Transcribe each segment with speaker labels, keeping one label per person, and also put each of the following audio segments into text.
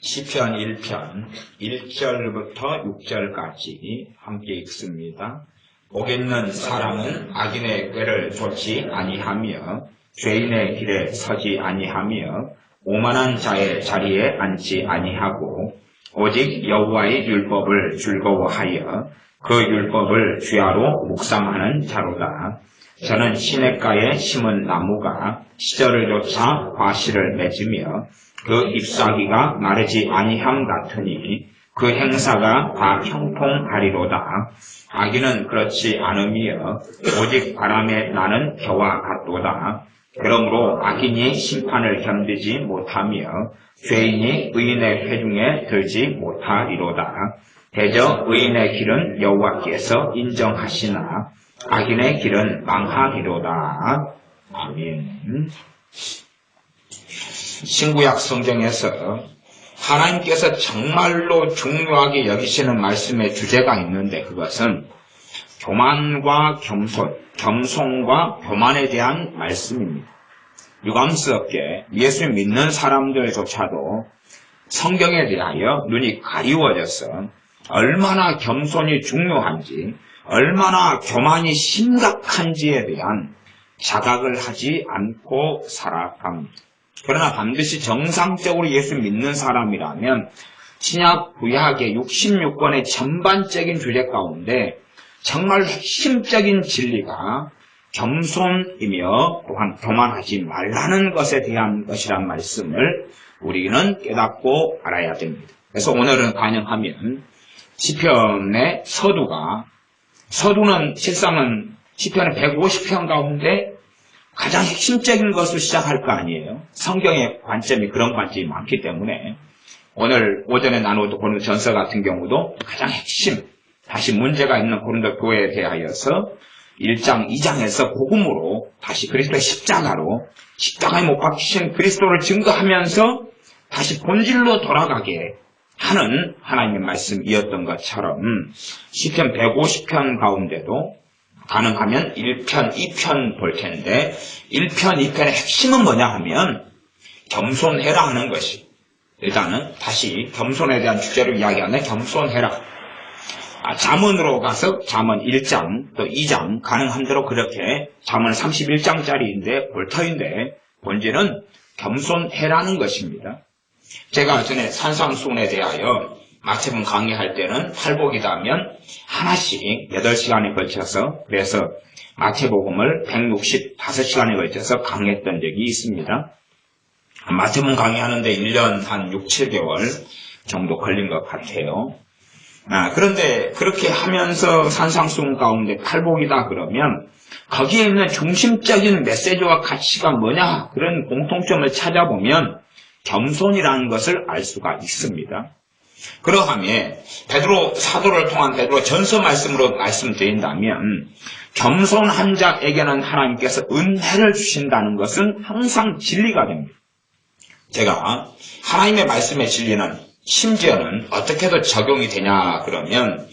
Speaker 1: 시편 1편 1절부터 6절까지 함께 읽습니다. 복 있는 사람은 악인의 꾀를 좇지 아니하며 죄인의 길에 서지 아니하며 오만한 자의 자리에 앉지 아니하고 오직 여호와의 율법을 즐거워하여 그 율법을 주야로 묵상하는 자로다. 저는 시냇가에 심은 나무가 시절을 쫓아 과실을 맺으며 그 잎사귀가 마르지 아니함 같으니 그 행사가 다 형통하리로다. 악인은 그렇지 않으며 오직 바람에 나는 겨와 같도다. 그러므로 악인이 심판을 견디지 못하며 죄인이 의인의 회중에 들지 못하리로다. 대저 의인의 길은 여호와께서 인정하시나 악인의 길은 망하리로다. 아멘. 신구약 성경에서 하나님께서 정말로 중요하게 여기시는 말씀의 주제가 있는데 그것은 교만과 겸손, 겸손과 교만에 대한 말씀입니다. 유감스럽게 예수 믿는 사람들조차도 성경에 대하여 눈이 가리워져서 얼마나 겸손이 중요한지, 얼마나 교만이 심각한지에 대한 자각을 하지 않고 살아갑니다. 그러나 반드시 정상적으로 예수 믿는 사람이라면 신약 구약의 66권의 전반적인 주제 가운데 정말 핵심적인 진리가 겸손이며 또한 교만하지 말라는 것에 대한 것이란 말씀을 우리는 깨닫고 알아야 됩니다. 그래서 오늘은 가능하면 시편의 서두는 실상은 시편의 150편 가운데 가장 핵심적인 것을 시작할 거 아니에요. 성경의 관점이 그런 관점이 많기 때문에 오늘 오전에 나누었던 고린도 전서 같은 경우도 가장 핵심, 다시 문제가 있는 고린도 교회에 대하여서 1장, 2장에서 복음으로 다시 그리스도의 십자가에 못 박히신 그리스도를 증거하면서 다시 본질로 돌아가게 하는 하나님의 말씀이었던 것처럼 시편 150편 가운데도 가능하면 1편, 2편 볼 텐데 1편, 2편의 핵심은 뭐냐 하면 겸손해라 하는 것이 일단은 다시 겸손에 대한 주제로 이야기하는 겸손해라. 잠언으로 가서 잠언 1장 또 2장 가능한 대로 그렇게 잠언 31장짜리인데 볼터인데 본질은 겸손해라는 것입니다. 제가 전에 산상수훈에 대하여 마태복음 강의할 때는 팔복이다면 하나씩 8시간에 걸쳐서 그래서 마태복음을 165시간에 걸쳐서 강의했던 적이 있습니다. 마태복음 강의하는데 1년 한 6, 7개월 정도 걸린 것 같아요. 그런데 그렇게 하면서 산상수훈 가운데 팔복이다 그러면 거기에 있는 중심적인 메시지와 가치가 뭐냐 그런 공통점을 찾아보면 겸손이라는 것을 알 수가 있습니다. 그러하면 베드로 사도를 통한 베드로 전서 말씀으로 말씀드린다면 겸손한 자에게는 하나님께서 은혜를 주신다는 것은 항상 진리가 됩니다. 제가 하나님의 말씀의 진리는 심지어는 어떻게도 적용이 되냐 그러면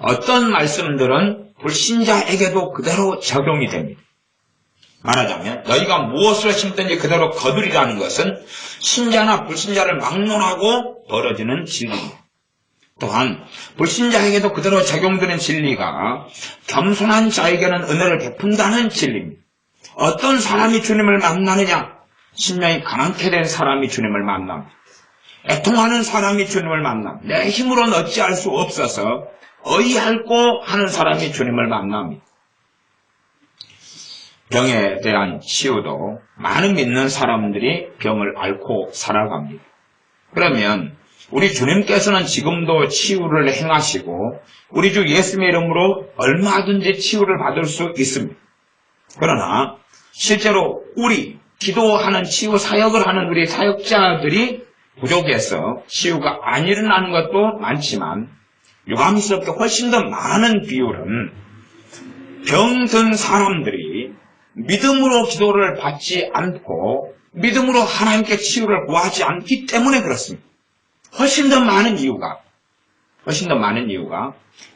Speaker 1: 어떤 말씀들은 불신자에게도 그대로 적용이 됩니다. 말하자면 너희가 무엇을 심든지 그대로 거두리라는 것은 신자나 불신자를 막론하고 벌어지는 진리입니다. 또한 불신자에게도 그대로 적용되는 진리가 겸손한 자에게는 은혜를 베푼다는 진리입니다. 어떤 사람이 주님을 만나느냐? 심령이 가난케 된 사람이 주님을 만납니다. 애통하는 사람이 주님을 만납니다. 내 힘으로는 어찌할 수 없어서 어이할고 하는 사람이 주님을 만납니다. 병에 대한 치유도 많은 믿는 사람들이 병을 앓고 살아갑니다. 그러면 우리 주님께서는 지금도 치유를 행하시고 우리 주 예수님의 이름으로 얼마든지 치유를 받을 수 있습니다. 그러나 실제로 우리 기도하는 치유 사역을 하는 우리 사역자들이 부족해서 치유가 안 일어나는 것도 많지만 유감스럽게 훨씬 더 많은 비율은 병든 사람들이 믿음으로 기도를 받지 않고 믿음으로 하나님께 치유를 구하지 않기 때문에 그렇습니다. 훨씬 더 많은 이유가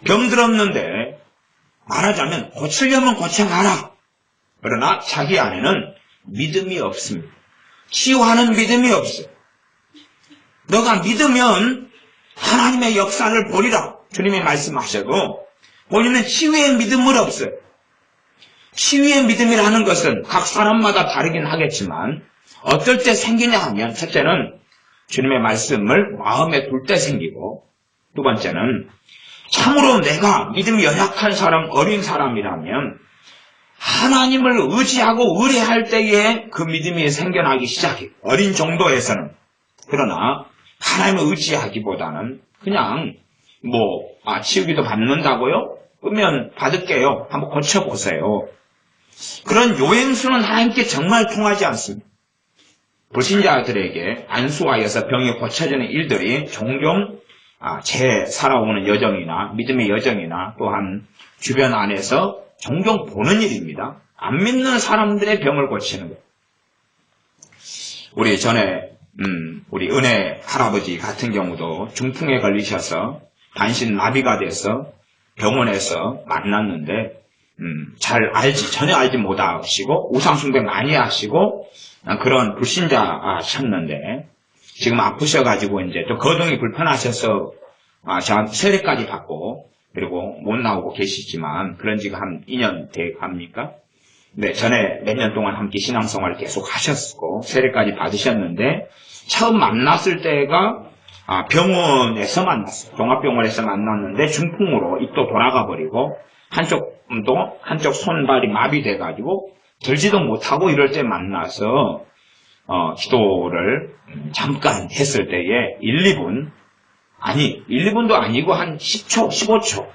Speaker 1: 병들었는데 말하자면 고치려면 고쳐놔라. 그러나 자기 안에는 믿음이 없습니다. 치유하는 믿음이 없어요. 너가 믿으면 하나님의 역사를 보리라. 주님이 말씀하셔도 본인은 치유의 믿음은 없어요. 치유의 믿음이라는 것은 각 사람마다 다르긴 하겠지만 어떨 때 생기냐 하면 첫째는 주님의 말씀을 마음에 둘 때 생기고 두 번째는 참으로 내가 믿음이 연약한 사람, 어린 사람이라면 하나님을 의지하고 의뢰할 때에 그 믿음이 생겨나기 시작해요. 어린 정도에서는. 그러나 하나님을 의지하기보다는 그냥 치유기도 받는다고요? 그러면 받을게요. 한번 고쳐보세요. 그런 요행수는 하나님께 정말 통하지 않습니다. 불신자들에게 안수하여서 병이 고쳐지는 일들이 종종 제 살아오는 여정이나 믿음의 여정이나 또한 주변 안에서 종종 보는 일입니다. 안 믿는 사람들의 병을 고치는 것. 우리 전에 우리 은혜 할아버지 같은 경우도 중풍에 걸리셔서 단신 마비가 돼서 병원에서 만났는데 전혀 알지 못하시고 우상숭배 많이 하시고 그런 불신자셨는데 지금 아프셔가지고 이제 또 거동이 불편하셔서 세례까지 받고 그리고 못 나오고 계시지만 그런 지가 한 2년 돼 갑니까? 네, 전에 몇 년 동안 함께 신앙생활을 계속 하셨고 세례까지 받으셨는데 처음 만났을 때가 병원에서 만났어요. 종합병원에서 만났는데 중풍으로 입도 돌아가 버리고 한쪽 손발이 마비돼가지고 들지도 못하고 이럴 때 만나서 기도를 잠깐 했을 때에 1, 2분도 아니고 한 10초, 15초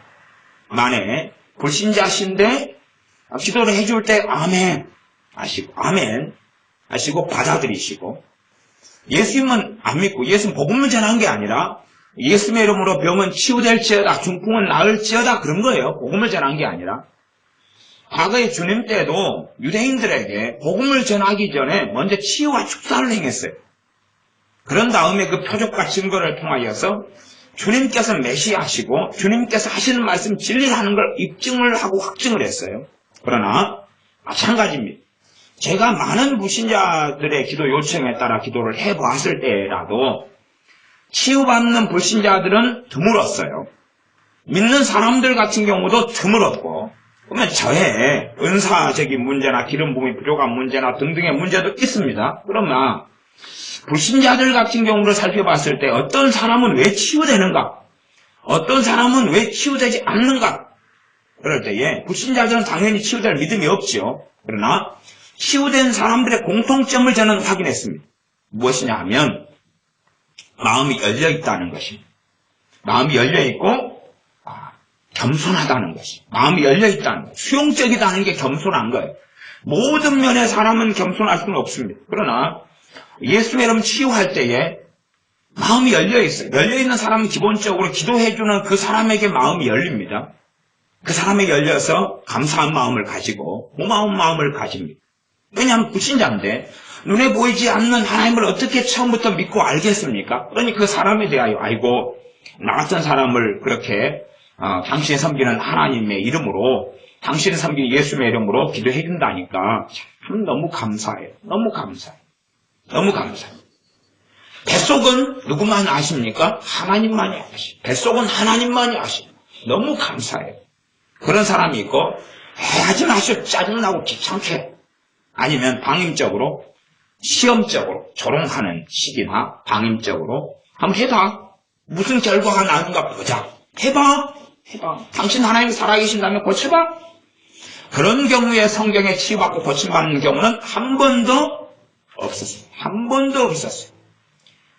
Speaker 1: 만에 불신자신데 기도를 해줄 때 아멘 하시고 받아들이시고 예수님은 안 믿고 예수는 복음을 전한 게 아니라 예수님의 이름으로 병은 치유될지어다 중풍은 나을지어다 그런 거예요. 복음을 전한 게 아니라 과거에 주님 때도 유대인들에게 복음을 전하기 전에 먼저 치유와 축사를 행했어요. 그런 다음에 그 표적과 증거를 통하여서 주님께서 메시아시고 주님께서 하시는 말씀 진리라는 걸 입증을 하고 확증을 했어요. 그러나 마찬가지입니다. 제가 많은 불신자들의 기도 요청에 따라 기도를 해보았을 때라도 치유받는 불신자들은 드물었어요. 믿는 사람들 같은 경우도 드물었고 그러면 저의 은사적인 문제나 기름 부음이 부족한 문제나 등등의 문제도 있습니다. 그러나 불신자들 같은 경우를 살펴봤을 때 어떤 사람은 왜 치유되는가? 어떤 사람은 왜 치유되지 않는가? 그럴 때에 불신자들은 당연히 치유될 믿음이 없지요. 그러나 치유된 사람들의 공통점을 저는 확인했습니다. 무엇이냐 하면 마음이 열려있다는 것입니다. 마음이 열려있고 겸손하다는 것이 마음이 열려있다는 것, 수용적이다는 게 겸손한 거예요. 모든 면의 사람은 겸손할 수는 없습니다. 그러나 예수의 이름 치유할 때에 마음이 열려있어요. 열려있는 사람은 기본적으로 기도해주는 그 사람에게 마음이 열립니다. 그 사람에게 열려서 감사한 마음을 가지고 고마운 마음을 가집니다. 왜냐하면 불신자인데 눈에 보이지 않는 하나님을 어떻게 처음부터 믿고 알겠습니까? 그러니 그 사람에 대하여 아이고 나 같은 사람을 그렇게 당신이 섬기는 하나님의 이름으로 당신이 섬기는 예수의 이름으로 기도해 준다니까 참 너무 감사해요. 너무 감사해요. 너무 감사해요. 뱃속은 누구만 아십니까? 하나님만이 아시죠. 뱃속은 하나님만이 아시죠. 너무 감사해요. 그런 사람이 있고 하지 마시오. 짜증나고 귀찮게 아니면 방임적으로 시험적으로 조롱하는 시기나 방임적으로 한번 해봐. 무슨 결과가 나는가 보자. 해봐. 당신 하나님이 살아계신다면 고쳐봐. 그런 경우에 성경에 치유받고 고침받는 경우는 한 번도 없었어요. 한 번도 없었어요.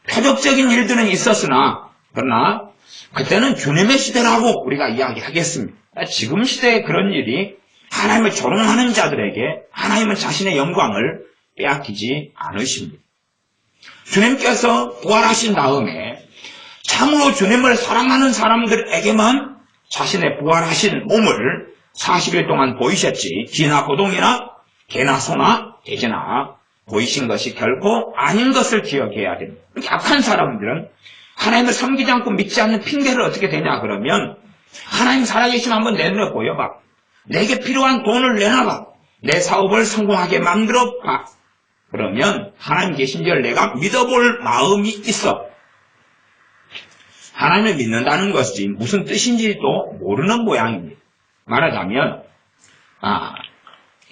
Speaker 1: 표적적인 일들은 있었으나 그러나 그때는 주님의 시대라고 우리가 이야기하겠습니다. 지금 시대에 그런 일이 하나님을 조롱하는 자들에게 하나님은 자신의 영광을 빼앗기지 않으십니다. 주님께서 부활하신 다음에 참으로 주님을 사랑하는 사람들에게만 자신의 부활하신 몸을 40일 동안 보이셨지 기나 고동이나 개나 소나 돼지나 보이신 것이 결코 아닌 것을 기억해야 됩니다. 약한 사람들은 하나님을 섬기지 않고 믿지 않는 핑계를 어떻게 되냐 그러면 하나님 살아계시면 한번 내놓아 보여봐. 내게 필요한 돈을 내놔봐. 내 사업을 성공하게 만들어봐. 그러면 하나님 계신 줄 내가 믿어볼 마음이 있어. 하나님을 믿는다는 것이 무슨 뜻인지도 모르는 모양입니다. 말하자면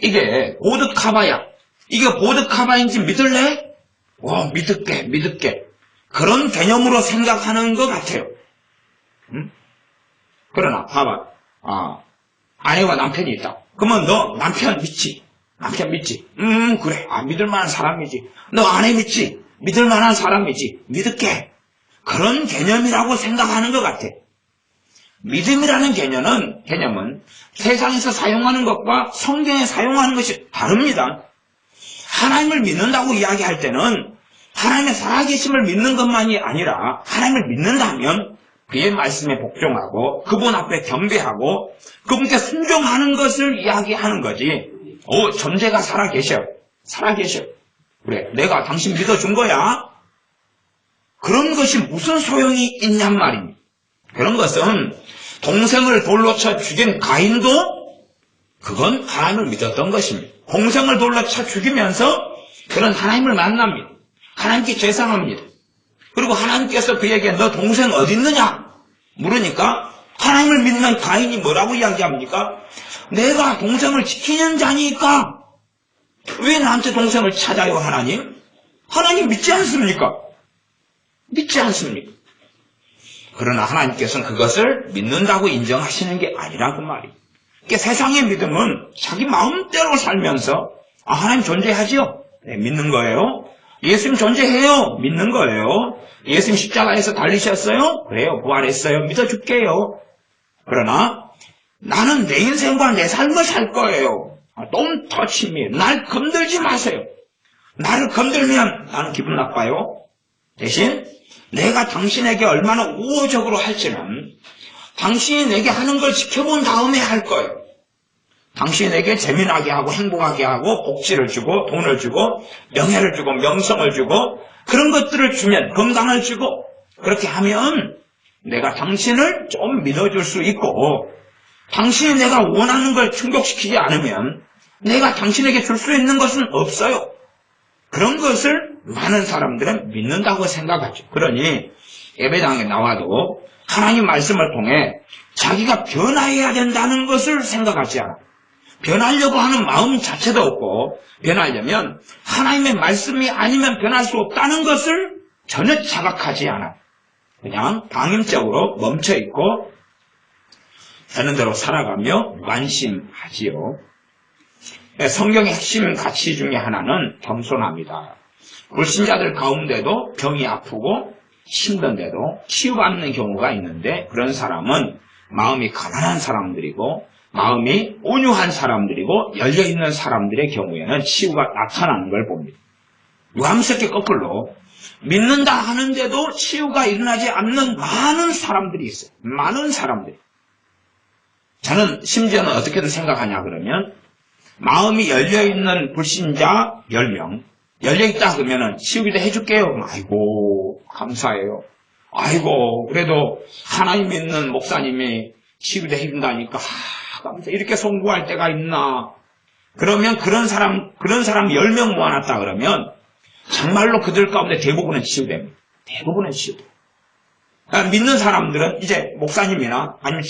Speaker 1: 이게 보드카바야. 이게 보드카바인지 믿을래? 믿을게. 그런 개념으로 생각하는 것 같아요. 그러나 봐봐. 아내와 남편이 있다. 그러면 너 남편 믿지? 그래. 믿을 만한 사람이지. 너 아내 믿지? 믿을 만한 사람이지. 믿을게. 그런 개념이라고 생각하는 것 같아. 믿음이라는 개념은 세상에서 사용하는 것과 성경에 사용하는 것이 다릅니다. 하나님을 믿는다고 이야기할 때는 하나님의 살아계심을 믿는 것만이 아니라 하나님을 믿는다면 그의 말씀에 복종하고 그분 앞에 경배하고 그분께 순종하는 것을 이야기하는 거지. 존재가 살아계셔. 그래, 내가 당신 믿어준 거야. 그런 것이 무슨 소용이 있냔 말입니다. 그런 것은 동생을 돌로 쳐 죽인 가인도 그건 하나님을 믿었던 것입니다. 동생을 돌로 쳐 죽이면서 그런 하나님을 만납니다. 하나님께 죄송합니다. 그리고 하나님께서 그에게 너 동생 어디 있느냐 물으니까 하나님을 믿는 가인이 뭐라고 이야기합니까? 내가 동생을 지키는 자니까 왜 나한테 동생을 찾아요 하나님? 하나님 믿지 않습니까? 그러나 하나님께서는 그것을 믿는다고 인정하시는 게 아니라 그 말이에요. 그러니까 세상의 믿음은 자기 마음대로 살면서 하나님 존재하지요? 네, 믿는 거예요. 예수님 존재해요. 믿는 거예요. 예수님 십자가에서 달리셨어요? 그래요. 부활했어요. 믿어줄게요. 그러나 나는 내 인생과 내 삶을 살 거예요. Don't touch me. 날 건들지 마세요. 나를 건들면 나는 기분 나빠요. 대신 내가 당신에게 얼마나 우호적으로 할지는 당신이 내게 하는 걸 지켜본 다음에 할 거예요. 당신이 내게 재미나게 하고 행복하게 하고 복지를 주고 돈을 주고 명예를 주고 명성을 주고 그런 것들을 주면 건강을 주고 그렇게 하면 내가 당신을 좀 믿어줄 수 있고 당신이 내가 원하는 걸 충족시키지 않으면 내가 당신에게 줄 수 있는 것은 없어요. 그런 것을 많은 사람들은 믿는다고 생각하죠. 그러니 예배당에 나와도 하나님 말씀을 통해 자기가 변화해야 된다는 것을 생각하지 않아요. 변하려고 하는 마음 자체도 없고 변하려면 하나님의 말씀이 아니면 변할 수 없다는 것을 전혀 자각하지 않아요. 그냥 방임적으로 멈춰있고 되는 대로 살아가며 완심하지요. 성경의 핵심 가치 중에 하나는 겸손합니다. 불신자들 가운데도 병이 아프고 힘든데도 치유받는 경우가 있는데 그런 사람은 마음이 가난한 사람들이고 마음이 온유한 사람들이고 열려있는 사람들의 경우에는 치유가 나타나는 걸 봅니다. 유감스럽게 거꾸로 믿는다 하는데도 치유가 일어나지 않는 많은 사람들이 있어요. 많은 사람들이. 저는 심지어는 어떻게든 생각하냐 그러면 마음이 열려있는 불신자 10명 열려있다 그러면은 치유기도 해줄게요. 아이고 감사해요. 아이고 그래도 하나님 믿는 목사님이 치유기도 해준다니까 감사. 이렇게 송구할 때가 있나. 그러면 그런 사람 10명 모아놨다 그러면 정말로 그들 가운데 대부분은 치유됩니다. 대부분은 치유돼요. 믿는 사람들은 이제 목사님이나 아니면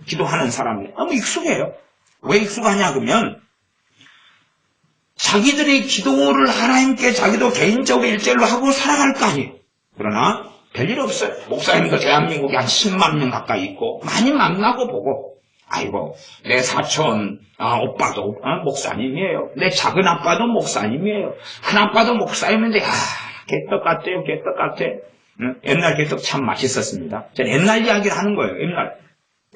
Speaker 1: 기도하는 사람들 너무 익숙해요. 왜 익숙하냐 그러면 자기들이 기도를 하나님께 자기도 개인적으로 일절로 하고 살아갈 거 아니에요. 그러나 별일 없어요. 목사님도 대한민국에 한 10만 명 가까이 있고 많이 만나고 보고 아이고 내 사촌 오빠도 목사님이에요. 내 작은 아빠도 목사님이에요. 큰 아빠도 목사님인데 개떡 같아요. 개떡 같아. 옛날 개떡 참 맛있었습니다. 저는 옛날 이야기를 하는 거예요. 옛날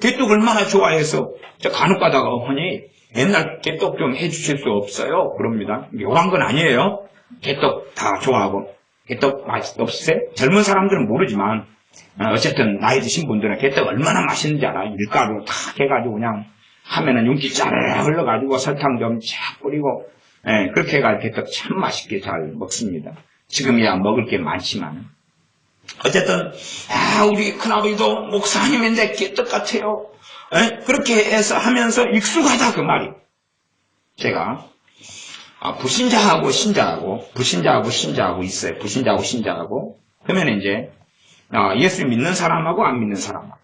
Speaker 1: 개떡 얼마나 좋아해서 저 간혹 가다가 어머니 옛날 개떡 좀 해주실 수 없어요? 그럽니다. 묘한 건 아니에요. 개떡 다 좋아하고 개떡 맛 없으세요? 젊은 사람들은 모르지만 어쨌든 나이 드신 분들은 개떡 얼마나 맛있는지 알아요. 밀가루 다 해가지고 그냥 하면은 윤기 짜르르 흘러가지고 설탕 좀 쫙 뿌리고 그렇게 해가지고 개떡 참 맛있게 잘 먹습니다. 지금이야 먹을 게 많지만 어쨌든 우리 큰아버지도 목사님인데 개떡 같아요. 그렇게 해서 하면서 익숙하다 그 말이. 제가 불신자하고 신자하고 있어요. 불신자하고 신자하고. 그러면 이제 예수 믿는 사람하고 안 믿는 사람하고.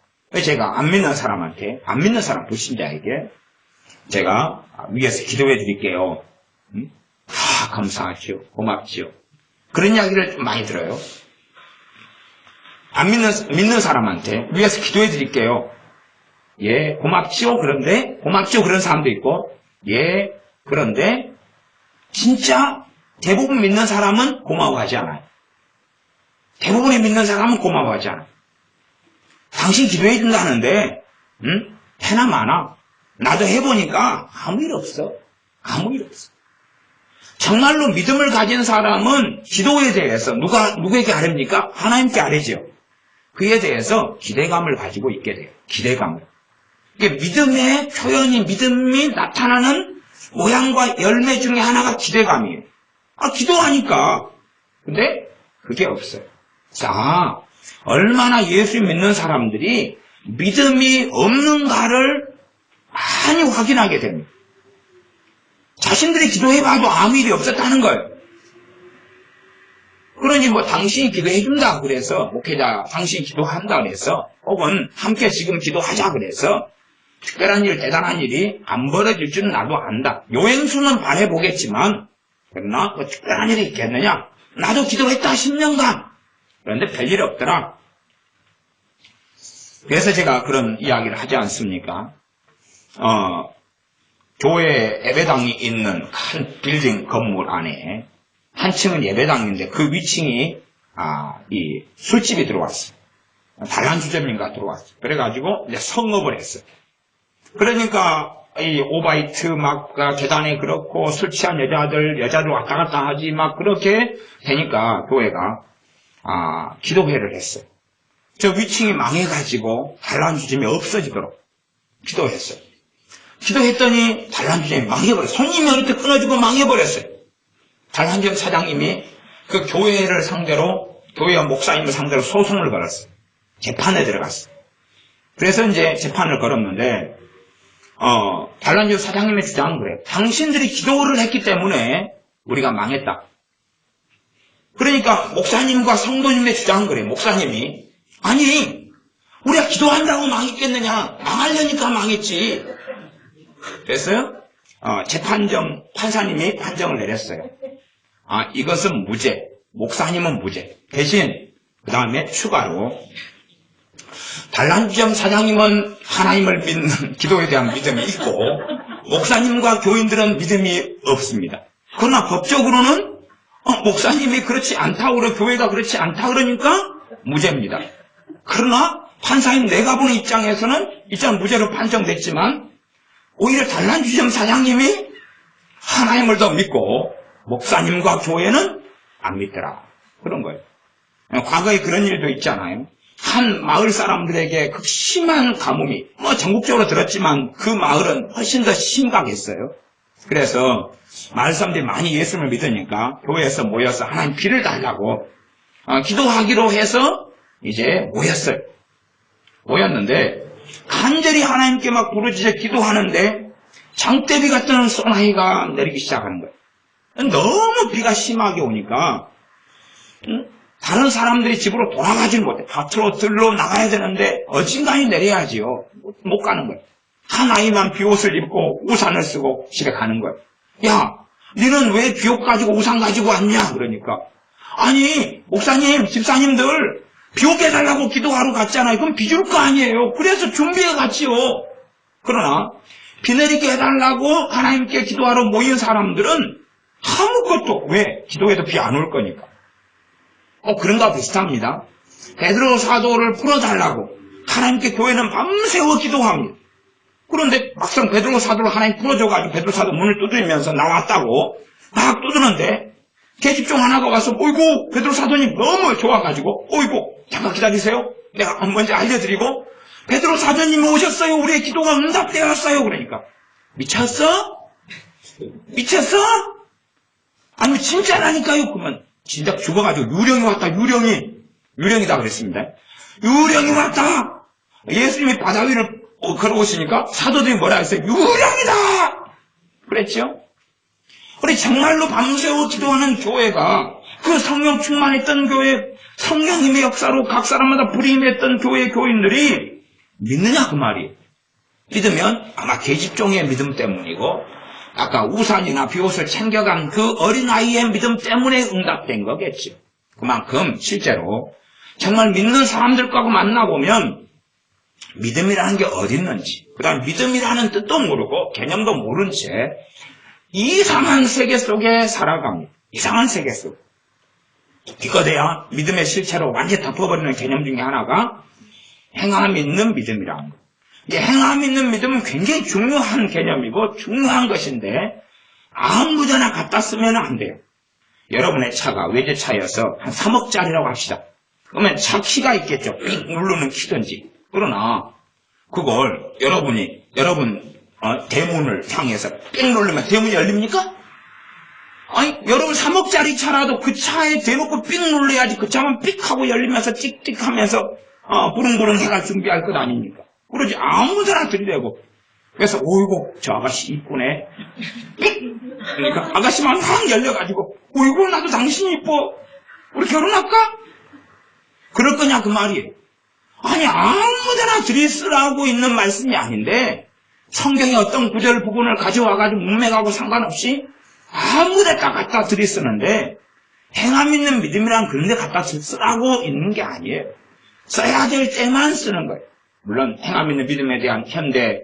Speaker 1: 제가 안 믿는 사람한테, 안 믿는 사람 불신자에게 제가 위에서 기도해 드릴게요. 감사하지요. 고맙지요. 그런 이야기를 좀 많이 들어요. 안 믿는 사람한테 위에서 기도해 드릴게요. 예, 고맙지요. 그런데, 고맙지요. 그런 사람도 있고, 예, 그런데, 진짜 대부분 믿는 사람은 고마워하지 않아요. 대부분이 믿는 사람은 고마워하지 않아요. 당신 기도해 준다는데, 해나 마나. 나도 해보니까 아무 일 없어. 아무 일 없어. 정말로 믿음을 가진 사람은 기도에 대해서 누구에게 아뢰입니까? 하나님께 아뢰죠. 그에 대해서 기대감을 가지고 있게 돼요. 기대감을. 이게 믿음의 표현이, 믿음이 나타나는 모양과 열매 중에 하나가 기대감이에요. 기도하니까. 근데 그게 없어요. 자, 얼마나 예수 믿는 사람들이 믿음이 없는가를 많이 확인하게 됩니다. 자신들이 기도해봐도 아무 일이 없었다는 거예요. 그러니 당신이 기도해준다 그래서, 목회자 당신이 기도한다 그래서, 혹은 함께 지금 기도하자 그래서 특별한 일, 대단한 일이 안 벌어질 줄은 나도 안다. 요행수는 바라보겠지만, 그러나 그 특별한 일이 있겠느냐? 나도 기도했다 10년간. 그런데 별일 없더라. 그래서 제가 그런 이야기를 하지 않습니까? 교회 예배당이 있는 큰 빌딩 건물 안에 한 층은 예배당인데 그 위층이 이 술집이 들어왔어요. 단란주점인가 들어왔어요. 그래가지고 이제 성업을 했어요. 그러니까 이 오바이트 막 계단에 그렇고 술 취한 여자들 왔다 갔다 하지 막 그렇게 되니까 교회가 기도회를 했어요. 저 위층이 망해가지고 단란주점이 없어지도록 기도했어요. 기도했더니 단란주점이 망해버렸어요. 손님이 어릴 때 끊어지고 망해버렸어요. 단란주점 사장님이 그 교회를 상대로, 교회와 목사님을 상대로 소송을 걸었어요. 재판에 들어갔어요. 그래서 이제 재판을 걸었는데, 단란주점 사장님의 주장은 그래요. 당신들이 기도를 했기 때문에 우리가 망했다. 그러니까 목사님과 성도님의 주장은 그래요. 목사님이, 아니, 우리가 기도한다고 망했겠느냐? 망하려니까 망했지. 그래서 판사님이 판정을 내렸어요. 이것은 무죄, 목사님은 무죄. 대신 그 다음에 추가로 단란주점 사장님은 하나님을 믿는 기도에 대한 믿음이 있고 목사님과 교인들은 믿음이 없습니다. 그러나 법적으로는 목사님이 그렇지 않다 그러 교회가 그렇지 않다 그러니까 무죄입니다. 그러나 판사인 내가 보는 입장에서는 일단 무죄로 판정됐지만 오히려 단란주점 사장님이 하나님을 더 믿고 목사님과 교회는 안 믿더라. 그런 거예요. 과거에 그런 일도 있잖아요. 한 마을 사람들에게 극심한 가뭄이 전국적으로 들었지만 그 마을은 훨씬 더 심각했어요. 그래서 마을 사람들이 많이 예수를 믿으니까 교회에서 모여서 하나님 비를 달라고 기도하기로 해서 이제 모였어요. 모였는데 간절히 하나님께 막 부르짖어 기도하는데 장대비 같은 소나기가 내리기 시작하는 거예요. 너무 비가 심하게 오니까 다른 사람들이 집으로 돌아가질 못해. 밭으로 들러 나가야 되는데 어딘가에 내려야지요. 못 가는 거예요. 한 아이만 비옷을 입고 우산을 쓰고 집에 가는 거예요. 야, 너는 왜 비옷 가지고 우산 가지고 왔냐? 그러니까 아니 목사님, 집사님들 비옷 해달라고 기도하러 갔잖아요. 그럼 비 줄 거 아니에요. 그래서 준비해 갔지요. 그러나 비 내리게 해달라고 하나님께 기도하러 모인 사람들은 아무것도, 왜? 기도해도 비 안 올 거니까. 그런 거와 비슷합니다. 베드로 사도를 풀어달라고 하나님께 교회는 밤새워 기도합니다. 그런데 막상 베드로 사도를 하나님 풀어줘가지고 베드로 사도 문을 두드리면서 나왔다고 막 두드는데 계집종 하나가 와서 어이구 베드로 사도님 너무 좋아가지고 어이구 잠깐 기다리세요. 내가 먼저 알려드리고 베드로 사도님이 오셨어요. 우리의 기도가 응답되었어요. 그러니까 미쳤어? 미쳤어? 아니 진짜라니까요. 그러면 진짜 죽어가지고 유령이 왔다. 유령이다 그랬습니다. 유령이 왔다. 예수님이 바다 위를 걸어오시니까 사도들이 뭐라 했어요? 유령이다. 그랬죠. 우리 정말로 밤새워 기도하는 교회가 그 성령 충만했던 교회 성령님의 역사로 각 사람마다 불임했던 교회 교인들이 믿느냐 그 말이에요. 믿으면 아마 계집종의 믿음 때문이고 아까 우산이나 비옷을 챙겨간 그 어린아이의 믿음 때문에 응답된 거겠죠. 그만큼 실제로 정말 믿는 사람들과 만나보면 믿음이라는 게 어디 있는지, 그 다음 믿음이라는 뜻도 모르고 개념도 모른 채 이상한 세계 속에 살아갑니다. 이상한 세계 속. 이거대야 믿음의 실체로 완전히 덮어버리는 개념 중에 하나가 행함 있는 믿음이라는 거. 이 행함 있는 믿음은 굉장히 중요한 개념이고 중요한 것인데 아무데나 갖다 쓰면 안 돼요. 여러분의 차가 외제차여서 한 3억짜리라고 합시다. 그러면 차 키가 있겠죠. 삑 누르는 키든지. 그러나 그걸 여러분 대문을 향해서 삑 누르면 대문이 열립니까? 아니 여러분 3억짜리 차라도 그 차에 대놓고 삑 눌러야지 그 차만 삑 하고 열리면서 찍찍하면서 부릉부릉 해갈 준비할 것 아닙니까? 그러지 아무데나 들이대고 그래서 오이고 저 아가씨 이쁘네. 그러니까 아가씨만 확 열려가지고 오이고 나도 당신 이뻐. 우리 결혼할까? 그럴 거냐 그 말이에요. 아니 아무데나 들이쓰라고 있는 말씀이 아닌데 성경의 어떤 구절 부분을 가져와가지고 문맥하고 상관없이 아무데나 갖다 들이쓰는데 행함 있는 믿음이란 그런 데 갖다 쓰라고 있는 게 아니에요. 써야 될 때만 쓰는 거예요. 물론 행함 있는 믿음에 대한 현대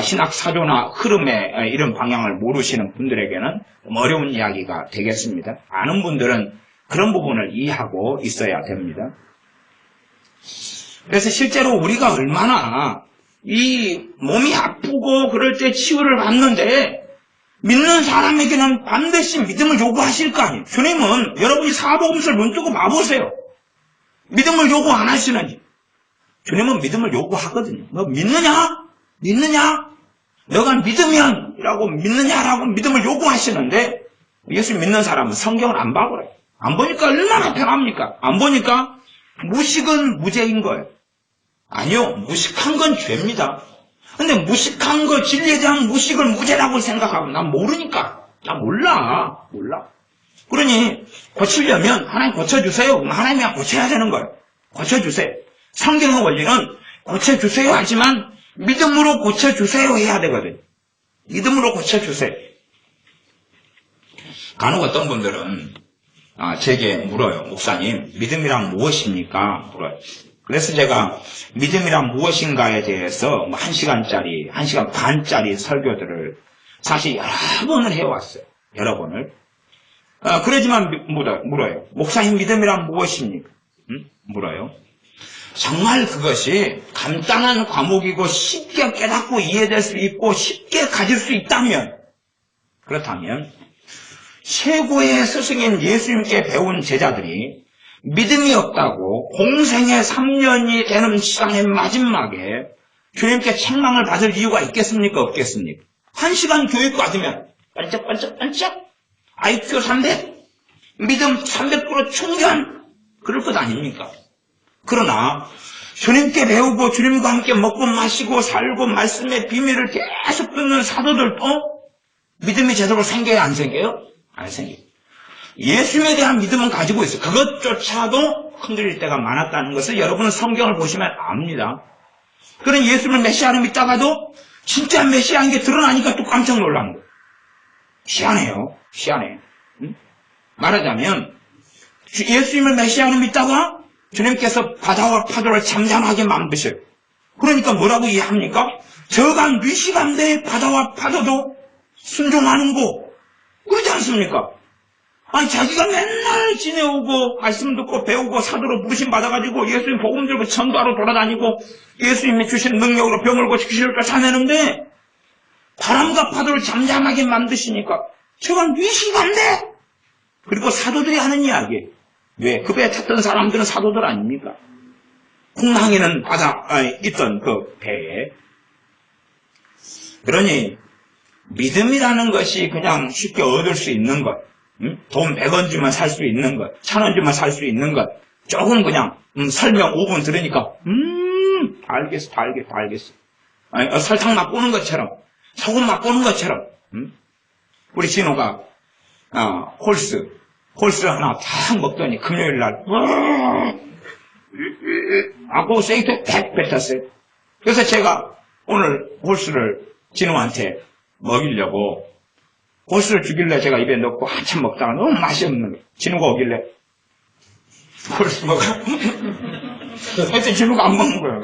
Speaker 1: 신학 사조나 흐름의 이런 방향을 모르시는 분들에게는 좀 어려운 이야기가 되겠습니다. 아는 분들은 그런 부분을 이해하고 있어야 됩니다. 그래서 실제로 우리가 얼마나 이 몸이 아프고 그럴 때 치유를 받는데 믿는 사람에게는 반드시 믿음을 요구하실 거 아니에요. 주님은 여러분이 사복음서를 눈 뜨고 봐보세요. 믿음을 요구 안 하시는지. 주님은 믿음을 요구하거든요. 너 믿느냐? 믿느냐? 너가 믿으면 이라고 믿느냐라고 믿음을 요구하시는데 예수 믿는 사람은 성경을 안 봐버려요. 안 보니까 얼마나 편합니까? 안 보니까 무식은 무죄인 거예요. 아니요. 무식한 건 죄입니다. 근데 무식한 거 진리에 대한 무식을 무죄라고 생각하고 난 모르니까. 나 몰라. 그러니 고치려면 하나님 고쳐주세요. 하나님이 그냥 고쳐야 되는 거예요. 고쳐주세요. 성경의 원리는 고쳐주세요 하지만 믿음으로 고쳐주세요 해야 되거든요. 믿음으로 고쳐주세요. 간혹 어떤 분들은 제게 물어요. 목사님, 믿음이란 무엇입니까? 물어요. 그래서 제가 믿음이란 무엇인가에 대해서 1시간짜리, 1시간 반짜리 설교들을 사실 여러 번을 해왔어요. 여러 번을. 그러지만 물어요. 목사님, 믿음이란 무엇입니까? 물어요. 정말 그것이 간단한 과목이고 쉽게 깨닫고 이해될 수 있고 쉽게 가질 수 있다면, 그렇다면 최고의 스승인 예수님께 배운 제자들이 믿음이 없다고 공생의 3년이 되는 시간의 마지막에 주님께 책망을 받을 이유가 있겠습니까? 없겠습니까? 1시간 교육 받으면 반짝반짝반짝 IQ 300, 믿음 300% 충전, 그럴 것 아닙니까? 그러나 주님께 배우고 주님과 함께 먹고 마시고 살고 말씀의 비밀을 계속 듣는 사도들도 믿음이 제대로 생겨요? 안 생겨요? 안 생겨요. 예수에 대한 믿음은 가지고 있어요. 그것조차도 흔들릴 때가 많았다는 것을 여러분은 성경을 보시면 압니다. 그런 예수를 메시아로 믿다가도 진짜 메시아인 게 드러나니까 또 깜짝 놀라는 거예요. 희한해요. 응? 말하자면 예수님을 메시아로 믿다가 주님께서 바다와 파도를 잠잠하게 만드셔요. 그러니까 뭐라고 이해합니까? 저가 뉘시간데 바다와 파도도 순종하는 거. 그렇지 않습니까? 아니 자기가 맨날 지내오고 말씀 듣고 배우고 사도로 부르심 받아가지고 예수님 복음 들고 전도하러 돌아다니고 예수님이 주신 능력으로 병을 고치시려고 찾아내는데 바람과 파도를 잠잠하게 만드시니까 저가 뉘시간데. 그리고 사도들이 하는 이야기. 왜? 그 배에 탔던 사람들은 사도들 아닙니까? 풍랑에는 있던 그 배에. 그러니 믿음이라는 것이 그냥 쉽게 얻을 수 있는 것, 돈 100원 주면 살 수 있는 것, 1000원 주면 살 수 있는 것, 조금 그냥 설명 5분 들으니까 다 알겠어. 아니, 설탕 맛보는 것처럼, 소금 맛보는 것처럼. 우리 진호가 홀스 홀수를 하나 탁 먹더니 금요일 날 하고 세이트 백 뱉었어요. 그래서 제가 오늘 홀수를 진우한테 먹이려고 홀수를 주길래 제가 입에 넣고 한참 먹다가 너무 맛이 없는 거예요. 진우가 오길래 홀수 먹어. 그래서 진우가 안 먹는 거예요.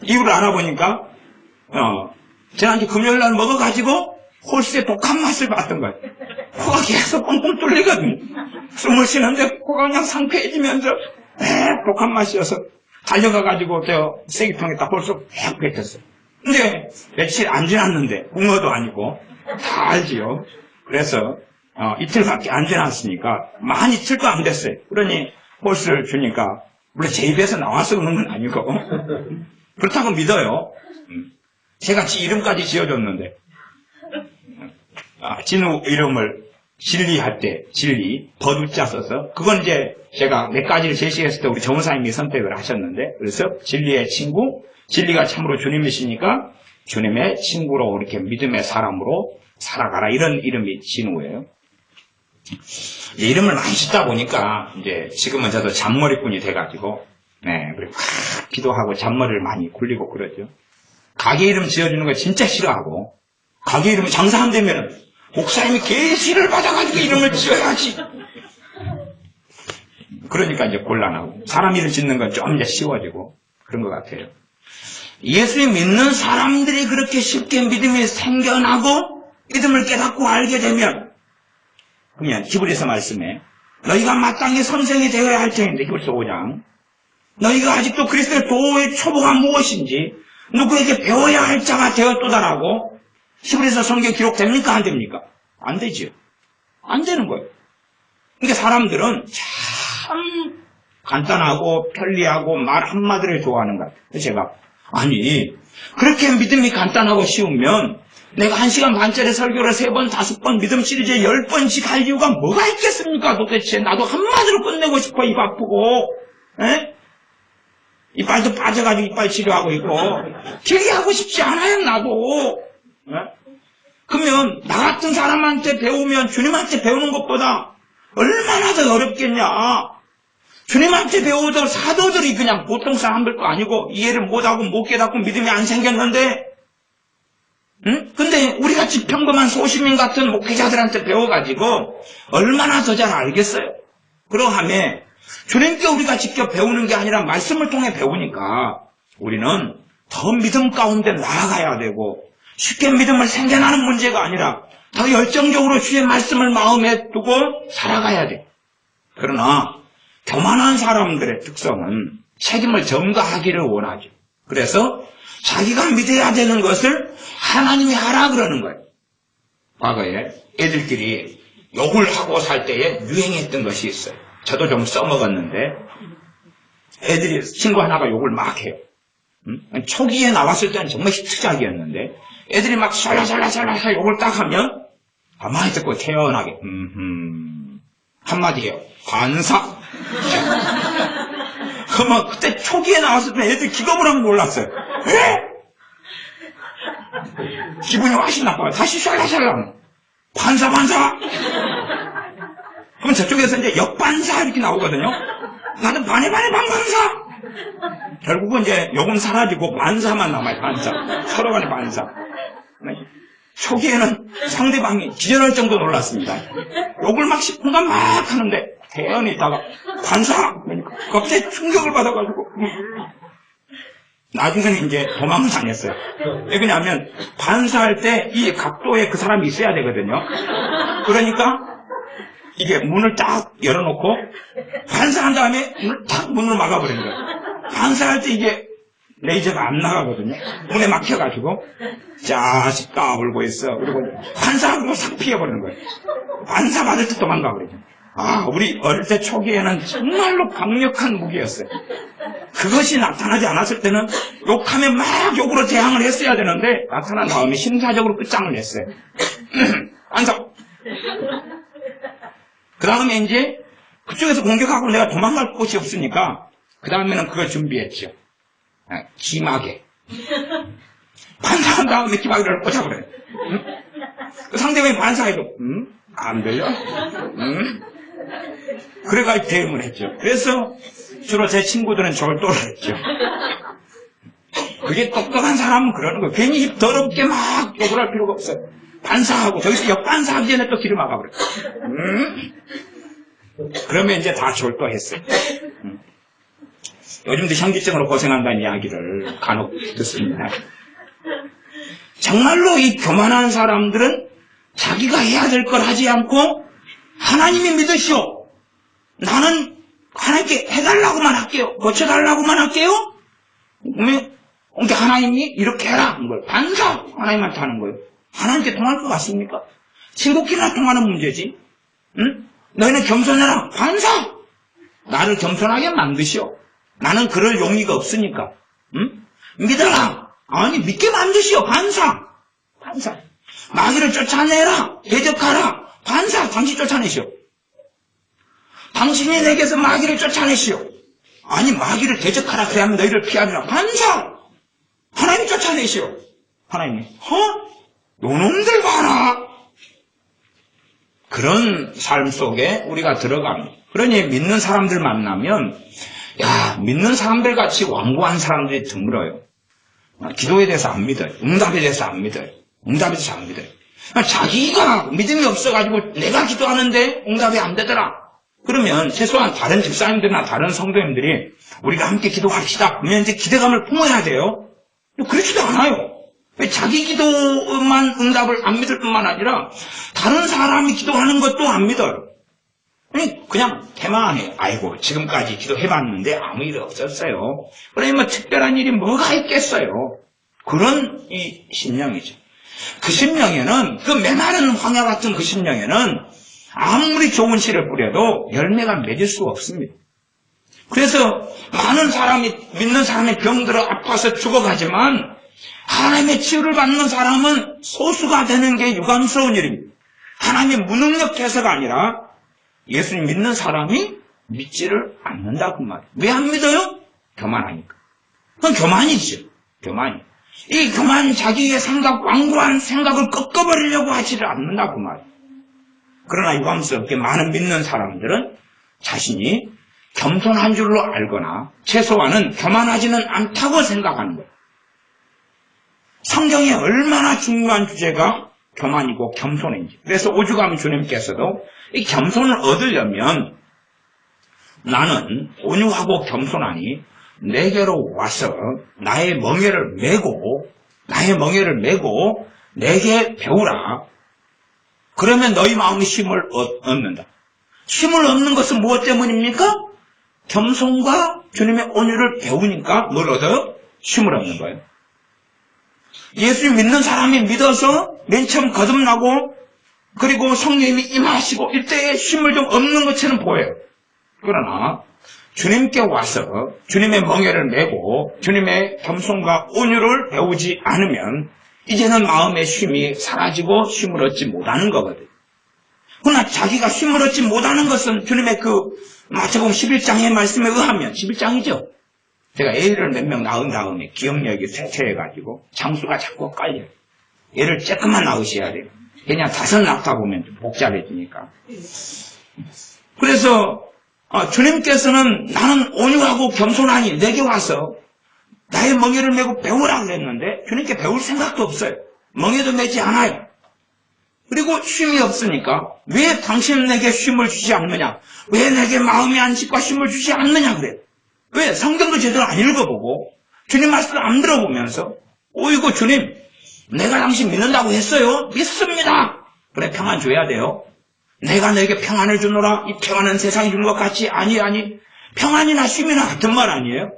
Speaker 1: 이유를 알아보니까 제가 이제 금요일 날 먹어가지고 홀수의 독한 맛을 봤던 거예요. 코가 계속 뻥뻥 뚫리거든요. 숨을 쉬는데 코가 그냥 상쾌해지면서 독한 맛이어서 달려가가지고 저 쓰레기통에다 홀수 팍 뱉었어요. 근데 며칠 안 지났는데 붕어도 아니고 다 알지요. 그래서 이틀밖에 안 지났으니까 만 이틀도 안 됐어요. 그러니 홀수를 주니까 물론 제 입에서 나와서 그런 건 아니고 그렇다고 믿어요. 제가 지 이름까지 지어줬는데 진우 이름을 진리할 때 진리 버두자 써서 그건 이제 제가 몇 가지를 제시했을 때 우리 정사님이 선택을 하셨는데 그래서 진리의 친구 진리가 참으로 주님이시니까 주님의 친구로 이렇게 믿음의 사람으로 살아가라 이런 이름이 진우예요. 이름을 많이 짓다 보니까 이제 지금은 저도 잔머리꾼이 돼가지고 그리고 기도하고 잔머리를 많이 굴리고 그러죠. 가게 이름 지어주는 거 진짜 싫어하고 가게 이름 장사 안 되면 목사님이 계시를 받아가지고 이름을 지어야지. 그러니까 이제 곤란하고 사람 이름 짓는 건 좀 이제 쉬워지고 그런 것 같아요. 예수님 믿는 사람들이 그렇게 쉽게 믿음이 생겨나고 믿음을 깨닫고 알게 되면 그러면 히브리서 말씀에 너희가 마땅히 선생이 되어야 할 터인데 히브리서 5장 너희가 아직도 그리스도의 도의 초보가 무엇인지 누구에게 배워야 할 자가 되었도다라고 히브리서 성경 기록됩니까? 안 됩니까? 안 되지요. 안 되는 거예요. 그러니까 사람들은 참 간단하고 편리하고 말 한마디를 좋아하는 것 같아요. 그래서 제가 아니 그렇게 믿음이 간단하고 쉬우면 내가 1시간 반짜리 설교를 3번, 5번 믿음 시리즈에 10번씩 할 이유가 뭐가 있겠습니까? 도대체 나도 한마디로 끝내고 싶어. 입 아프고 이빨도 빠져가지고 이빨 치료하고 있고 길게 하고 싶지 않아요. 나도. 그러면 나 같은 사람한테 배우면 주님한테 배우는 것보다 얼마나 더 어렵겠냐. 주님한테 배우던 사도들이 그냥 보통 사람들도 아니고 이해를 못하고 못 깨닫고 믿음이 안 생겼는데 근데 우리같이 평범한 소시민 같은 목회자들한테 배워가지고 얼마나 더 잘 알겠어요. 그러하면 주님께 우리가 직접 배우는 게 아니라 말씀을 통해 배우니까 우리는 더 믿음 가운데 나아가야 되고 쉽게 믿음을 생겨나는 문제가 아니라 더 열정적으로 주의 말씀을 마음에 두고 살아가야 돼. 그러나 교만한 사람들의 특성은 책임을 전가하기를 원하죠. 그래서 자기가 믿어야 되는 것을 하나님이 하라 그러는 거예요. 과거에 애들끼리 욕을 하고 살 때에 유행했던 것이 있어요. 저도 좀 써먹었는데 애들이 친구 하나가 욕을 막 해요. 초기에 나왔을 때는 정말 히트작이었는데 애들이 막 샬라샬라샬라 욕을 딱 하면 가만히 듣고 태연하게 한마디 해요. 반사. 그러면 그때 초기에 나왔을 때 애들이 기겁을 하면 몰랐어요. 에? 기분이 훨씬 나빠요. 다시 샬라샬라. 반사. 그럼 저쪽에서 이제 역반사 이렇게 나오거든요. 나는 반에 반반사. 결국은 이제 욕은 사라지고 반사만 남아요. 반사. 서로 간에 반사. 초기에는 상대방이 기절할 정도 놀랐습니다. 욕을 막 10분간 막 하는데 태연히 있다가 반사! 갑자기 충격을 받아가지고 나중에는 이제 도망을 다녔어요. 왜 그러냐면 반사할 때 이 각도에 그 사람이 있어야 되거든요. 그러니까 이게 문을 딱 열어놓고 반사한 다음에 문을 막아버리는 거예요. 반사할 때 이게 레이저가 안 나가거든요. 문에 막혀가지고 자식 까불고 있어. 그리고 반사하고 싹 피해버리는 거예요. 반사 받을 때 도망가 버리죠. 우리 어릴 때 초기에는 정말로 강력한 무기였어요. 그것이 나타나지 않았을 때는 욕하면 막 욕으로 대항을 했어야 되는데 나타난 다음에 심사적으로 끝장을 냈어요. 반사. 그 다음에 이제 그쪽에서 공격하고 내가 도망갈 곳이 없으니까 그 다음에는 그걸 준비했죠. 기마개. 반사한 다음에 기마개를 꽂아버려요. 그 상대방이 반사해도 안 들려? 응? 그래가지고 대응을 했죠. 그래서 주로 제 친구들은 절도를 했죠. 그게 똑똑한 사람은 그러는 거예요. 괜히 더럽게 막 욕을 할 필요가 없어요. 반사하고 저기서 역반사하기 전에 또 길을 막아버려요. 그러면 이제 다 절도했어요. 요즘도 현기증으로 고생한다는 이야기를 간혹 듣습니다. 정말로 이 교만한 사람들은 자기가 해야 될 걸 하지 않고 하나님이 믿으시오. 나는 하나님께 해달라고만 할게요. 고쳐달라고만 할게요. 그러니까 하나님이 이렇게 해라. 이걸 반사 하나님한테 하는 거예요. 하나님께 통할 것 같습니까? 친구끼리나 통하는 문제지. 응? 너희는 겸손해라. 반사. 나를 겸손하게 만드시오. 나는 그럴 용의가 없으니까. 응? 믿어라. 아니 믿게 만드시오. 반사. 반사. 마귀를 쫓아내라. 대적하라. 반사. 당신 쫓아내시오. 당신이 내게서 마귀를 쫓아내시오. 아니 마귀를 대적하라 그래야만 너희를 피하리라. 반사. 하나님이 쫓아내시오. 하나님이 요놈들 봐라. 그런 삶 속에 우리가 들어갑니다. 그러니 믿는 사람들 만나면 믿는 사람들 같이 완고한 사람들이 드물어요. 기도에 대해서 안 믿어요. 응답에 대해서 안 믿어요. 응답에 대해서 안 믿어요. 자기가 믿음이 없어가지고 내가 기도하는데 응답이 안 되더라. 그러면 최소한 다른 집사님들이나 다른 성도님들이 우리가 함께 기도합시다. 그러면 이제 기대감을 품어야 돼요. 그렇지도 않아요. 왜 자기 기도만 응답을 안 믿을 뿐만 아니라 다른 사람이 기도하는 것도 안 믿어요. 그냥 태만해요. 아이고 지금까지 기도해봤는데 아무 일 없었어요. 그러니 뭐 특별한 일이 뭐가 있겠어요. 그런 이 심령이죠. 그 심령에는 그 메마른 황야 같은 그 심령에는 아무리 좋은 씨를 뿌려도 열매가 맺을 수가 없습니다. 그래서 많은 사람이 믿는 사람이 병들어 아파서 죽어가지만 하나님의 치유를 받는 사람은 소수가 되는 게 유감스러운 일입니다. 하나님의 무능력해서가 아니라 예수님 믿는 사람이 믿지를 않는다 그 말이에요. 왜 안 믿어요? 교만하니까. 그건 교만이죠. 교만이. 이 교만 자기의 생각, 완고한 생각을 꺾어버리려고 하지를 않는다 그 말이에요. 그러나 유감스럽게 많은 믿는 사람들은 자신이 겸손한 줄로 알거나 최소한은 교만하지는 않다고 생각하는 거예요. 성경에 얼마나 중요한 주제가 교만이고 겸손인지. 그래서 오죽하면 주님께서도 이 겸손을 얻으려면 나는 온유하고 겸손하니 내게로 와서 나의 멍에를 메고 내게 배우라. 그러면 너희 마음이 쉼을 얻는다. 쉼을 얻는 것은 무엇 때문입니까? 겸손과 주님의 온유를 배우니까 뭘 얻어요? 쉼을 얻는 거예요. 예수님 믿는 사람이 믿어서 맨 처음 거듭나고 그리고 성령님이 임하시고 이때에 쉼을 좀 얻는 것처럼 보여요. 그러나 주님께 와서 주님의 멍에를 메고 주님의 겸손과 온유를 배우지 않으면 이제는 마음의 쉼이 사라지고 쉼을 얻지 못하는 거거든요. 그러나 자기가 쉼을 얻지 못하는 것은 주님의 그 마태복음 11장의 말씀에 의하면 11장이죠. 제가 애를 몇 명 낳은 다음에 기억력이 쇠퇴해가지고 장수가 자꾸 깔려요. 애를 조금만 낳으셔야 돼요. 그냥 5 낳다 보면 좀 복잡해지니까. 그래서 주님께서는 나는 온유하고 겸손하니 내게 와서 나의 멍에를 메고 배우라 그랬는데 주님께 배울 생각도 없어요. 멍에도 메지 않아요. 그리고 쉼이 없으니까 왜 당신 내게 쉼을 주지 않느냐? 왜 내게 마음의 안식과 쉼을 주지 않느냐 그래요. 왜? 성경도 제대로 안 읽어보고 주님 말씀을 안 들어보면서 오이고 주님 내가 당신 믿는다고 했어요. 믿습니다. 그래 평안 줘야 돼요. 내가 너에게 평안을 주노라. 이 평안은 세상이 준 것 같이 아니 평안이나 쉼이나 같은 말 아니에요?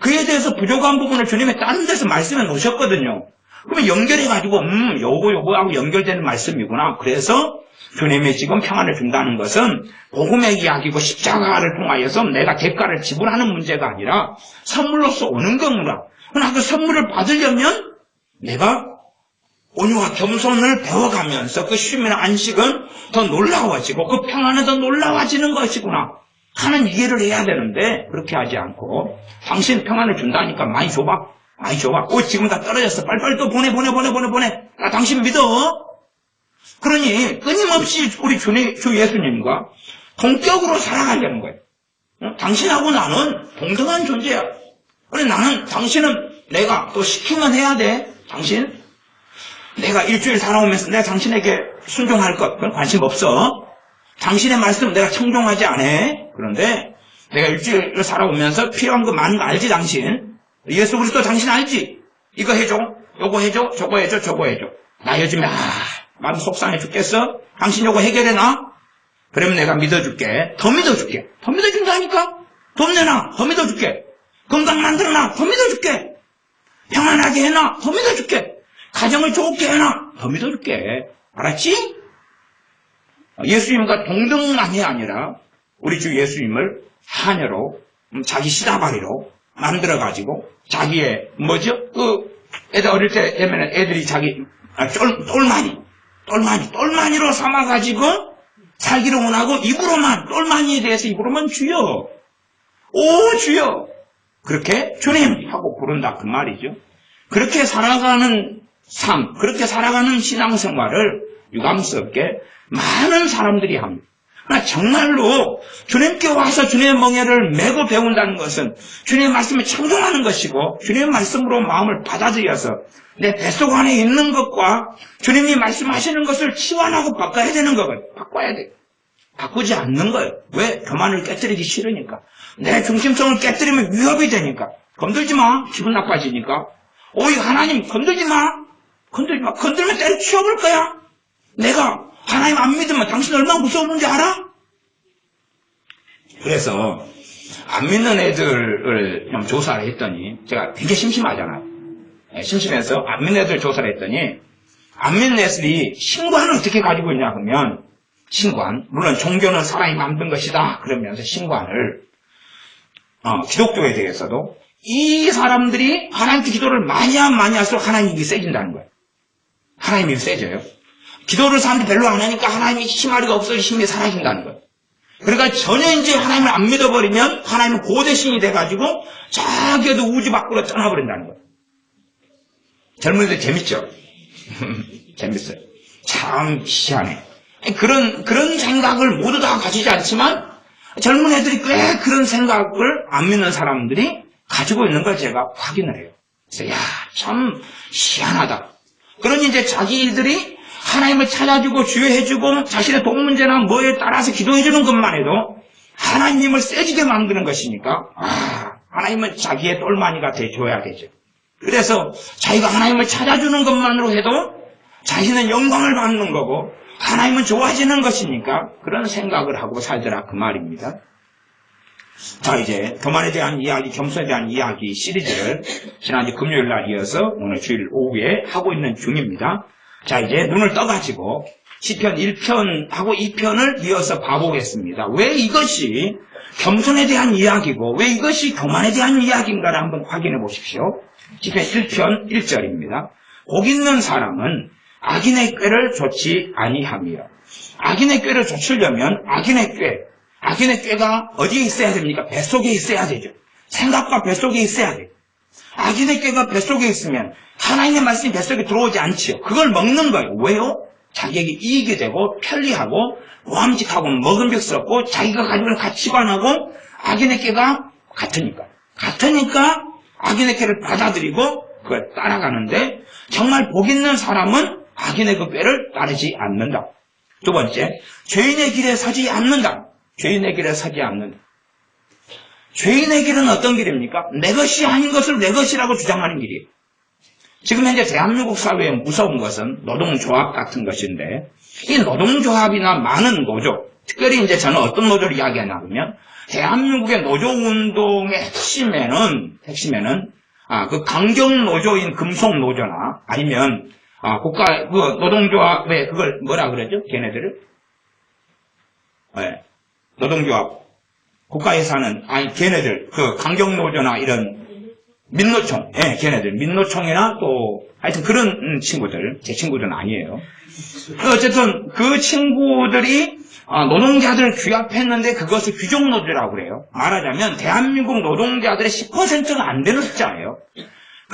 Speaker 1: 그에 대해서 부족한 부분을 주님의 다른 데서 말씀해 놓으셨거든요. 그러면 연결해가지고 요거하고 연결되는 말씀이구나. 그래서 주님이 지금 평안을 준다는 것은 복음의 이야기고 십자가를 통하여서 내가 대가를 지불하는 문제가 아니라 선물로서 오는 거구나. 그러나 그 선물을 받으려면 내가 온유와 겸손을 배워가면서 그 쉼이나 안식은 더 놀라워지고 그 평안은 더 놀라워지는 것이구나 하는 이해를 해야 되는데 그렇게 하지 않고 당신 평안을 준다니까 많이 줘봐. 지금 다 떨어졌어. 빨리빨리 또 보내. 나 당신 믿어. 그러니 끊임없이 우리 주 예수님과 동격으로 살아가려는 거예요. 당신하고 나는 동등한 존재야. 그래, 나는, 당신은 내가 또 시키면 해야 돼. 당신. 내가 일주일 살아오면서 내가 당신에게 순종할 것, 그건 관심 없어. 당신의 말씀 내가 청종하지 않아. 그런데 내가 일주일 살아오면서 필요한 거 많은 거 알지, 당신? 예수 그리스도 당신 알지? 이거 해줘, 요거 해줘, 저거 해줘, 저거 해줘. 나 요즘에, 마음 속상해 죽겠어? 당신 요거 해결해놔? 그러면 내가 믿어줄게. 더 믿어줄게. 더 믿어준다니까? 돈 내놔. 더 믿어줄게. 건강 만들어놔. 더 믿어줄게. 평안하게 해놔. 더 믿어줄게. 가정을 좋게 해놔. 더 믿어줄게. 알았지? 예수님과 동등만이 아니라 우리 주 예수님을 하녀로, 자기 시다바리로 만들어가지고 자기의 애들 어릴 때 되면 애들이 자기 똘마니로 삼아가지고 살기를 원하고 똘마니에 대해서 입으로만 주여, 오 주여, 그렇게 주님 하고 부른다 그 말이죠. 그렇게 살아가는 삶, 그렇게 살아가는 신앙생활을 유감스럽게 많은 사람들이 합니다. 그러나 정말로 주님께 와서 주님의 멍에를 메고 배운다는 것은 주님의 말씀에 청종하는 것이고, 주님의 말씀으로 마음을 받아들여서 내 뱃속 안에 있는 것과 주님이 말씀하시는 것을 치환하고 바꿔야 되는 거거든요. 바꿔야 돼. 바꾸지 않는 거예요. 왜? 교만을 깨뜨리기 싫으니까. 내 중심성을 깨뜨리면 위협이 되니까. 건들지 마. 기분 나빠지니까. 오이 하나님 건들지 마. 건들면 때려치워볼 거야. 내가 하나님 안 믿으면 당신 얼마나 무서운지 알아? 그래서 안 믿는 애들을 좀 조사를 했더니, 제가 되게 심심하잖아요. 심심해서 안 믿는 애들 조사를 했더니, 안 믿는 애들이 신관을 어떻게 가지고 있냐 하면, 신관, 물론 종교는 사람이 만든 것이다 그러면서 신관을, 기독교에 대해서도 이 사람들이 하나님께 기도를 많이 하면 많이 할수록 하나님이 세진다는 거예요. 하나님이 세져요. 기도를 사람들이 별로 안 하니까 하나님이 힘아리가 없어져 힘이 사라진다는 거예요. 그러니까 전혀 이제 하나님을 안 믿어버리면 하나님은 고대신이 돼가지고 자기도 우주 밖으로 떠나버린다는 거예요. 젊은이들 재밌죠? 재밌어요. 참 희한해. 그런 생각을 모두 다 가지지 않지만 젊은 애들이 꽤 그런 생각을 안 믿는 사람들이 가지고 있는 걸 제가 확인을 해요. 그래서 참 희한하다. 그러니 이제 자기 일들이 하나님을 찾아주고 주여해주고 자신의 돈 문제나 뭐에 따라서 기도해주는 것만 해도 하나님을 세지게 만드는 것이니까 하나님은 자기의 똘마니가 돼줘야 되죠. 그래서 자기가 하나님을 찾아주는 것만으로 해도 자신은 영광을 받는 거고 하나님은 좋아지는 것이니까 그런 생각을 하고 살더라 그 말입니다. 자, 이제 교만에 대한 이야기, 겸손에 대한 이야기 시리즈를 지난주 금요일 날 이어서 오늘 주일 오후에 하고 있는 중입니다. 자, 이제 눈을 떠가지고 시편 1편하고 2편을 이어서 봐보겠습니다. 왜 이것이 겸손에 대한 이야기고 왜 이것이 교만에 대한 이야기인가를 한번 확인해 보십시오. 시편 1편 1절입니다. 복 있는 사람은 악인의 꾀를 좇지 아니하며. 악인의 꾀를 좇으려면 악인의 꾀가 어디에 있어야 됩니까? 뱃속에 있어야 되죠. 생각과 뱃속에 있어야 돼요. 악인의 꾀가 뱃속에 있으면 하나님의 말씀이 뱃속에 들어오지 않지요. 그걸 먹는 거예요. 왜요? 자기에게 이익이 되고 편리하고 모함직하고 먹음직스럽고 자기가 가지고 있는 가치관하고 악인의 꾀가 같으니까 악인의 꾀를 받아들이고 그걸 따라가는데, 정말 복 있는 사람은 악인의 그 꾀를 따르지 않는다. 두 번째, 죄인의 길에 서지 않는다. 죄인의 길에 서지 않는다. 죄인의 길은 어떤 길입니까? 내 것이 아닌 것을 내 것이라고 주장하는 길이에요. 지금 현재 대한민국 사회에 무서운 것은 노동조합 같은 것인데, 이 노동조합이나 많은 노조, 특별히 이제 저는 어떤 노조를 이야기하냐면, 대한민국의 노조운동의 핵심에는 그 강경노조인 금속노조나 아니면 국가 그 노동조합의 그걸 뭐라 그러죠? 걔네들을? 노동조합 국가에 사는 걔네들 그 강경노조나 이런 민노총, 걔네들 민노총이나 또 하여튼 그런 친구들, 제 친구들은 아니에요. 어쨌든 그 친구들이 노동자들을 규합했는데 그것을 귀족노조라고 그래요. 말하자면 대한민국 노동자들의 10%가 안 되는 숫자예요.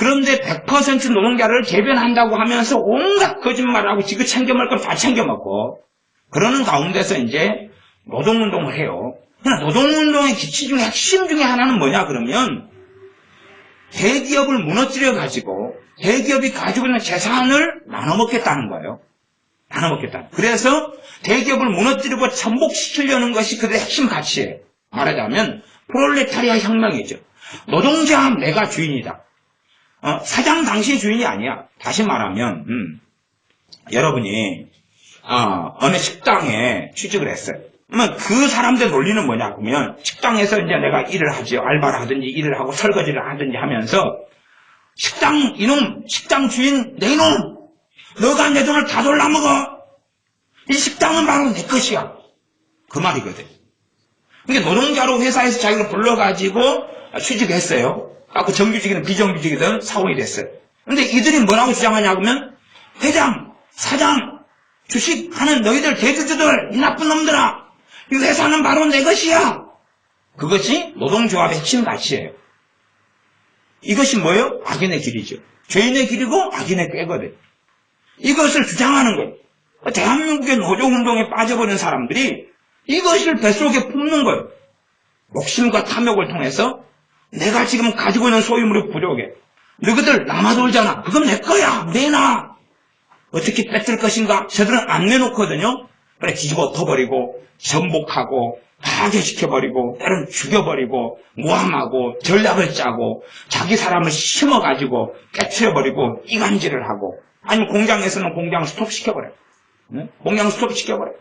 Speaker 1: 그런데 100% 노동자를 대변한다고 하면서 온갖 거짓말하고 지그 챙겨 먹을 건 다 챙겨 먹고 그러는 가운데서 이제 노동운동을 해요. 그러나 노동운동의 기치 중에 핵심 중에 하나는 뭐냐 그러면 대기업을 무너뜨려 가지고 대기업이 가지고 있는 재산을 나눠 먹겠다는 거예요. 나눠 먹겠다. 그래서 대기업을 무너뜨리고 전복시키려는 것이 그들의 핵심 가치예요. 말하자면 프롤레타리아 혁명이죠. 노동자 내가 주인이다. 사장 당신이 주인이 아니야. 다시 말하면 여러분이 어느 식당에 취직을 했어요. 그러면 그 사람들 논리는 뭐냐 그러면 식당에서 이제 내가 일을 하죠. 알바를 하든지 일을 하고 설거지를 하든지 하면서 식당 주인 내 이놈 너가 내 돈을 다 돌라먹어. 이 식당은 바로 내 것이야. 그 말이거든. 그러니까 노동자로 회사에서 자기를 불러가지고 취직했어요. 그 정규직이든 비정규직이든 사원이 됐어요. 근데 이들이 뭐라고 주장하냐 그러면 회장, 사장, 주식하는 너희들 대주주들 이 나쁜 놈들아 이 회사는 바로 내 것이야. 그것이 노동조합의 핵심 가치예요. 이것이 뭐예요? 악인의 길이죠. 죄인의 길이고 악인의 꾀거든. 이것을 주장하는 거예요. 대한민국의 노조운동에 빠져버린 사람들이 이것을 뱃속에 품는 거예요. 욕심과 탐욕을 통해서 내가 지금 가지고 있는 소유물이 부족해. 너희들 남아돌잖아. 그건 내 거야. 내놔. 어떻게 뺏을 것인가? 저들은 안 내놓거든요. 그래 뒤집어 엎어버리고 전복하고 파괴시켜버리고 때로는 죽여버리고 모함하고 전략을 짜고 자기 사람을 심어가지고 깨트려버리고 이간질을 하고 아니면 공장에서는 공장 스톱시켜버려요. 공장 스톱시켜버려요.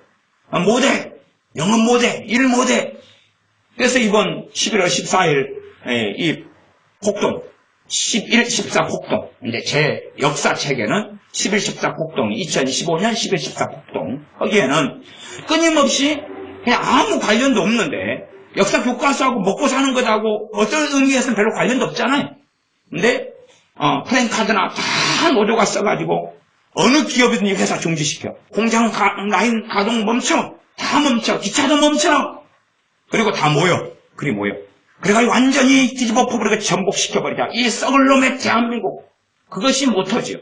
Speaker 1: 못해. 영업 못해. 일 못해. 그래서 이번 11월 14일 이 폭동 11, 14 폭동 이제 제 역사책에는 11, 14 폭동 2025년 11, 14 폭동 거기에는 끊임없이 그냥 아무 관련도 없는데 역사 교과서하고 먹고 사는 것하고 어떤 의미에서는 별로 관련도 없잖아요. 근데 프랭카드나 다 노조가 써가지고 어느 기업이든 이 회사 중지시켜. 공장 라인 가동 멈춰. 다 멈춰. 기차도 멈춰. 그리고 다 모여. 그리 모여. 그래가지고 완전히 뒤집어 엎어버리고 전복시켜버리자. 이 썩을 놈의 대한민국. 그것이 모토지요.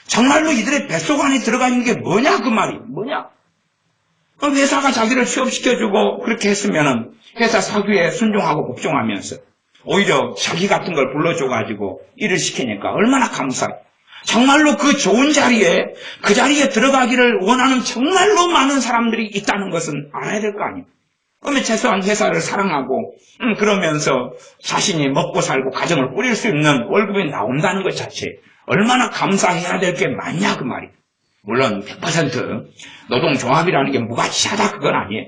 Speaker 1: 정말로 이들의 뱃속 안에 들어가 있는 게 뭐냐 그 말이. 뭐냐. 회사가 자기를 취업시켜주고 그렇게 했으면은 회사 사규에 순종하고 복종하면서 오히려 자기 같은 걸 불러줘가지고 일을 시키니까 얼마나 감사해. 정말로 그 좋은 자리에 그 자리에 들어가기를 원하는 정말로 많은 사람들이 있다는 것은 알아야 될 거 아니에요. 그러면 최소한 회사를 사랑하고 그러면서 자신이 먹고 살고 가정을 꾸릴 수 있는 월급이 나온다는 것 자체 얼마나 감사해야 될 게 많냐 그 말이에요. 물론 100% 노동조합이라는 게 무가치하다 그건 아니에요.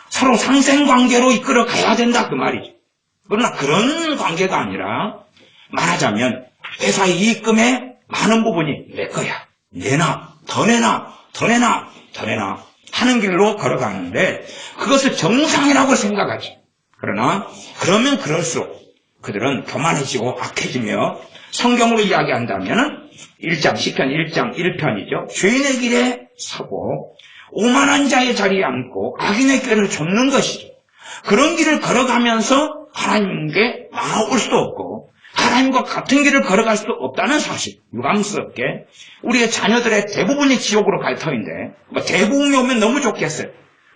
Speaker 1: 서로 상생관계로 이끌어 가야 된다 그 말이죠. 그러나 그런 관계가 아니라 말하자면 회사의 이익금의 많은 부분이 내 거야. 내놔, 더 내놔, 더 내놔, 더 내놔 하는 길로 걸어가는데 그것을 정상이라고 생각하지. 그러나 그러면 그럴수록 그들은 교만해지고 악해지며 성경으로 이야기한다면 1장 시편 1장 1편이죠. 죄인의 길에 서고 오만한 자의 자리에 앉고 악인의 꾀를 좇는 것이죠. 그런 길을 걸어가면서 하나님께 나올 수도 없고 하나님과 같은 길을 걸어갈 수도 없다는 사실. 유감스럽게 우리의 자녀들의 대부분이 지옥으로 갈 터인데 대부흥이 오면 너무 좋겠어요.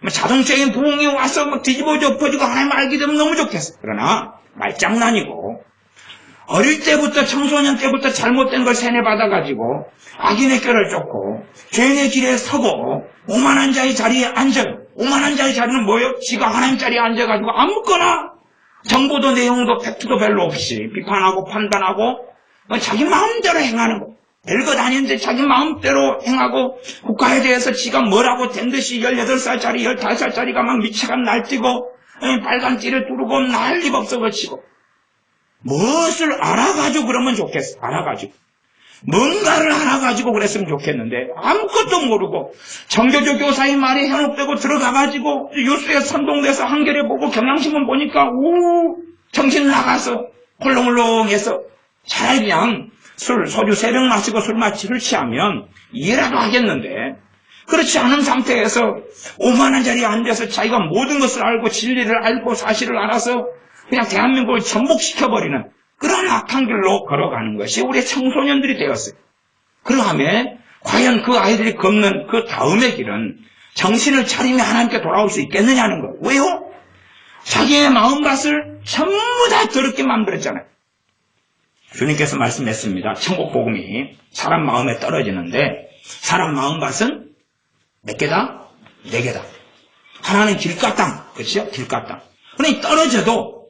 Speaker 1: 자동적인 부흥이 와서 뒤집어져 엎어지고 하나님 알게 되면 너무 좋겠어요. 그러나 말장난이고 어릴 때부터 청소년 때부터 잘못된 걸 세뇌받아가지고 악인의 꾀를 쫓고 죄인의 길에 서고 오만한 자의 자리에 앉아요. 오만한 자의 자리는 뭐예요? 지가 하나님 자리에 앉아가지고 아무거나 정보도 내용도 팩트도 별로 없이 비판하고 판단하고 자기 마음대로 행하는 거. 별것 아닌데 자기 마음대로 행하고 국가에 대해서 지가 뭐라고 된 듯이 18살짜리 15살짜리가 막 미쳐가 날뛰고 빨간 띠를 두르고 난리법석을 치고 무엇을 알아가지고 그러면 좋겠어. 알아가지고 뭔가를 알아가지고 그랬으면 좋겠는데 아무것도 모르고 정교조 교사의 말이 현혹되고 들어가가지고 뉴스에 선동돼서 한겨레 보고 경향신문 보니까 정신 나가서 홀렁홀렁해서 차라리 그냥 소주 3병 마시고 술 취하면 이해라도 하겠는데 그렇지 않은 상태에서 오만한 자리에 앉아서 자기가 모든 것을 알고 진리를 알고 사실을 알아서 그냥 대한민국을 전복시켜버리는 그런 악한 길로 걸어가는 것이 우리 청소년들이 되었어요. 그러하면 과연 그 아이들이 걷는 그 다음의 길은 정신을 차리며 하나님께 돌아올 수 있겠느냐는 거예요. 왜요? 자기의 마음밭을 전부 다 더럽게 만들었잖아요. 주님께서 말씀했습니다. 천국 복음이 사람 마음에 떨어지는데 사람 마음밭은 몇 개다? 4개다. 하나는 길가 땅, 그렇죠? 길가 땅. 그러니 떨어져도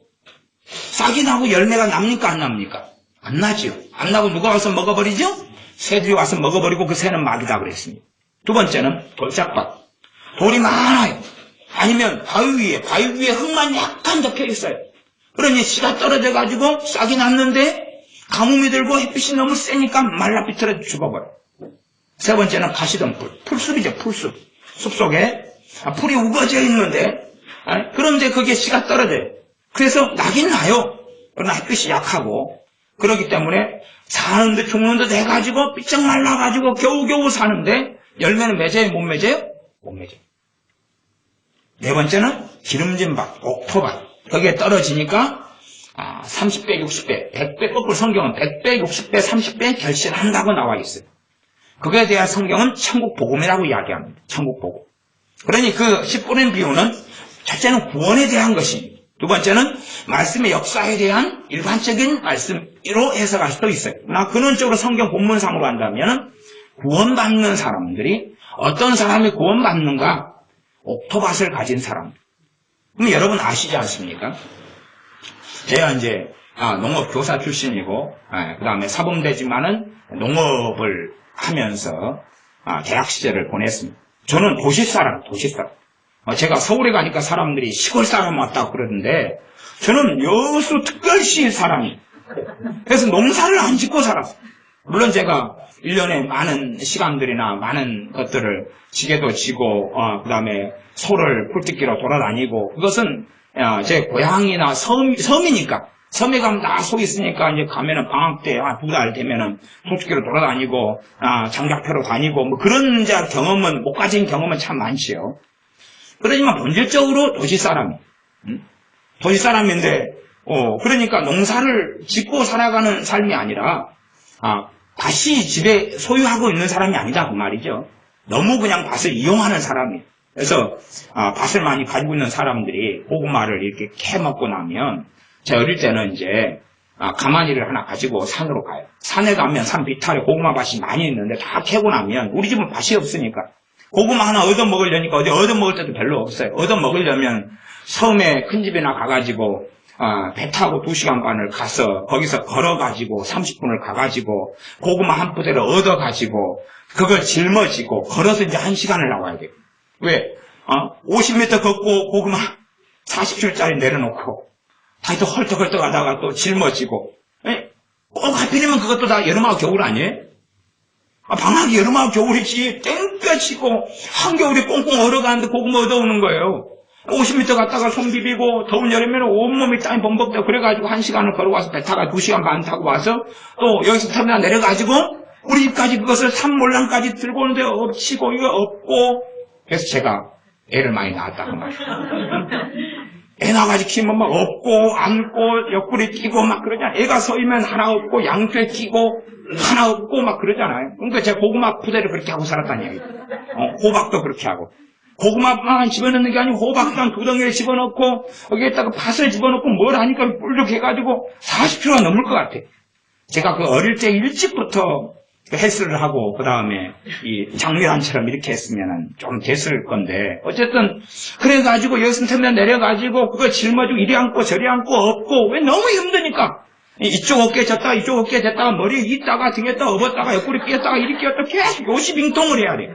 Speaker 1: 싹이 나고 열매가 납니까? 안 납니까? 안 나지요. 안 나고 누가 와서 먹어버리죠? 새들이 와서 먹어버리고 그 새는 막이다 그랬습니다. 두 번째는 돌짝밭. 돌이 많아요. 아니면 바위 위에 흙만 약간 덮여 있어요. 그러니 씨가 떨어져가지고 싹이 났는데 가뭄이 들고 햇빛이 너무 세니까 말라 비틀어 죽어버려요. 세 번째는 가시덤불. 풀숲이죠, 풀숲. 숲속에 풀이 우거져 있는데 그런데 거기에 씨가 떨어져요. 그래서 나긴 나요. 그러나 햇빛이 약하고 그렇기 때문에 사는데 죽는데 돼가지고 삐쩍 말라가지고 겨우겨우 사는데 열매는 맺어요? 못 맺어요? 못 맺어요. 네 번째는 기름진 밭, 옥토밭. 거기에 떨어지니까 30배, 60배, 100배, 거꾸로 성경은 100배, 60배, 30배 결실한다고 나와 있어요. 그거에 대한 성경은 천국 복음이라고 이야기합니다. 천국 복음. 그러니 그 10분의 비유는 첫째는 구원에 대한 것입니다. 두 번째는 말씀의 역사에 대한 일반적인 말씀으로 해석할 수도 있어요. 그러나 근원적으로 성경 본문상으로 한다면 구원받는 사람들이 어떤 사람이 구원받는가? 옥토밭을 가진 사람. 그럼 여러분 아시지 않습니까? 제가 이제 농업 교사 출신이고 그 다음에 사범되지만은 농업을 하면서 대학 시절을 보냈습니다. 저는 도시 사람. 제가 서울에 가니까 사람들이 시골 사람 왔다고 그러는데 저는 여수 특별시 사람이. 그래서 농사를 안 짓고 살았어요. 물론 제가 1년에 많은 시간들이나 많은 것들을 지게도 지고 그 다음에 소를 풀뜯기로 돌아다니고 그것은 제 고향이나 섬이니까 섬에 가면 다 소 있으니까 이제 가면은 방학 때 2달 되면은 소축기로 돌아다니고 장작패로 다니고 뭐 그런 이제 경험은 못 가진 경험은 참 많지요. 그러지만 본질적으로 도시 사람이 도시 사람인데 그러니까 농사를 짓고 살아가는 삶이 아니라 밭이 집에 소유하고 있는 사람이 아니다 그 말이죠. 너무 그냥 밭을 이용하는 사람이에요. 그래서 밭을 많이 가지고 있는 사람들이 고구마를 이렇게 캐먹고 나면 제 어릴 때는 이제 가마니를 하나 가지고 산으로 가요. 산에 가면 산 비탈에 고구마 밭이 많이 있는데 다 캐고 나면 우리 집은 밭이 없으니까 고구마 하나 얻어먹으려니까 어디 얻어먹을 때도 별로 없어요. 얻어먹으려면 섬에 큰 집이나 가가지고 배 타고 2시간 반을 가서 거기서 걸어가지고 30분을 가가지고 고구마 한 포대를 얻어가지고 그걸 짊어지고 걸어서 이제 1시간을 나와야 돼요. 왜? 50m 걷고 고구마 40줄짜리 내려놓고 다이또 헐떡헐떡 하다가 또 짊어지고 꼭 하필이면 그것도 다 여름하고 겨울 아니에요? 방학이 여름하고 겨울이지 땡볕이고 한겨울에 꽁꽁 얼어가는데 고구마 얻어오는 거예요. 50m 갔다가 손 비비고 더운 여름에는 온몸이 땀이 범벅되고 그래가지고 1시간을 걸어와서 배 타가 2시간 반 타고 와서 또 여기서 터미널 내려가지고 우리 집까지 그것을 산몰랑까지 들고 오는데 엎치고 이거 엎고 그래서 제가 애를 많이 낳았다 그 말이에요. 애 낳아가지고 키면 막 엎고 안고 옆구리 끼고 막 그러잖아요. 애가 서이면 하나 엎고 양쪽에 끼고 하나 엎고 막 그러잖아요. 그러니까 제가 고구마 푸대를 그렇게 하고 살았다는 얘기예요. 호박도 그렇게 하고 고구마만 집어넣는 게 아니고 호박당 2덩이를 집어넣고 거기에다가 팥을 집어넣고 뭘 하니까 뿔룩해가지고 40kg가 넘을 것 같아. 제가 그 어릴 때 일찍부터 헬스를 하고 그 다음에 이 장미란처럼 이렇게 했으면 좀 됐을 건데 어쨌든 그래가지고 여기서 터미널 내려가지고 그걸 짊어지고 이리 앉고 저리 앉고 엎고 왜 너무 힘드니까 이쪽 어깨에 졌다가 이쪽 어깨에 졌다가 머리에 있다가 등에다가 업었다가 옆구리 끼었다가 이리 끼었다가 계속 요시빙통을 해야 돼.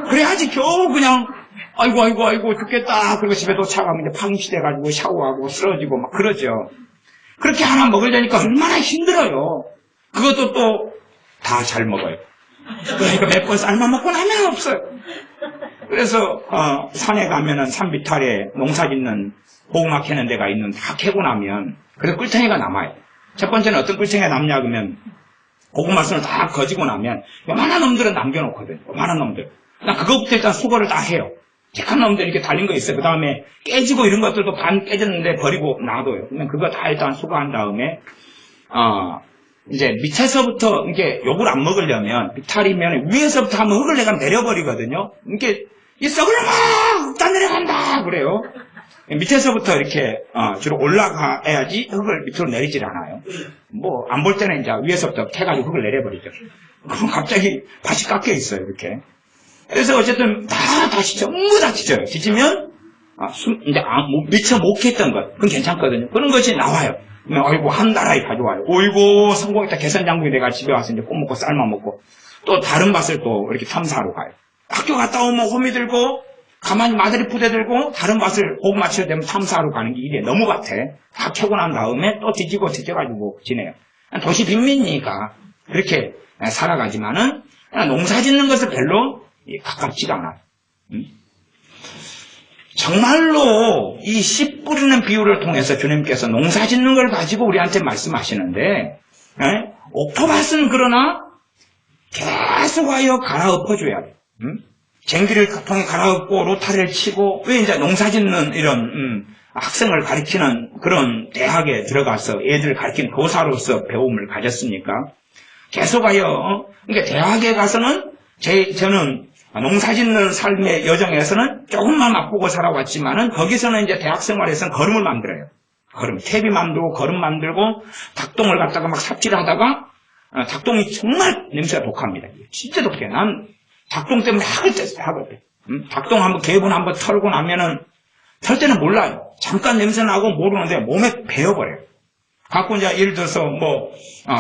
Speaker 1: 그래야지 겨우 그냥 아이고 죽겠다. 그리고 집에 도착하면 이제 방치돼가지고 샤워하고 쓰러지고 막 그러죠. 그렇게 하나 먹으려니까 얼마나 힘들어요. 그것도 또 다 잘 먹어요. 그러니까 몇 번 삶아 먹고 나면 없어요. 그래서 산에 가면은 산 비탈에 농사 짓는 고구마 캐는 데가 있는 다 캐고 나면 그래도 꿀탱이가 남아요. 첫 번째는 어떤 꿀탱이가 남냐 그러면 고구마 순을 다 거지고 나면 요만한 놈들은 남겨놓거든요. 요만한 놈들. 나 그거부터 일단 수거를 다 해요. 착한 놈들 이렇게 달린 거 있어요. 그 다음에 깨지고 이런 것들도 반 깨졌는데 버리고 놔둬요. 그러면 그거 다 일단 수거한 다음에 이제 밑에서부터 이게 욕을 안 먹으려면 비탈이면 위에서부터 한번 흙을 내가 내려버리거든요. 이게 이 썩을 놈아! 다 내려간다! 그래요. 밑에서부터 이렇게 주로 올라가야지 흙을 밑으로 내리질 않아요. 뭐 안 볼 때는 이제 위에서부터 캐가지고 흙을 내려버리죠. 그럼 갑자기 밭이 깎여 있어요. 이렇게. 그래서 어쨌든 다시 전부 다 지져요. 지지면 이제 미처 못 캤던 것 그건 괜찮거든요. 그런 것이 나와요. 어이구 한 나라에 가져와요. 어이구 성공했다 개선장군이 내가 집에 와서 이제 꽃 먹고 쌀만 먹고 또 다른 밭을 또 이렇게 탐사하러 가요. 학교 갔다 오면 호미 들고 가만히 마드리 푸대 들고 다른 밭을 복 맞춰야 되면 탐사하러 가는 게 일이에요. 너무 같아. 다 캐고 난 다음에 또 뒤져가지고 지내요. 도시 빈민이니까 그렇게 살아가지만은 농사 짓는 것은 별로 가깝지가 않아요. 정말로 이 씨 뿌리는 비유를 통해서 주님께서 농사 짓는 걸 가지고 우리한테 말씀하시는데 옥토밭은 그러나 계속하여 갈아엎어줘야 돼요. 쟁기를 통해 갈아엎고 로타리를 치고 왜 이제 농사 짓는 이런 학생을 가르치는 그런 대학에 들어가서 애들을 가르치는 교사로서 배움을 가졌습니까? 계속하여 그러니까 대학에 가서는 저는 농사 짓는 삶의 여정에서는 조금만 맛보고 살아왔지만은 거기서는 이제 대학 생활에서는 거름을 만들어요. 탭이 만들고 거름 만들고 닭똥을 갖다가 막 삽질하다가 닭똥이 정말 냄새가 독합니다. 진짜 독해. 난 닭똥 때문에 학을 뗐어요. 닭똥 한번 개분 한번 털고 나면은 털 때는 몰라요. 잠깐 냄새 나고 모르는데 몸에 배어버려요. 갖고 이제 예를 들어서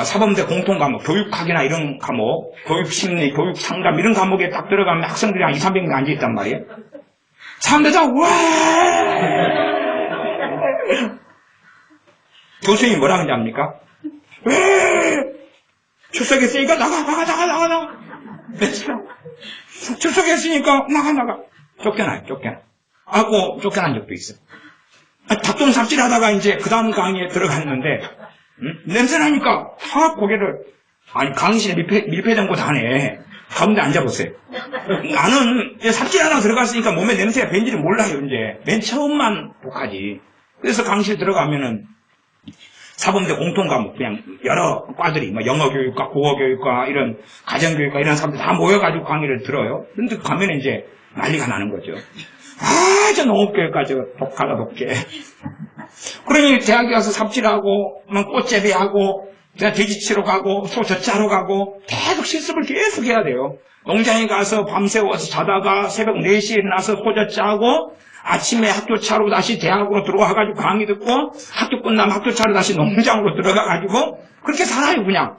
Speaker 1: 사범대 공통과목, 교육학이나 이런 과목, 교육심리, 교육상담 이런 과목에 딱 들어가면 학생들이 한 200~300명 앉아있단 말이에요. 사람들 다 와! 교수님이 뭐라 그러는지 압니까? 왜? 출석했으니까 나가. 출석했으니까 나가. 쫓겨나요. 하고 쫓겨난 적도 있어요. 닭똥 삽질하다가 이제 그 다음 강의에 들어갔는데 냄새나니까 다 고개를 강의실 밀폐된 곳 안에 가운데 앉아보세요. 나는 삽질하다가 들어갔으니까 몸에 냄새가 밴지를 몰라요. 이제 맨 처음만 독하지. 그래서 강의실 들어가면은 사범대 공통과목 그냥 여러 과들이 영어교육과 국어교육과 이런 가정교육과 이런 사람들 다 모여가지고 강의를 들어요. 근데 가면 이제 난리가 나는 거죠. 저 농업교육과 독하다 독해. 그러니 대학에 가서 삽질하고 꽃재배하고 그냥 돼지치러 가고 소 젖자러 가고 계속 실습을 계속 해야 돼요. 농장에 가서 밤새워서 자다가 새벽 4시에 일어나서 소 젖자하고 아침에 학교 차로 다시 대학으로 들어와가지고 강의 듣고 학교 끝나면 학교 차로 다시 농장으로 들어가가지고 그렇게 살아요 그냥.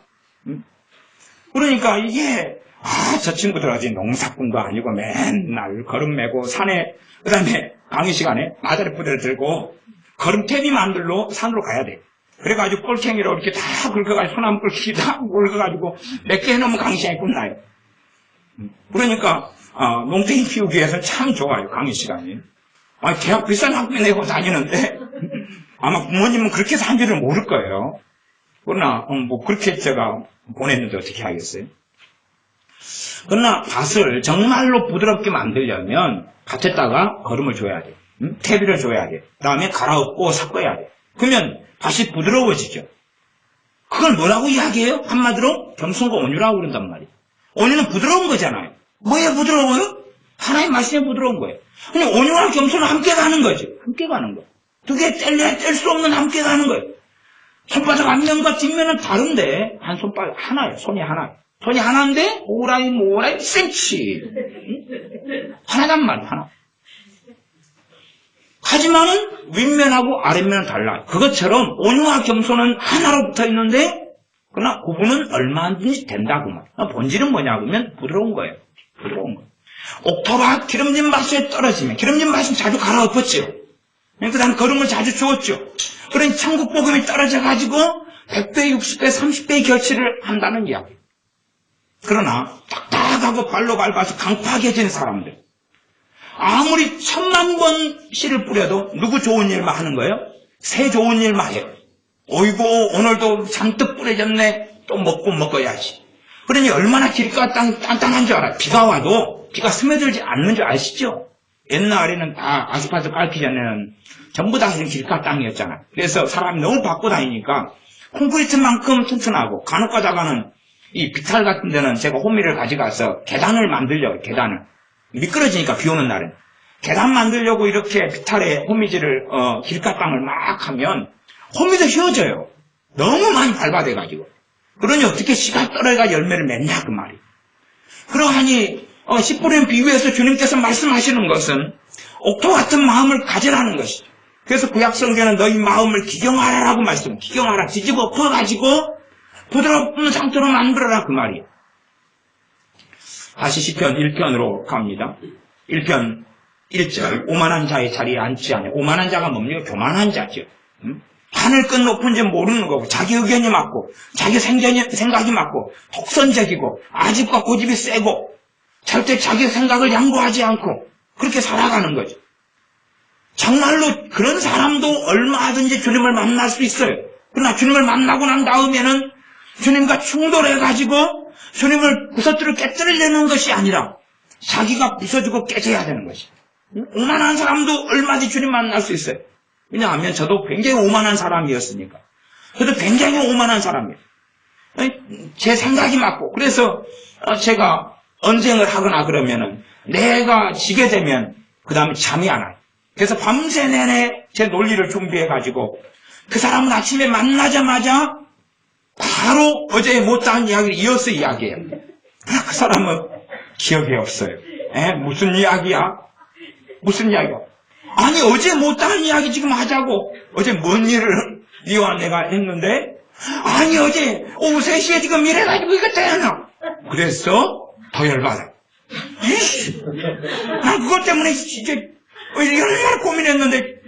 Speaker 1: 그러니까 이게 저 친구들 아직 농사꾼도 아니고 맨날 걸음 메고 산에 그 다음에 강의 시간에 마다리 부대를 들고 걸음 태비 만들러 산으로 가야 돼. 그래가지고 꼴챙이로 이렇게 다 긁어가지고 소나무 꿀끼 다 긁어가지고 몇 개 해놓으면 강의 시간이 끝나요. 그러니까 농땡이 키우기 위해서 참 좋아요 강의 시간이. 대학 비싼 학비 내고 다니는데 아마 부모님은 그렇게 산지를 모를 거예요. 그러나 그렇게 제가 보냈는데 어떻게 하겠어요? 그러나 밭을 정말로 부드럽게 만들려면 밭에다가 거름을 줘야 돼. 퇴비를 줘야 돼. 그 다음에 갈아엎고 섞어야 돼. 그러면 밭이 부드러워지죠. 그걸 뭐라고 이야기해요? 한마디로 겸손과 온유라고 그런단 말이에요. 온유는 부드러운 거잖아요. 뭐에 부드러워요? 하나의 말씀에 부드러운 거예요. 그냥 온유와 겸손은 함께 가는 거죠. 함께 가는 거예요. 두 개 뗄 수 없는 함께 가는 거예요. 손바닥 앞면과 뒷면은 다른데 한 손바닥 하나예요. 손이 하나예요. 손이 하나인데 오라이 모라이 센치 하나단 말이에요. 하나. 하지만은 윗면하고 아랫면은 달라요. 그것처럼 온유와 겸손은 하나로 붙어 있는데 그러나 구분은 얼마든지 된다고 말이에요. 본질은 뭐냐 그러면 부드러운 거예요. 부드러운 거예요. 옥토밭 기름진 밭에 떨어지면 기름진 밭은 자주 갈아엎었죠. 그 다음에 거름을 자주 주었죠. 그러니 천국 복음이 떨어져가지고 100배, 60배, 30배의 결실을 한다는 이야기. 그러나 딱딱하고 발로 밟아서 강팍해진 사람들 아무리 1000만 번 씨를 뿌려도 누구 좋은 일만 하는 거예요? 새 좋은 일만 해요. 어이구 오늘도 잔뜩 뿌려졌네. 또 먹어야지. 그러니 얼마나 길가 단단한 줄 알아요. 비가 와도 비가 스며들지 않는 줄 아시죠? 옛날에는 다 아스팔트 깔기 전에는 전부 다 길가 땅이었잖아요. 그래서 사람이 너무 밟고 다니니까 콘크리트만큼 튼튼하고, 간혹 가다가는 이 비탈 같은 데는 제가 호미를 가져가서 계단을 만들려고, 계단을. 미끄러지니까 비 오는 날은. 계단 만들려고 이렇게 비탈에 호미질을, 길가땅을 막 하면, 호미도 휘어져요. 너무 많이 밟아대가지고. 그러니 어떻게 씨가 떨어가 열매를 맺냐, 그 말이. 그러하니, 10분의 비유에서 주님께서 말씀하시는 것은, 옥토 같은 마음을 가지라는 것이죠. 그래서 구약성경은 너희 마음을 기경하라라고 기경하라. 뒤집어 엎어가지고, 부드러운 상태로 만들어라, 그 말이에요. 다시 시편 1편으로 갑니다. 1편 1절. 오만한 자의 자리에 앉지 않아. 오만한 자가 뭡니까? 교만한 자죠. 하늘 끝 높은지 모르는 거고, 자기 의견이 맞고, 자기 생각이 맞고, 독선적이고, 아집과 고집이 세고, 절대 자기 생각을 양보하지 않고, 그렇게 살아가는 거죠. 정말로 그런 사람도 얼마든지 주님을 만날 수 있어요. 그러나 주님을 만나고 난 다음에는 주님과 충돌해가지고 주님을 부서뜨려 깨뜨리려는 것이 아니라 자기가 부서지고 깨져야 되는 것이에요. 오만한 사람도 얼마든지 주님 만날 수 있어요. 왜냐하면 저도 굉장히 오만한 사람이었으니까. 저도 굉장히 오만한 사람이에요. 제 생각이 맞고, 그래서 제가 언쟁을 하거나 그러면은 내가 지게 되면 그 다음에 잠이 안 와요. 그래서 밤새 내내 제 논리를 준비해가지고 그 사람은 아침에 만나자마자 바로 어제 못다한 이야기를 이어서 이야기해요. 그 사람은 기억이 없어요. 무슨 이야기야? 무슨 이야기야? 아니 어제 못다한 이야기 지금 하자고. 어제 뭔 일을 니와 내가 했는데, 아니 어제 오후 3시에 지금 이래가지고 이거 되나? 그래서 더 열받아. 난 그것 때문에 진짜 얼마나 고민했는데,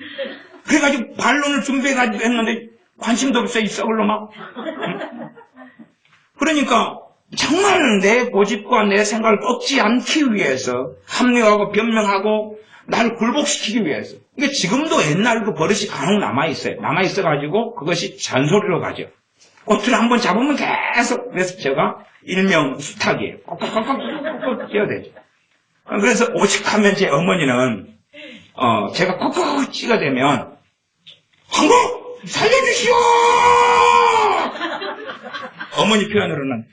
Speaker 1: 그래가지고 반론을 준비해가지고 했는데 관심도 없어, 이 썩을 놈아. 그러니까 정말 내 고집과 내 생각을 꺾지 않기 위해서, 합리화하고 변명하고 나를 굴복시키기 위해서. 이게 지금도 옛날 그 버릇이 간혹 남아있어요. 남아있어가지고 그것이 잔소리로 가죠. 꼬투리 한번 잡으면 계속. 그래서 제가 일명 수탉이에요. 꼭꼭꼭꼭 뛰어대죠. 그래서 오직하면 제 어머니는 제가 콕콕 찍어대면, 황보! 살려주시오! 어머니 표현으로는,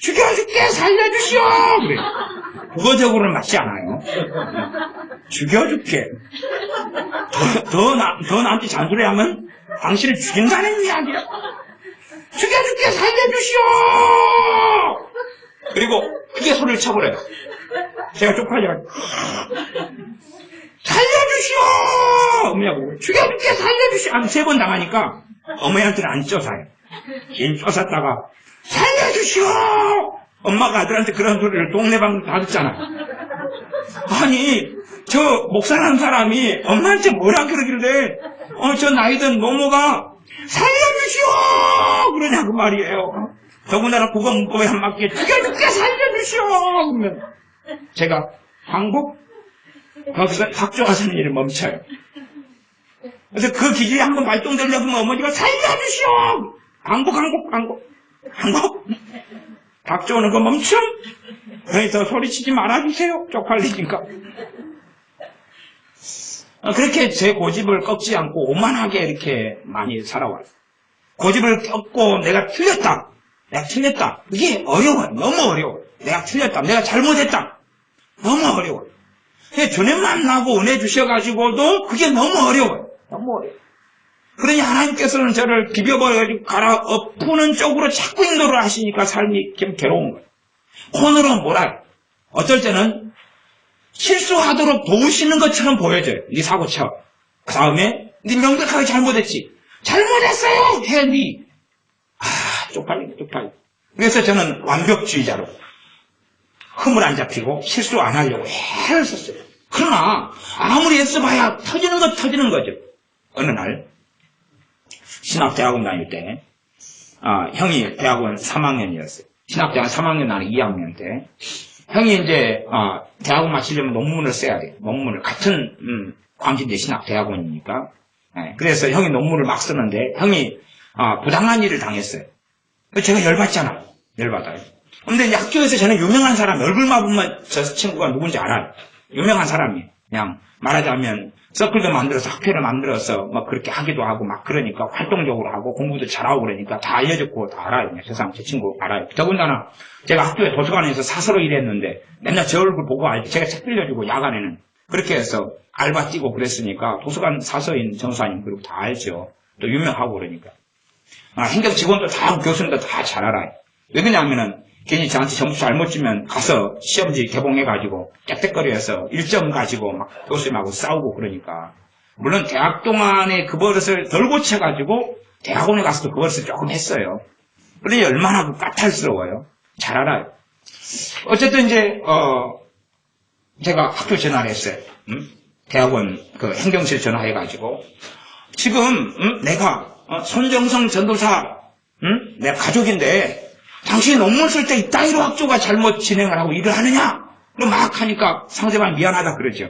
Speaker 1: 죽여줄게! 살려주시오! 그래요. 국어적으로는 맞지 않아요. 죽여줄게. 더 나한테 잔소리하면 당신을 죽인다는 이야기야. 죽여줄게! 살려주시오! 그리고 크게 소리를 쳐버려요. 제가 쪽팔려가지고. 살려주시오! 어머니하고, 죽여줄게! 살려주시오! 한 3번 당하니까 어머니한테는 안 쪄사요. 긴 쪄샀다가, 살려주시오! 엄마가 아들한테 그런 소리를 동네방송 다 듣잖아. 아니, 저 목사라는 사람이 엄마한테 뭐라 그러길래, 저 나이든 노모가 살려주시오! 그러냐고 말이에요. 더군다나 국어 문법에 한 맞게 죽여줄게! 살려주시오! 그러면 제가 항복? 거기서 박종하시는 일을 멈춰요. 그래서 그 기질이 한번 발동되려고 하면 어머니가 살려주시오! 항복! 박종하는 거 멈춤! 더 소리치지 말아주세요. 쪽팔리니까. 그렇게 제 고집을 꺾지 않고 오만하게 이렇게 많이 살아와요. 고집을 꺾고 내가 틀렸다. 그게 어려워요. 너무 어려워요. 내가 틀렸다. 내가 잘못했다. 너무 어려워요. 주님 만나고 은혜 주셔가지고도 그게 너무 어려워요. 그러니 하나님께서는 저를 비벼버려가지고 갈아 엎는 쪽으로 자꾸 인도를 하시니까 삶이 좀 괴로운 거예요. 코너로 몰아요. 어떨 때는 실수하도록 도우시는 것처럼 보여져요. 네 사고 쳐. 그 다음에 네 명백하게 잘못했지. 잘못했어요! 해, 니. 쪽팔려. 그래서 저는 완벽주의자로 흠을 안 잡히고 실수 안 하려고 애를 썼어요. 그러나 아무리 애써봐야 터지는 거죠. 어느 날 신학대학원 다닐 때 형이 대학원 3학년이었어요. 신학대학원 3학년 나는 2학년 때 형이 이제 대학원 마치려면 논문을 써야 돼요. 논문을 같은 광진대 신학대학원이니까. 그래서 형이 논문을 막 쓰는데 형이 부당한 일을 당했어요. 제가 열받잖아요. 근데 이제 학교에서 저는 유명한 사람 얼굴만 보면 저 친구가 누군지 알아요. 유명한 사람이에요. 그냥 말하자면 서클도 만들어서 학회를 만들어서 막 그렇게 하기도 하고 막 그러니까 활동적으로 하고 공부도 잘하고 그러니까 다 알려줬고 다 알아요. 세상 제 친구 알아요. 더군다나 제가 학교에 도서관에서 사서로 일했는데 맨날 제 얼굴 보고 알지. 제가 책 빌려주고 야간에는 그렇게 해서 알바 뛰고 그랬으니까 도서관 사서인 전사님 그리고 다 알죠. 또 유명하고 그러니까. 행정 직원도 다 교수님도 다 잘 알아요. 왜 그러냐면은 괜히 저한테 점수 잘못 주면 가서 시험지 개봉해가지고 깨끗거려서 1점 가지고 막 교수님하고 싸우고 그러니까. 물론 대학 동안에 그 버릇을 덜 고쳐가지고 대학원에 가서도 그 버릇을 조금 했어요. 그러니 얼마나 까탈스러워요. 잘 알아요. 어쨌든 이제 제가 학교 전화를 했어요. 대학원 그 행정실 전화해가지고 지금 내가 손정성 전도사 내 가족인데 당신이 논문 쓸 때 이따위로 학조가 잘못 진행을 하고 일을 하느냐? 막 하니까 상대방이 미안하다 그러죠.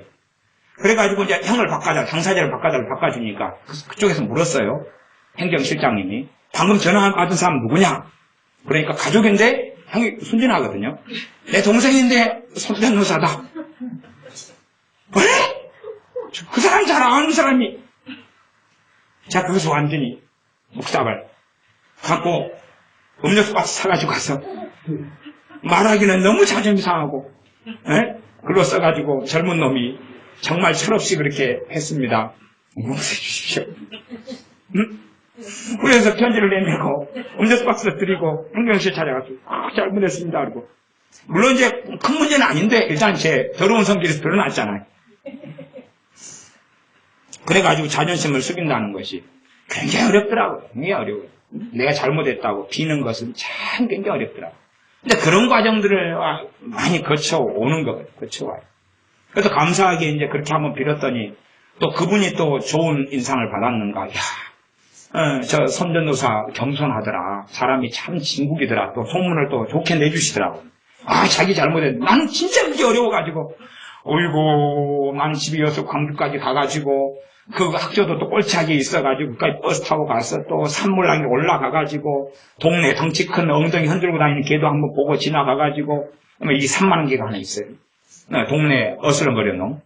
Speaker 1: 그래가지고 이제 형을 바꿔달라, 당사자를 바꿔주니까 그쪽에서 물었어요. 행정실장님이. 방금 전화 받은 사람 누구냐? 그러니까 가족인데 형이 순진하거든요. 내 동생인데 손변호사다. 왜? 그 사람 잘 아는 사람이. 제가 거기서 완전히 묵사발 갖고 음료수 박스 사가지고 가서 말하기는 너무 자존심 상하고 글로 써가지고 젊은 놈이 정말 철없이 그렇게 했습니다. 용서해 주십시오. 그래서 편지를 내밀고 음료수 박스 드리고 행정실 찾아가서 잘못했습니다. 그러고 물론 이제 큰 문제는 아닌데 일단 제 더러운 성질이 드러났잖아요. 그래가지고 자존심을 숙인다는 것이 굉장히 어렵더라고요. 굉장히 어려워요. 내가 잘못했다고 비는 것은 참 굉장히 어렵더라고요. 근데 그런 과정들을 많이 거쳐오는 거예요. 거쳐와요. 그래서 감사하게 이제 그렇게 한번 빌었더니 또 그분이 또 좋은 인상을 받았는가. 저 선전도사 겸손하더라. 사람이 참 진국이더라. 또 소문을 또 좋게 내주시더라고. 자기 잘못했는데 나는 진짜 그게 어려워가지고 어이구 나는 집에 여서 광주까지 가가지고 그 학교도 또 꼴찌하게 있어가지고 버스 타고 가서 또 산물랑에 올라가가지고 동네 덩치 큰 엉덩이 흔들고 다니는 개도 한번 보고 지나가가지고 이 3만 개가 하나 있어요. 동네 어슬렁거리는 놈.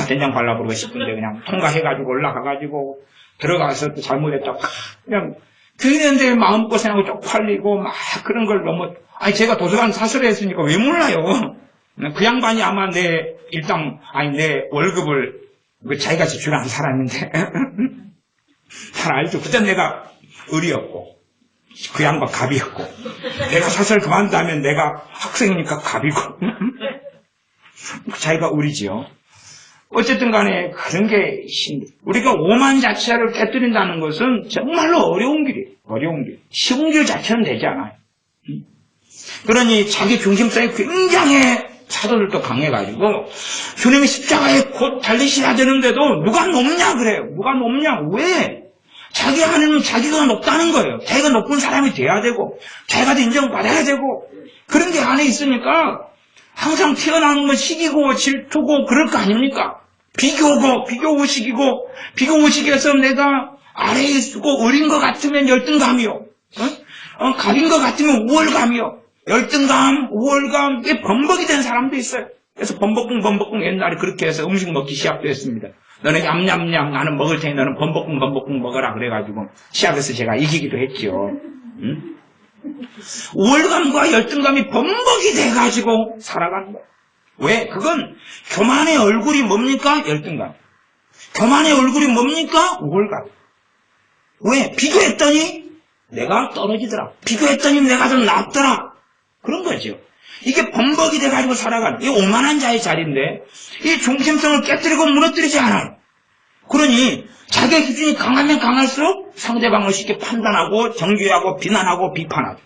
Speaker 1: 된장 발라보고 싶은데 그냥 통과해가지고 올라가가지고 들어가서 또 잘못했다고 그냥 그런데 마음고생하고 쪽팔리고 막 그런 걸 너무 제가 도서관 사설을 했으니까 왜 몰라요. 그 양반이 아마 내 월급을 자기가 지출한 사람인데 잘 알죠. 그때 내가 을이었고 그 양반 갑이었고 내가 사설 그만두면 내가 학생이니까 갑이고 자기가 을이지요. 어쨌든 간에 그런 게 우리가 오만 자체를 깨뜨린다는 것은 정말로 어려운 길이에요. 어려운 길. 쉬운 길 자체는 되지 않아요. 그러니 자기 중심성이 굉장히 사도들도 강해가지고 주님이 십자가에 곧 달리셔야 되는데도 누가 높냐 그래요. 누가 높냐. 왜? 자기 안에는 자기가 높다는 거예요. 자기가 높은 사람이 돼야 되고 자기가 인정받아야 되고 그런 게 안에 있으니까 항상 튀어나오는 건 시기고 질투고 그럴 거 아닙니까? 비교의식이고 비교의식에서 내가 아래에 있고 어린 것 같으면 열등감이요. 갑인 것 같으면 우월감이요. 열등감, 우월감, 이게 범벅이 된 사람도 있어요. 그래서 범벅궁 옛날에 그렇게 해서 음식 먹기 시작도 했습니다. 너는 냠냠냠 나는 먹을 테니 너는 범벅궁 먹어라 그래가지고 시합에서 제가 이기기도 했죠. 우월감과 열등감이 범벅이 돼가지고 살아가는 거예요. 왜? 그건 교만의 얼굴이 뭡니까? 열등감. 교만의 얼굴이 뭡니까? 우월감. 왜? 비교했더니 내가 떨어지더라. 비교했더니 내가 좀 낫더라. 그런 거죠. 이게 범벅이 돼가지고 살아가는, 이 오만한 자의 자리인데, 이 중심성을 깨뜨리고 무너뜨리지 않아요. 그러니, 자기의 기준이 강하면 강할수록 상대방을 쉽게 판단하고, 정죄하고, 비난하고, 비판하죠.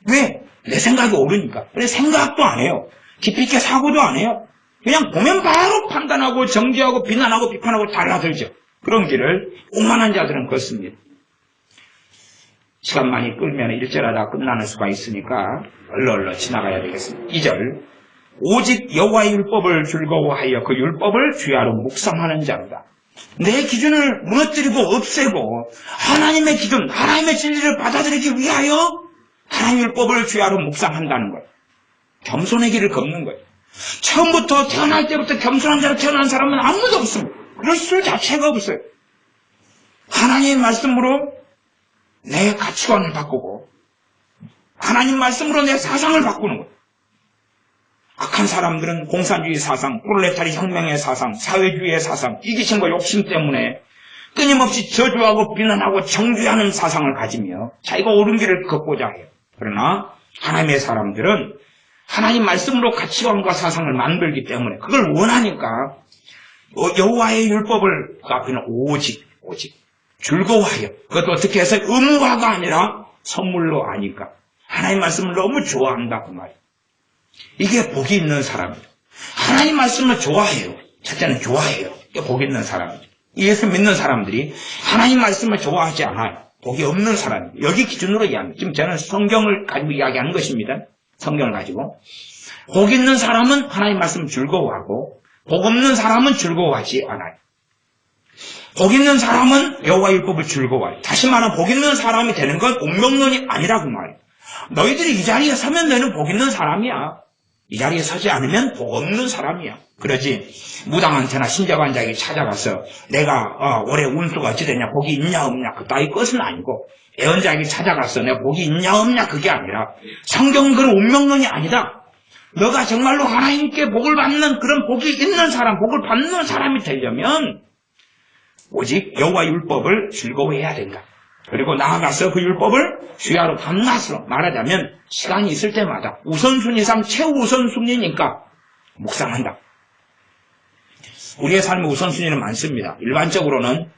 Speaker 1: 왜? 내 생각이 옳으니까. 그래서 생각도 안 해요. 깊이 있게 사고도 안 해요. 그냥 보면 바로 판단하고, 정죄하고, 비난하고, 비판하고 달라들죠. 그런 길을 오만한 자들은 걷습니다. 시간 많이 끌면 1절하다 끝나는 수가 있으니까 얼른 지나가야 되겠습니다. 2절 오직 여호와의 율법을 즐거워하여 그 율법을 주야로 묵상하는 자로다. 내 기준을 무너뜨리고 없애고 하나님의 기준, 하나님의 진리를 받아들이기 위하여 하나님의 율법을 주야로 묵상한다는 것. 겸손의 길을 걷는 거예요. 처음부터 태어날 때부터 겸손한 자로 태어난 사람은 아무도 없습니다. 그럴 수 자체가 없어요. 하나님의 말씀으로 내 가치관을 바꾸고 하나님 말씀으로 내 사상을 바꾸는 거예요. 악한 사람들은 공산주의 사상, 프롤레타리 혁명의 사상, 사회주의의 사상, 이기심과 욕심 때문에 끊임없이 저주하고 비난하고 정죄하는 사상을 가지며 자기가 옳은 길을 걷고자 해요. 그러나 하나님의 사람들은 하나님 말씀으로 가치관과 사상을 만들기 때문에 그걸 원하니까 여호와의 율법을 그냥 오직 즐거워해요. 그것도 어떻게 해서 의무화가 아니라 선물로 아니까 하나님 말씀을 너무 좋아한다 그 말이에요. 이게 복이 있는 사람이에요. 하나님 말씀을 좋아해요. 첫째는 좋아해요. 이게 복이 있는 사람이죠. 예수 믿는 사람들이 하나님 말씀을 좋아하지 않아요. 복이 없는 사람이에요. 여기 기준으로 이야기합니다. 지금 저는 성경을 가지고 이야기하는 것입니다. 성경을 가지고. 복 있는 사람은 하나님 말씀을 즐거워하고 복 없는 사람은 즐거워하지 않아요. 복 있는 사람은 여호와 율법을 즐거워해요. 다시 말하면 복 있는 사람이 되는 건 운명론이 아니라고 말해요. 너희들이 이 자리에 서면 너는 복 있는 사람이야. 이 자리에 서지 않으면 복 없는 사람이야. 그러지 무당한테나 신자관자에게 찾아가서 내가 올해 운수가 어찌 되냐, 복이 있냐 없냐 그 따위 것은 아니고 애언자에게 찾아가서 내가 복이 있냐 없냐 그게 아니라 성경은 그런 운명론이 아니다. 너가 정말로 하나님께 복을 받는 그런 복이 있는 사람, 복을 받는 사람이 되려면 오직 여호와 율법을 즐거워해야 된다. 그리고 나아가서 그 율법을 주야로 밤낮으로 말하자면 시간이 있을 때마다 우선순위상 최우선순위니까 묵상한다. 우리의 삶의 우선순위는 많습니다. 일반적으로는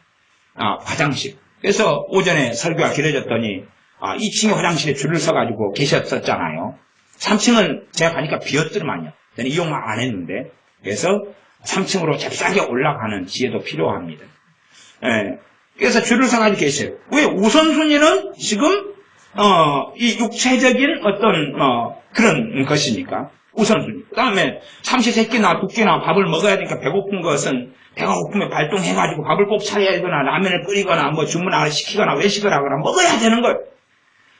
Speaker 1: 화장실. 그래서 오전에 설교가 길어졌더니 2층에 화장실에 줄을 서가지고 계셨었잖아요. 3층은 제가 가니까 비었더만요. 저는 이용만 안 했는데 그래서 3층으로 잽싸게 올라가는 지혜도 필요합니다. 그래서 줄을 서가지고 계세요. 왜? 우선순위는 지금 이 육체적인 어떤 그런 것이니까 우선순위. 그 다음에 삼시세끼나 두끼나 밥을 먹어야 되니까 배고픈 것은 배가 고프면 발동해가지고 밥을 꼭 차려야 되거나 라면을 끓이거나 뭐 주문을 시키거나 외식을 하거나 먹어야 되는 거예요.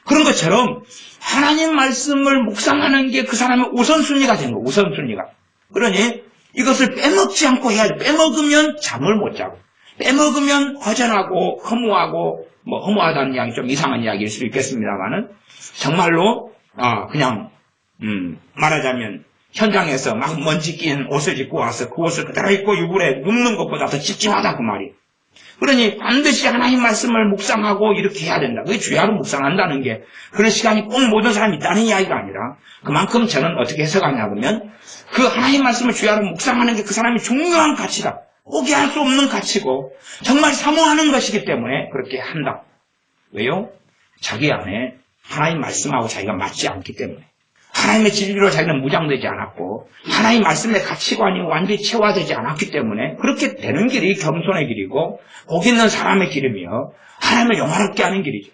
Speaker 1: 그런 것처럼 하나님 말씀을 묵상하는 게 그 사람의 우선순위가 된 거예요. 우선순위가. 그러니 이것을 빼먹지 않고 해야죠. 빼먹으면 잠을 못 자고 빼먹으면 허전하고 허무하고 뭐 허무하다는 이야기 좀 이상한 이야기일 수도 있겠습니다만은 정말로 그냥 말하자면 현장에서 막 먼지 낀 옷을 입고 와서 그 옷을 그대로 입고 유불에 눕는 것보다 더 찝찝하다 그 말이에요. 그러니 반드시 하나님 말씀을 묵상하고 이렇게 해야 된다. 그게 주야로 묵상한다는 게 그런 시간이 꼭 모든 사람이 있다는 이야기가 아니라 그만큼 저는 어떻게 해석하냐면 그 하나님 말씀을 주야로 묵상하는 게 그 사람이 중요한 가치다. 포기할 수 없는 가치고 정말 사모하는 것이기 때문에 그렇게 한다. 왜요? 자기 안에 하나님 말씀하고 자기가 맞지 않기 때문에 하나님의 진리로 자기는 무장되지 않았고 하나님 말씀의 가치관이 완전히 체화되지 않았기 때문에 그렇게 되는 길이 겸손의 길이고 복 있는 사람의 길이며 하나님을 영화롭게 하는 길이죠.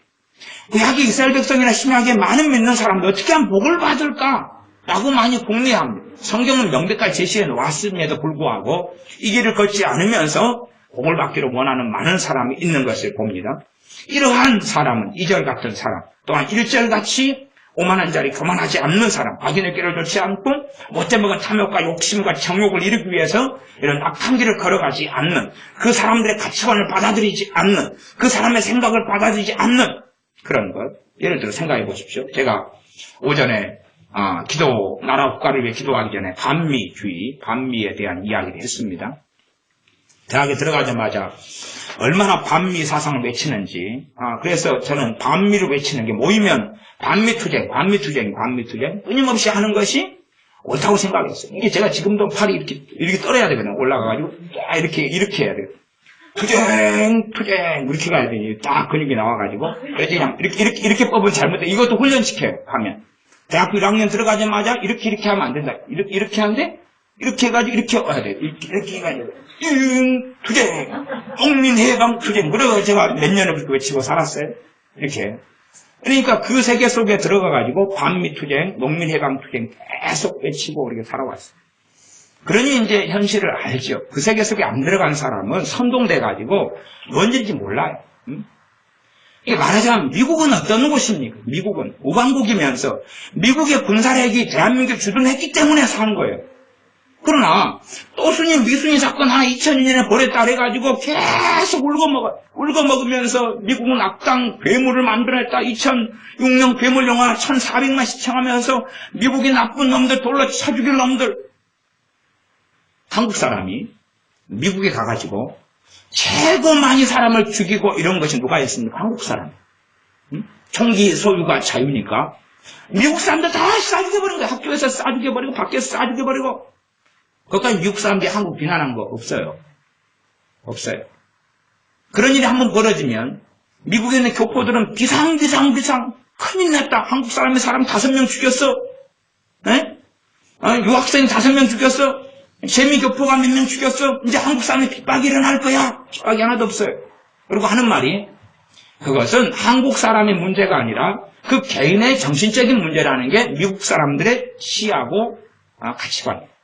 Speaker 1: 구약의 이스라엘 백성이나 신약의 많은 믿는 사람들 어떻게 하면 복을 받을까? 라고 많이 궁리합니다. 성경은 명백하게 제시해 놓았음에도 불구하고 이 길을 걷지 않으면서 복을 받기를 원하는 많은 사람이 있는 것을 봅니다. 이러한 사람은 2절 같은 사람, 또한 1절같이 오만한 자리 교만하지 않는 사람, 악인의 길을 좋지 않고 못돼 먹은 탐욕과 욕심과 정욕을 이루기 위해서 이런 악한 길을 걸어가지 않는 그 사람들의 가치관을 받아들이지 않는 그 사람의 생각을 받아들이지 않는 그런 것. 예를 들어 생각해 보십시오. 제가 오전에 나라 국가를 위해 기도하기 전에 반미에 대한 이야기를 했습니다. 대학에 들어가자마자 얼마나 반미 사상을 외치는지, 그래서 저는 반미를 외치는 게 모이면 반미투쟁, 끊임없이 하는 것이 옳다고 생각했어요. 이게 제가 지금도 팔이 이렇게 떨어야 되거든요. 올라가가지고, 이렇게 해야 돼요. 투쟁, 이렇게 가야 돼요. 딱 근육이 나와가지고. 그래서 그냥 이렇게 뽑으면 잘못돼. 이것도 훈련시켜요, 하면. 대학교 1학년 들어가자마자 이렇게 하면 안 된다. 이렇게 하는데, 이렇게 해가지고 이렇게 와야 돼. 이렇게 해가지고. 투쟁, 농민해방 투쟁. 그래서 제가 몇 년을 그렇게 외치고 살았어요. 이렇게. 그러니까 그 세계 속에 들어가가지고 반미투쟁, 농민해방투쟁 계속 외치고 이렇게 살아왔어요. 그러니 이제 현실을 알죠. 그 세계 속에 안 들어간 사람은 선동돼가지고 뭔지인지 몰라요. 이게 말하자면 미국은 어떤 곳입니까? 미국은 우방국이면서 미국의 군사력이 대한민국을 주둔했기 때문에 산 거예요. 그러나 또순이 미순이 사건 하나 2002년에 벌였다 그래가지고 계속 울고먹으면서 미국은 악당 괴물을 만들어냈다. 2006년 괴물 영화 1400만 시청하면서 미국이 나쁜 놈들 돌로 쳐 죽일 놈들. 한국 사람이 미국에 가가지고 최고 많이 사람을 죽이고 이런 것이 누가 있습니까? 한국 사람. 총기 소유가 자유니까 미국 사람들 다 쏴죽여버린 거야. 학교에서 쏴죽여버리고 밖에서 쏴죽여버리고. 거기까지 미국 사람들이 한국 비난한 거 없어요. 없어요. 그런 일이 한번 벌어지면 미국에 있는 교포들은 비상 큰일 났다. 한국 사람이 사람 5명 죽였어. 에? 유학생 5명 죽였어. 재미교포가 몇 명 죽였어. 이제 한국 사람이 핍박이 일어날 거야. 핍박이 하나도 없어요. 그리고 하는 말이 그것은 한국 사람의 문제가 아니라 그 개인의 정신적인 문제라는 게 미국 사람들의 시하고 가치관이에요.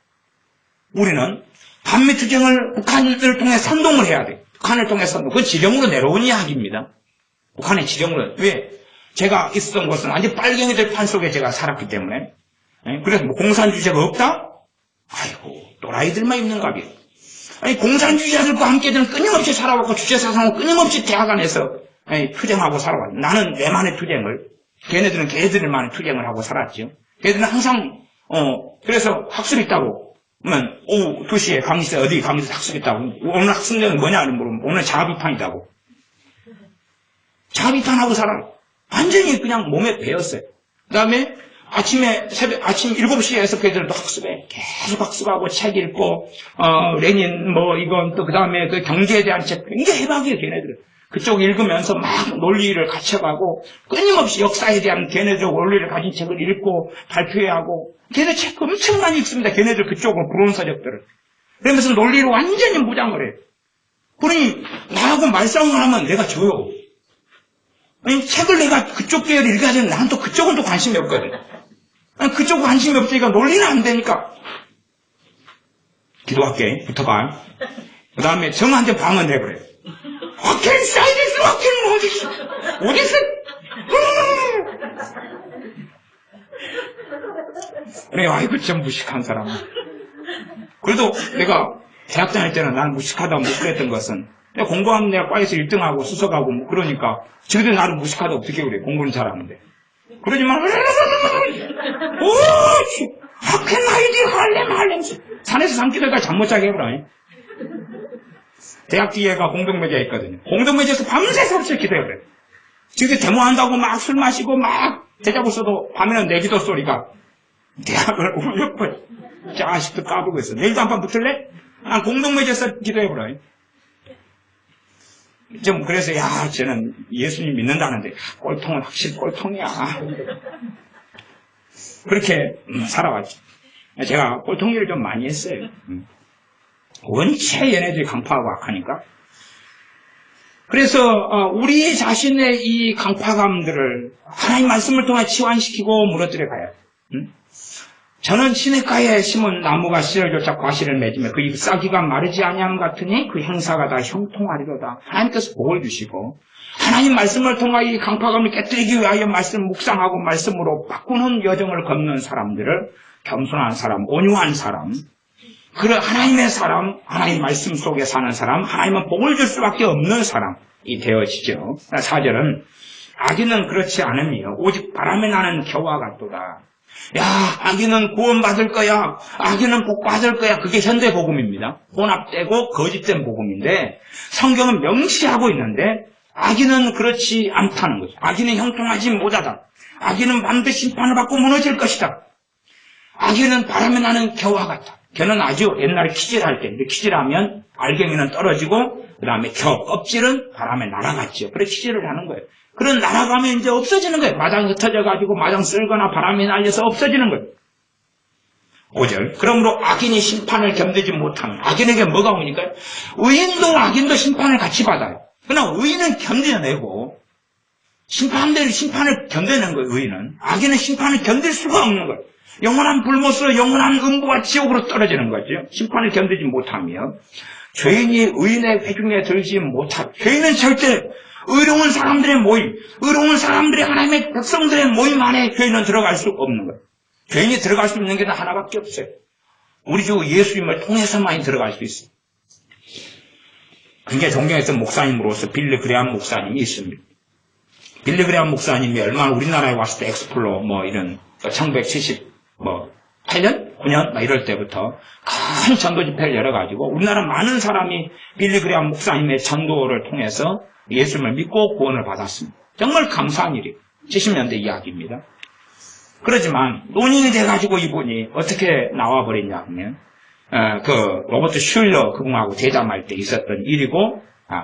Speaker 1: 우리는 반미투쟁을 북한을 통해 선동을 해야 돼. 북한을 통해 선동. 그건 지령으로 내려온 이야기입니다. 북한의 지령으로. 왜? 제가 있었던 곳은 완전 빨갱이들 판 속에 제가 살았기 때문에. 그래서 뭐 공산주의자가 없다? 아이고, 또라이들만 있는가비요. 아니, 공산주의자들과 함께는 끊임없이 살아왔고, 주체사상을 끊임없이 대학 안에서 투쟁하고 살아왔죠. 나는 내만의 투쟁을, 걔네들은 걔네들만의 투쟁을 하고 살았죠. 걔네들은 항상, 그래서 학술 있다고. 그러면 오후 2시에 강의실에 어디 강의실 학습 있다고. 오늘 학습량은 뭐냐는 물으면 오늘 자비판이다고. 자비판하고 살아. 완전히 그냥 몸에 배었어요. 그 다음에 아침 7시에서 걔들도 학습해. 계속 학습하고 책 읽고, 레닌 이건 또 그 다음에 그 경제에 대한 책 굉장히 해박이에요, 걔네들은. 그쪽 읽으면서 막 논리를 갖춰가고 끊임없이 역사에 대한 걔네들 원리를 가진 책을 읽고 발표해야 하고 걔네 책 엄청 많이 읽습니다. 걔네들 그쪽은 불온서적들을. 그러면서 논리를 완전히 무장을 해요. 그러니 나하고 말싸움을 하면 내가 져요. 아니, 책을 내가 그쪽 계열을 읽어야 되는데 난 또 그쪽은 또 관심이 없거든. 아니, 그쪽은 관심이 없으니까 논리는 안 되니까. 기도할게. 붙어봐. 그 다음에 정한테 방언해버려요. 화캔 사이드스 화캔은 어딨어? 어딨어? 그래, 아이고, 참 무식한 사람. 그래도 내가 대학 다닐 때는 난 무식하다고 못 그랬던 것은 내가 공부하면 내가 과에서 1등하고 수석하고 뭐 그러니까 지금도 나를 무식하다 어떻게 그래? 공부는 잘하는데. 그러지만 화캔 아이디 할렘 산에서 산기다가 잠 못 자게 해보라. 대학 뒤에가 공동묘지가 있거든요. 공동묘지에서 밤새서 없이 기도해버려요. 지금 데모한다고 막 술 마시고 막 대자고 써도 밤에는 내 기도 소리가 대학을 울렸고 아직도 까불고 있어. 내일도 한판 붙을래? 난 공동묘지에서 기도해버려요. 좀 그래서 저는 예수님 믿는다는데 꼴통은 확실히 꼴통이야. 그렇게 살아왔죠. 제가 꼴통 일을 좀 많이 했어요. 원체 얘네들이 강파하고 악하니까. 그래서 우리 자신의 이 강파감들을 하나님 말씀을 통해 치환시키고 무너뜨려 가요. 저는 시냇가에 심은 나무가 씨를조차 과실을 맺으며 그 잎사귀가 마르지 아니함 같으니 그 행사가 다 형통하리로다. 하나님께서 복을 주시고 하나님 말씀을 통하여 이 강파감을 깨뜨리기 위하여 말씀을 묵상하고 말씀으로 바꾸는 여정을 걷는 사람들을 겸손한 사람, 온유한 사람, 그런 하나님의 사람, 하나님 말씀 속에 사는 사람, 하나님은 복을 줄 수밖에 없는 사람이 되어지죠. 4절은 악인은 그렇지 않으며 오직 바람에 나는 겨와 같도다. 악인은 구원받을 거야. 악인은 복받을 거야. 그게 현대 복음입니다. 혼합되고 거짓된 복음인데 성경은 명시하고 있는데 악인은 그렇지 않다는 거죠. 악인은 형통하지 못하다. 악인은 반드시 심판을 받고 무너질 것이다. 악인은 바람에 나는 겨와 같다. 겨는 아주 옛날에 키질할 때, 키질하면 알갱이는 떨어지고, 그 다음에 겨, 껍질은 바람에 날아갔죠. 그래 키질을 하는 거예요. 그런 날아가면 이제 없어지는 거예요. 마당 흩어져가지고 마당 쓸거나 바람이 날려서 없어지는 거예요. 5절. 그러므로 악인이 심판을 견디지 못하면, 악인에게 뭐가 오니까? 의인도 악인도 심판을 같이 받아요. 그러나 의인은 견뎌내고, 심판을 견뎌내는 거예요, 의인은. 악인은 심판을 견딜 수가 없는 거예요. 영원한 불못으로 영원한 음부와 지옥으로 떨어지는 거죠. 심판을 견디지 못하며 죄인이 의인의 회중에 들지 못하고 죄인은 절대 의로운 사람들의 모임, 의로운 사람들의 하나님의 백성들의 모임 안에 죄인은 들어갈 수 없는 거예요. 죄인이 들어갈 수 있는 게 하나밖에 없어요. 우리 주 예수님을 통해서만이 들어갈 수 있습니다. 굉장히 존경했던 목사님으로서 빌리 그레함 목사님이 있습니다. 빌리 그레함 목사님이 얼마나 우리나라에 왔을 때 엑스플로 이런 1978년? 9년? 이럴 때부터 큰 전도 집회를 열어가지고 우리나라 많은 사람이 빌리 그레함 목사님의 전도를 통해서 예수님을 믿고 구원을 받았습니다. 정말 감사한 일이에요. 70년대 이야기입니다. 그렇지만 논의가 돼가지고 이분이 어떻게 나와버렸냐 하면 로버트 슐러 그분하고 대담할 때 있었던 일이고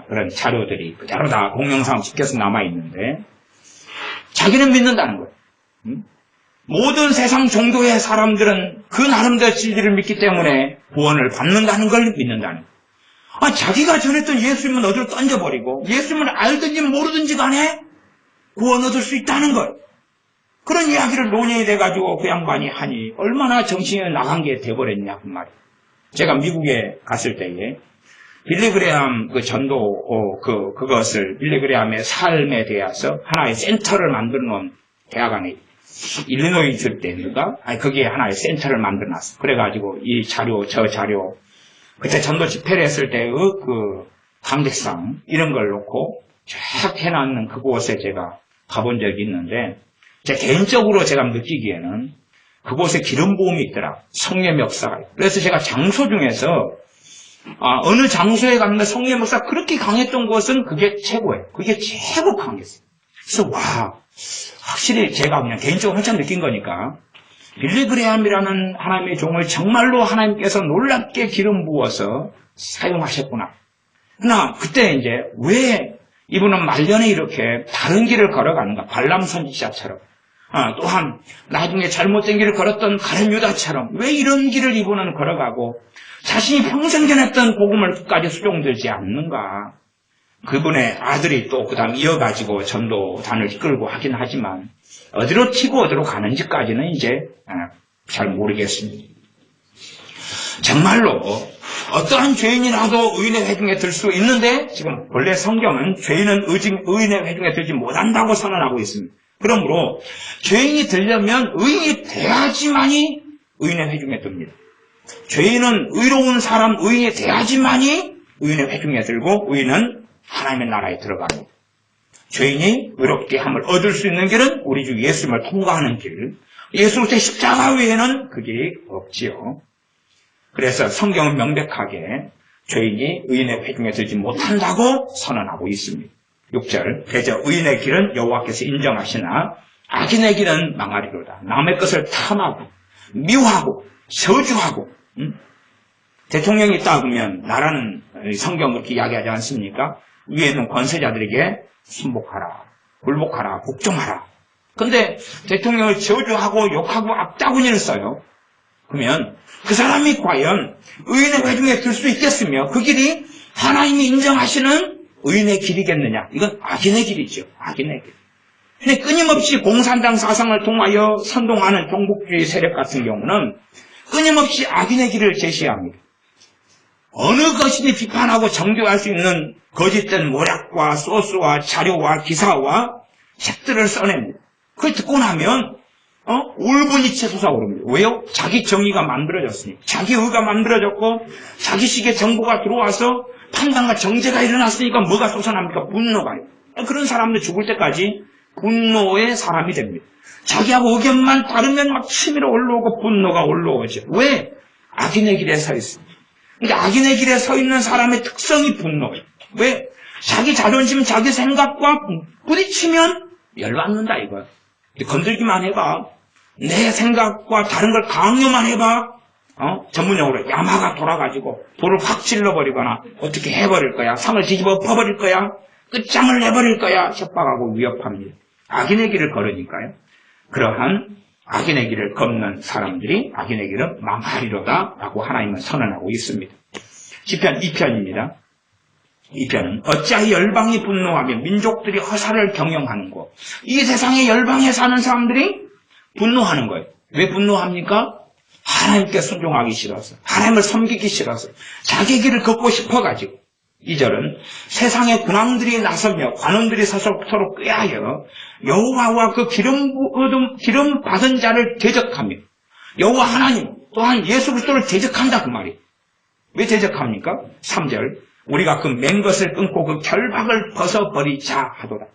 Speaker 1: 그런 자료들이 그대로 다 동영상 찍혀서 남아있는데 자기는 믿는다는 거예요. 모든 세상 종교의 사람들은 그 나름대로 진리를 믿기 때문에 구원을 받는다는 걸 믿는다는 거예요. 자기가 전했던 예수님은 어디로 던져버리고 예수님을 알든지 모르든지 간에 구원 얻을 수 있다는 걸 그런 이야기를 논의가 돼가지고 그 양반이 하니 얼마나 정신이 나간 게 돼버렸냐 그 말이에요. 제가 미국에 갔을 때에 빌리 그레함 그 전도 그것을 빌리 그레함의 삶에 대해서 하나의 센터를 만들어 놓은 대학 안에 일리노이 줄 때인가 거기에 하나의 센터를 만들어 놨어. 그래가지고 이 자료 저 자료 그때 전도 집회를 했을 때의 그 강대상 이런 걸 놓고 쫙 해놨는 그곳에 제가 가본 적이 있는데 제 개인적으로 제가 느끼기에는 그곳에 기름 부음이 있더라. 성령의 역사가. 그래서 제가 장소 중에서 어느 장소에 갔는데 성령의 역사가 그렇게 강했던 곳은 그게 최고예요. 그게 최고 강했어요. 그래서 확실히 제가 그냥 개인적으로 한참 느낀 거니까 빌리 그레함이라는 하나님의 종을 정말로 하나님께서 놀랍게 기름 부어서 사용하셨구나. 그러나 그때 이제 왜 이분은 말년에 이렇게 다른 길을 걸어가는가? 발람 선지자처럼. 또한 나중에 잘못된 길을 걸었던 가룟 유다처럼 왜 이런 길을 이분은 걸어가고 자신이 평생 전했던 복음을 끝까지 수종들지 않는가? 그분의 아들이 또 그다음 이어가지고 전도단을 이끌고 하긴 하지만 어디로 튀고 어디로 가는지까지는 이제 잘 모르겠습니다. 정말로 어떠한 죄인이라도 의인의 회중에 들 수 있는데 지금 본래 성경은 죄인은 의인의 회중에 들지 못한다고 선언하고 있습니다. 그러므로 죄인이 들려면 의인이 돼야지만이 의인의 회중에 듭니다. 죄인은 의로운 사람 의인이 돼야지만이 의인의 회중에 들고 의인은 하나님의 나라에 들어갑니다. 죄인이 의롭게 함을 얻을 수 있는 길은 우리 주 예수님을 통과하는 길. 예수 그리스도의 십자가 외에는 그 길이 없지요. 그래서 성경은 명백하게 죄인이 의인의 회중에 들지 못한다고 선언하고 있습니다. 6절 대저 의인의 길은 여호와께서 인정하시나 악인의 길은 망하리로다. 남의 것을 탐하고 미워하고 저주하고 대통령이 있다 보면 나라는 성경 그렇게 이야기하지 않습니까? 위에 있는 권세자들에게 순복하라, 굴복하라, 복종하라. 근데 대통령을 저주하고 욕하고 악다구니를 써요. 그러면 그 사람이 과연 의인의 회중에 들 수 있겠으며 그 길이 하나님이 인정하시는 의인의 길이겠느냐? 이건 악인의 길이죠. 악인의 길. 근데 끊임없이 공산당 사상을 통하여 선동하는 종북주의 세력 같은 경우는 끊임없이 악인의 길을 제시합니다. 어느 것이든 비판하고 정죄할 수 있는 거짓된 모략과 소스와 자료와 기사와 책들을 써냅니다. 그걸 듣고 나면 울분이 솟아오릅니다. 왜요? 자기 정의가 만들어졌으니 자기 의가 만들어졌고 자기식의 정보가 들어와서 판단과 정죄가 일어났으니까 뭐가 솟아납니까? 분노가요. 그런 사람들 죽을 때까지 분노의 사람이 됩니다. 자기하고 의견만 다르면 막 치밀어 올라오고 분노가 올라오죠. 왜? 악인의 길에 서 있습니다. 그러니까 악인의 길에 서 있는 사람의 특성이 분노예요. 왜? 자기 자존심, 자기 생각과 부딪히면 열받는다 이거야. 건들기만 해봐. 내 생각과 다른 걸 강요만 해봐. 전문용어로 야마가 돌아가지고 돌을 확 찔러버리거나 어떻게 해버릴 거야. 상을 뒤집어 엎어버릴 거야. 끝장을 내버릴 거야. 협박하고 위협합니다. 악인의 길을 걸으니까요. 그러한 악인의 길을 걷는 사람들이 악인의 길은 망하리로다 라고 하나님은 선언하고 있습니다. 시편 2편입니다. 2편은 어찌하여 열방이 분노하며 민족들이 허사를 경영하는고. 이 세상에 열방에 사는 사람들이 분노하는 거예요. 왜 분노합니까? 하나님께 순종하기 싫어서, 하나님을 섬기기 싫어서, 자기 길을 걷고 싶어가지고. 2절은 세상의 군왕들이 나서며 관원들이 서서 서로 꾀하여 여호와와 그 기름 받은 자를 대적하며 여호와 하나님 또한 예수 그리스도를 대적한다 그 말이에요. 왜 대적합니까? 3절 우리가 그 맨 것을 끊고 그 결박을 벗어버리자 하도다.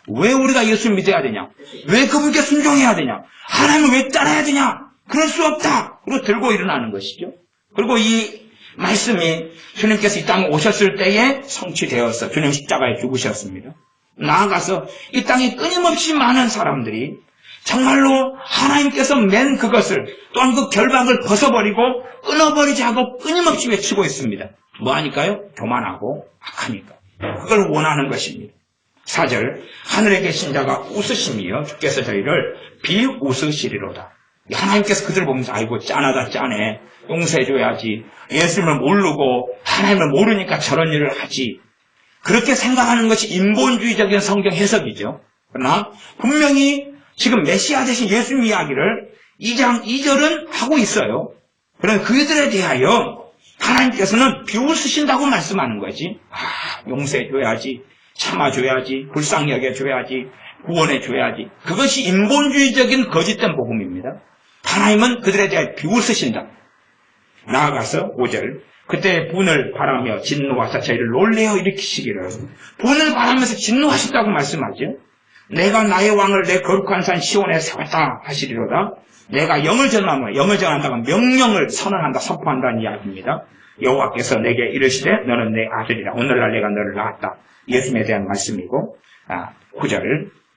Speaker 1: 왜 우리가 예수 믿어야 되냐? 왜 그분께 순종해야 되냐? 하나님을 왜 따라야 되냐? 그럴 수 없다. 그리고 들고 일어나는 것이죠. 그리고 이 말씀이 주님께서 이 땅에 오셨을 때에 성취되어서 주님 십자가에 죽으셨습니다. 나아가서 이 땅에 끊임없이 많은 사람들이 정말로 하나님께서 맨 그것을 또한 그 결박을 벗어버리고 끊어버리자고 끊임없이 외치고 있습니다. 뭐 하니까요? 교만하고 악하니까. 그걸 원하는 것입니다. 4절 하늘에 계신 자가 웃으심이여 주께서 저희를 비웃으시리로다. 하나님께서 그들을 보면서 아이고 짠하다 짠해. 용서해줘야지. 예수님을 모르고 하나님을 모르니까 저런 일을 하지. 그렇게 생각하는 것이 인본주의적인 성경 해석이죠. 그러나 분명히 지금 메시아 되신 예수님 이야기를 2장 2절은 하고 있어요. 그러나 그들에 대하여 하나님께서는 비웃으신다고 말씀하는 거지. 용서해줘야지. 참아줘야지. 불쌍히 여겨줘야지. 구원해줘야지. 그것이 인본주의적인 거짓된 복음입니다. 하나님은 그들에 대해 비웃으신다. 나아가서 5절 그때 분을 바라며 진노하사 저희를 놀래어 일으키시기를. 분을 바라면서 진노하신다고 말씀하죠. 내가 나의 왕을 내 거룩한 산 시온에 세웠다 하시리로다. 내가 영을 전하며 영을 전한다가 명령을 선언한다 선포한다는 이야기입니다. 여호와께서 내게 이르시되 너는 내 아들이라. 오늘날 내가 너를 낳았다. 예수님에 대한 말씀이고 9절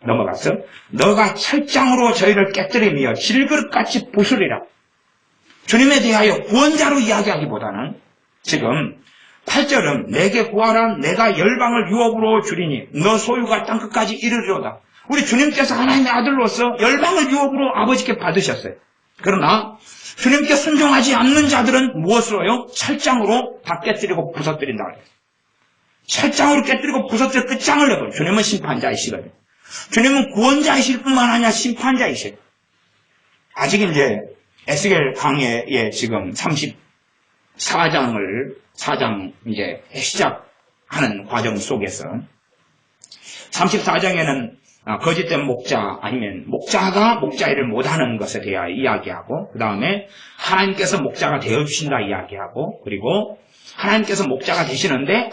Speaker 1: 넘어가서 너가 철장으로 저희를 깨뜨리며 질그릇같이 부수리라. 주님에 대하여 구원자로 이야기하기보다는 지금 8절은 내게 구하라 내가 열방을 유업으로 주리니 너 소유가 땅끝까지 이르리로다. 우리 주님께서 하나님의 아들로서 열방을 유업으로 아버지께 받으셨어요. 그러나 주님께 순종하지 않는 자들은 무엇으로요? 철장으로 다 깨뜨리고 부서뜨린다. 철장으로 깨뜨리고 부서뜨려 끝장을 내버려. 주님은 심판자이시거든요. 주님은 구원자이실 뿐만 아니라 심판자이세요. 아직 이제 에스겔 강해에 지금 4장 이제 시작하는 과정 속에서 34장에는 거짓된 목자 아니면 목자가 목자 일을 못하는 것에 대하여 이야기하고 그 다음에 하나님께서 목자가 되어주신다 이야기하고 그리고 하나님께서 목자가 되시는데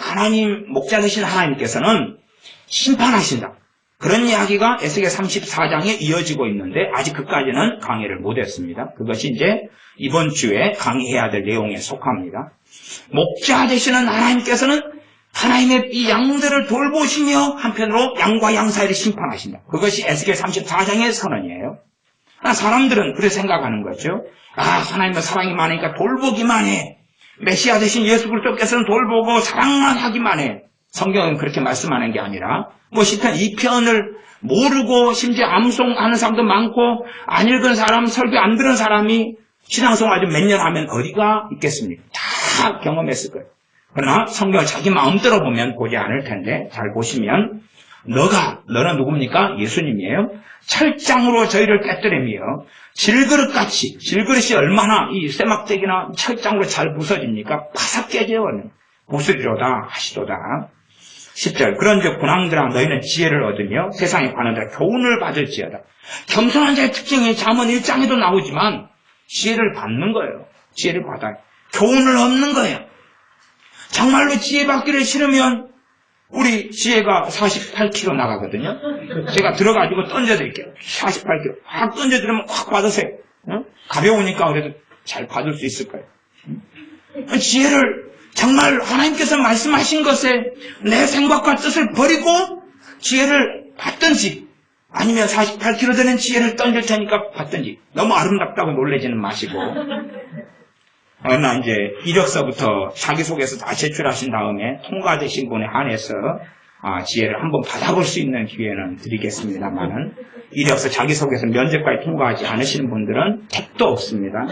Speaker 1: 목자 되신 하나님께서는 심판하신다. 그런 이야기가 에스겔 34장에 이어지고 있는데 아직 그까지는 강의를 못했습니다. 그것이 이제 이번 주에 강의해야 될 내용에 속합니다. 목자 되시는 하나님께서는 하나님의 이 양들을 돌보시며 한편으로 양과 양 사이를 심판하신다. 그것이 에스겔 34장의 선언이에요. 사람들은 그렇게 생각하는 거죠. 하나님은 사랑이 많으니까 돌보기만 해. 메시아 되신 예수 그리스도께서는 돌보고 사랑만 하기만 해. 성경은 그렇게 말씀하는 게 아니라 시편 2편을 모르고 심지어 암송하는 사람도 많고 안 읽은 사람, 설교 안 들은 사람이 신앙생활 아주 몇 년 하면 어디가 있겠습니까? 다 경험했을 거예요. 그러나 성경을 자기 마음대로 보면 보지 않을 텐데 잘 보시면 너는 누굽니까? 예수님이에요. 철장으로 저희를 깨뜨리며 질그릇이 얼마나 이 쇠막대기나 철장으로 잘 부서집니까? 파삭 깨져요. 부수리로다 하시도다. 10절 그런즉 군왕들아 너희는 지혜를 얻으며 세상에 관한 자 교훈을 받을지어다. 겸손한 자의 특징이 잠언 1장에도 나오지만 지혜를 받는 거예요. 지혜를 받아요. 교훈을 얻는 거예요. 정말로 지혜 받기를 싫으면 우리 지혜가 48kg 나가거든요. 제가 들어가지고 던져드릴게요. 48kg 확 던져드리면 확 받으세요. 가벼우니까 그래도 잘 받을 수 있을 거예요. 지혜를 정말 하나님께서 말씀하신 것에 내 생각과 뜻을 버리고 지혜를 받든지 아니면 48kg 되는 지혜를 던질 테니까 받든지 너무 아름답다고 놀라지는 마시고 그러나 이제 이력서부터 자기소개서 다 제출하신 다음에 통과되신 분에 한해서 지혜를 한번 받아볼 수 있는 기회는 드리겠습니다만은 이력서 자기소개서 면접까지 통과하지 않으시는 분들은 택도 없습니다.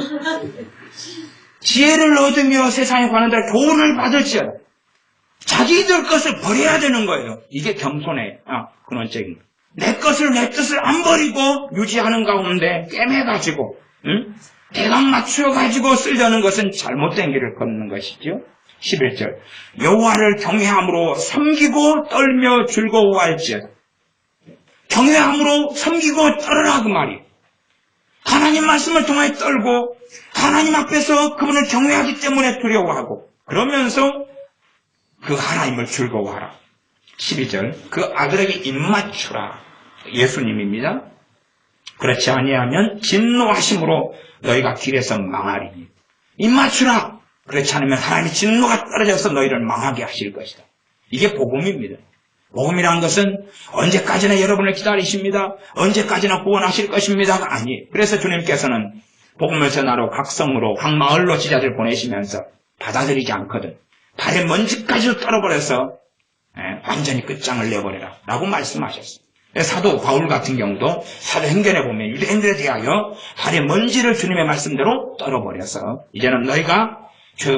Speaker 1: 지혜를 얻으며 세상에 관한 자 교훈을 받을지어다. 자기들 것을 버려야 되는 거예요. 이게 겸손의 근원적인 거예요. 내 것을 내 뜻을 안 버리고 유지하는 가운데 꿰매가지고 대강 맞추어가지고 쓰려는 것은 잘못된 길을 걷는 것이죠. 11절 여호와를 경외함으로 섬기고 떨며 즐거워할지어다. 경외함으로 섬기고 떨어라 그 말이에요. 하나님 말씀을 통하여 떨고 하나님 앞에서 그분을 경외하기 때문에 두려워하고 그러면서 그 하나님을 즐거워하라. 12절 그 아들에게 입맞추라. 예수님입니다. 그렇지 아니하면 진노하심으로 너희가 길에서 망하리니. 입맞추라. 그렇지 않으면 하나님의 진노가 떨어져서 너희를 망하게 하실 것이다. 이게 복음입니다. 복음이라는 것은 언제까지나 여러분을 기다리십니다. 언제까지나 구원하실 것입니다가 아니에요. 그래서 주님께서는 복음을 전하러 각 성으로 각 마을로 지자를 보내시면서 받아들이지 않거든 발에 먼지까지도 떨어버려서 완전히 끝장을 내버려라 라고 말씀하셨어요. 사도 바울 같은 경우도 사도행전에 보면 유대인들에 대하여 발에 먼지를 주님의 말씀대로 떨어버려서 이제는 너희가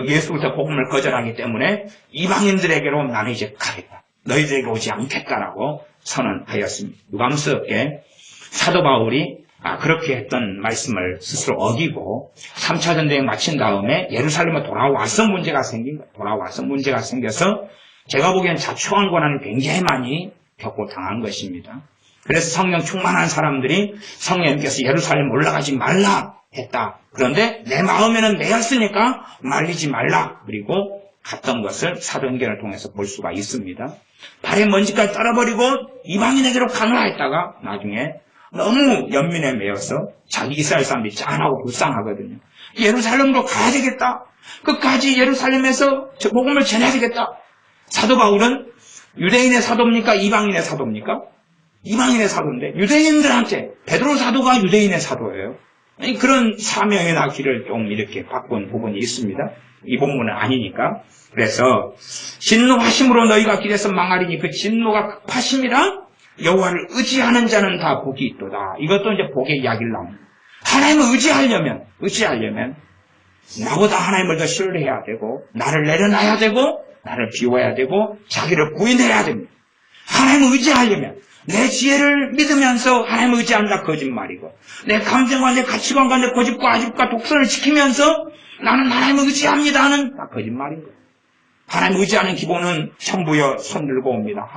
Speaker 1: 예수부터 복음을 거절하기 때문에 이방인들에게로 나는 이제 가겠다. 너희들에게 오지 않겠다라고 선언하였습니다. 유감스럽게 사도 바울이 그렇게 했던 말씀을 스스로 어기고 3차 전쟁 마친 다음에 예루살렘에 돌아와서 문제가 생긴 거예요. 돌아와서 문제가 생겨서 제가 보기엔 자초한 고난을 굉장히 많이 겪고 당한 것입니다. 그래서 성령 충만한 사람들이 성령님께서 예루살렘 올라가지 말라 했다. 그런데 내 마음에는 매였으니까 말리지 말라. 그리고 갔던 것을 사도행전을 통해서 볼 수가 있습니다. 발에 먼지까지 떨어버리고 이방인에게로 가느라 했다가 나중에 너무 연민에 매여서 자기 이스라엘 사람들이 짠하고 불쌍하거든요. 예루살렘으로 가야 되겠다. 끝까지 예루살렘에서 저 복음을 전해야 되겠다. 사도 바울은 유대인의 사도입니까? 이방인의 사도입니까? 이방인의 사도인데 유대인들한테 베드로 사도가 유대인의 사도예요. 그런 사명이나 길을 좀 이렇게 바꾼 부분이 있습니다. 이 본문은 아니니까. 그래서 진노하심으로 너희가 길에서 망하리니 그 진노가 급하심이라 여호와를 의지하는 자는 다 복이 있도다. 이것도 이제 복의 이야기를 나옵니다. 하나님을 의지하려면 나보다 하나님을 더 신뢰해야 되고 나를 내려놔야 되고 나를 비워야 되고 자기를 부인해야 됩니다. 하나님을 의지하려면 내 지혜를 믿으면서 하나님을 의지한다 거짓말이고 내 감정과 내 가치관과 내 고집과 아집과 독선을 지키면서 나는 하나님을 의지합니다 하는 다 거짓말인 거예요. 하나님을 의지하는 기본은 천부여 손들고 옵니다.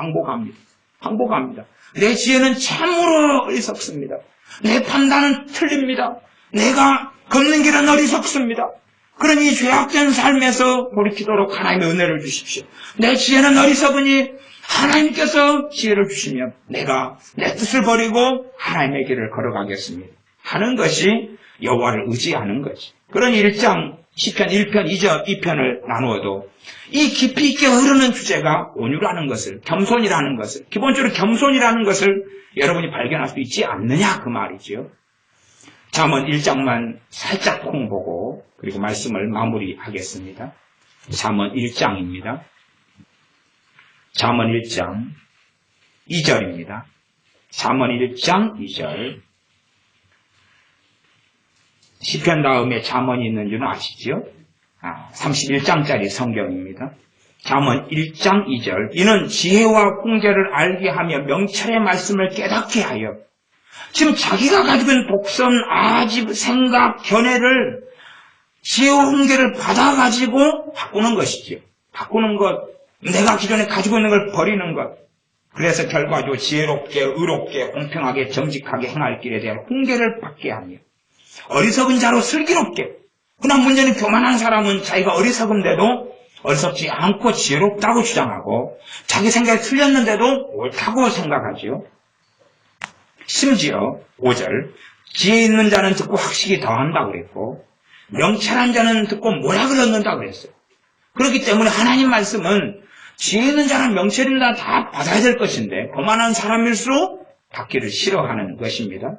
Speaker 1: 항복합니다. 내 지혜는 참으로 어리석습니다. 내 판단은 틀립니다. 내가 걷는 길은 어리석습니다. 그러니 죄악된 삶에서 돌이키도록 하나님의 은혜를 주십시오. 내 지혜는 어리석으니 하나님께서 지혜를 주시면 내가 내 뜻을 버리고 하나님의 길을 걸어가겠습니다. 하는 것이 여호와를 의지하는 거지. 그런 1장 시편 1편 2편을 나누어도 이 깊이 있게 흐르는 주제가 온유라는 것을, 겸손이라는 것을, 기본적으로 겸손이라는 것을 여러분이 발견할 수 있지 않느냐 그 말이죠. 잠언 1장만 살짝 보고 그리고 말씀을 마무리하겠습니다. 잠언 1장입니다. 잠언 1장 2절입니다. 잠언 1장 2절. 시편 다음에 잠언이 있는 줄은 아시죠? 31장짜리 성경입니다. 잠언 1장 2절. 이는 지혜와 훈계를 알게 하며 명철의 말씀을 깨닫게 하여. 지금 자기가 가지고 있는 독선, 아집, 생각, 견해를 지혜와 훈계를 받아가지고 바꾸는 것이죠. 바꾸는 것, 내가 기존에 가지고 있는 걸 버리는 것. 그래서 결과적으로 지혜롭게, 의롭게, 공평하게, 정직하게 행할 길에 대한 훈계를 받게 하며 어리석은 자로 슬기롭게. 그러나 문제는 교만한 사람은 자기가 어리석은데도 어리석지 않고 지혜롭다고 주장하고 자기 생각이 틀렸는데도 옳다고 생각하지요. 심지어 5절 지혜 있는 자는 듣고 학식이 더한다고 그랬고 명철한 자는 듣고 모략을 얻는다고 그랬어요. 그렇기 때문에 하나님 말씀은 지혜 있는 자는 명철 있는 자는 다 받아야 될 것인데 교만한 사람일수록 받기를 싫어하는 것입니다.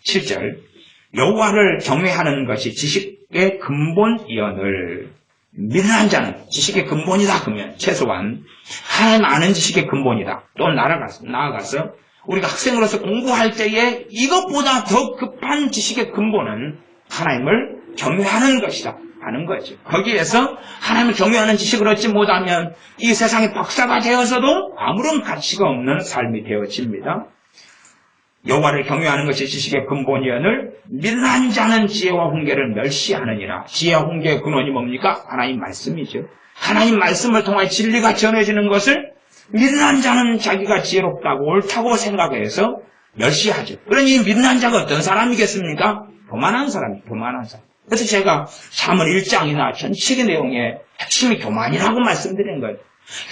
Speaker 1: 7절 여호와를 경외하는 것이 지식의 근본이언을 미련한 자는 지식의 근본이다 그러면 최소한 하나님 아는 지식의 근본이다. 또 나아가서 우리가 학생으로서 공부할 때에 이것보다 더 급한 지식의 근본은 하나님을 경외하는 것이다 하는 거죠. 거기에서 하나님을 경외하는 지식을 얻지 못하면 이 세상의 박사가 되어서도 아무런 가치가 없는 삶이 되어집니다. 여호와를 경외하는 것이 지식의 근본이언을 미련한 자는 지혜와 훈계를 멸시하느니라. 지혜와 훈계의 근원이 뭡니까? 하나님 말씀이죠. 하나님 말씀을 통해 진리가 전해지는 것을 미련한 자는 자기가 지혜롭다고 옳다고 생각해서 멸시하죠. 그러니 미련한 자가 어떤 사람이겠습니까? 교만한 사람이에요. 교만한 사람. 그래서 제가 잠언 1장이나 전체의 내용에 핵심이 교만이라고 말씀드린 거예요.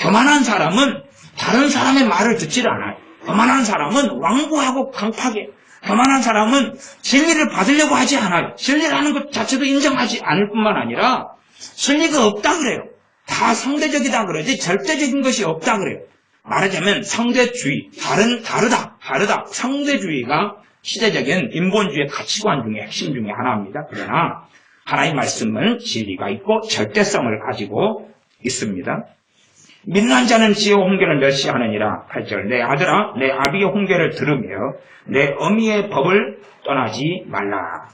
Speaker 1: 교만한 사람은 다른 사람의 말을 듣지를 않아요. 교만한 사람은 완고하고 강팍해. 교만한 사람은 진리를 받으려고 하지 않아요. 진리라는 것 자체도 인정하지 않을 뿐만 아니라 진리가 없다 그래요. 다 상대적이다 그러지 절대적인 것이 없다 그래요. 말하자면 상대주의, 다르다. 상대주의가 시대적인 인본주의 가치관 중에 핵심 중에 하나입니다. 그러나 하나님의 말씀은 진리가 있고 절대성을 가지고 있습니다. 믿는 자는 지혜와 훈계를 멸시하느니라. 8절. 내 아들아 내 아비의 훈계를 들으며 내 어미의 법을 떠나지 말라.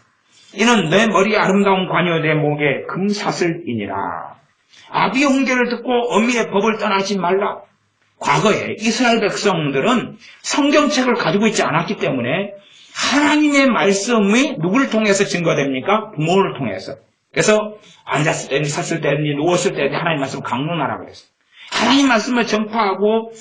Speaker 1: 이는 내 머리에 아름다운 관여 내 목에 금사슬이니라. 아비의 훈계를 듣고 어미의 법을 떠나지 말라. 과거에 이스라엘 백성들은 성경책을 가지고 있지 않았기 때문에 하나님의 말씀이 누구를 통해서 증거됩니까? 부모를 통해서. 그래서 앉았을 때든지 섰을 때든지 누웠을 때든지 하나님 말씀을 강론하라 그랬어요. 하나님 말씀을 전파하고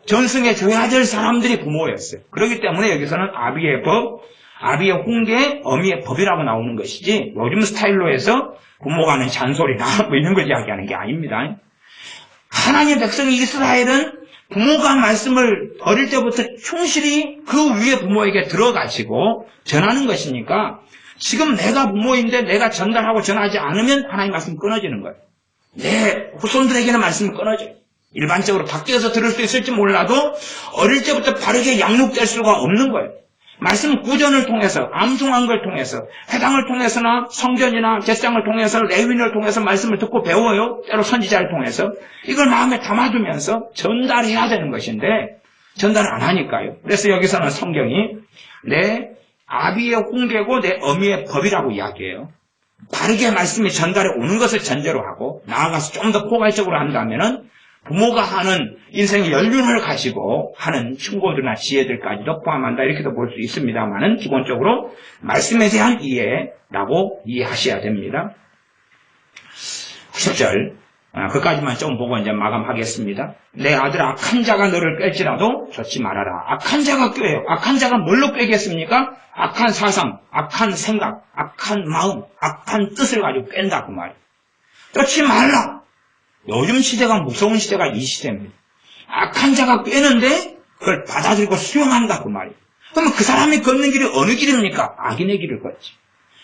Speaker 1: 전승에 줘야 될 사람들이 부모였어요. 그렇기 때문에 여기서는 아비의 법, 아비의 훈계, 어미의 법이라고 나오는 것이지 요즘 스타일로 해서 부모가 하는 잔소리나 뭐 이런 걸 이야기하는 게 아닙니다. 하나님의 백성이 이스라엘은 부모가 말씀을 어릴 때부터 충실히 그 위에 부모에게 들어가시고 전하는 것이니까 지금 내가 부모인데 내가 전달하고 전하지 않으면 하나님 말씀 끊어지는 거예요. 내 후손들에게는 말씀이 끊어져요. 일반적으로 밖에서 들을 수 있을지 몰라도 어릴 때부터 바르게 양육될 수가 없는 거예요. 말씀 구전을 통해서, 암송한 걸 통해서, 회당을 통해서나 성전이나 제사장을 통해서, 레위인을 통해서 말씀을 듣고 배워요. 때로 선지자를 통해서. 이걸 마음에 담아두면서 전달해야 되는 것인데 전달을 안 하니까요. 그래서 여기서는 성경이 내 아비의 훈계고 내 어미의 법이라고 이야기해요. 바르게 말씀이 전달해 오는 것을 전제로 하고 나아가서 좀 더 포괄적으로 한다면은 부모가 하는 인생의 연륜을 가지고 하는 충고들이나 지혜들까지도 포함한다 이렇게도 볼 수 있습니다만은 기본적으로 말씀에 대한 이해라고 이해하셔야 됩니다. 10절 그까지만 좀 보고 이제 마감하겠습니다. 내 아들 악한 자가 너를 꿰지라도 좋지 말아라. 악한 자가 꿰요. 악한 자가 뭘로 꿰겠습니까? 악한 사상, 악한 생각, 악한 마음, 악한 뜻을 가지고 깬다 그 말이에요. 쫓지 말라. 요즘 시대가 무서운 시대가 이 시대입니다. 악한 자가 꿰는데 그걸 받아들이고 수용한다 그 말이에요. 그러면 그 사람이 걷는 길이 어느 길입니까? 악인의 길을 걷지.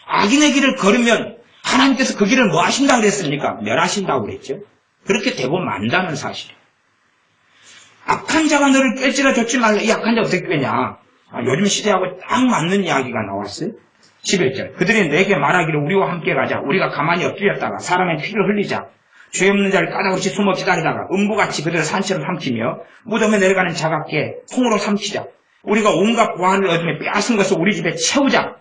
Speaker 1: 악인의 길을 걸으면 하나님께서 그 길을 뭐 하신다고 그랬습니까? 멸하신다고 그랬죠. 그렇게 되고 만다는 사실이에요. 악한 자가 너를 꿰지라 줬지 말라. 이 악한 자 어떻게 꿰냐? 요즘 시대하고 딱 맞는 이야기가 나왔어요. 11절. 그들이 내게 말하기를 우리와 함께 가자. 우리가 가만히 엎드렸다가 사람의 피를 흘리자. 죄 없는 자를 까닭없이 숨어 기다리다가 음부같이 그들을 산채로 삼키며 무덤에 내려가는 자각게 통으로 삼키자. 우리가 온갖 보안을 얻으며 빼앗은 것을 우리 집에 채우자.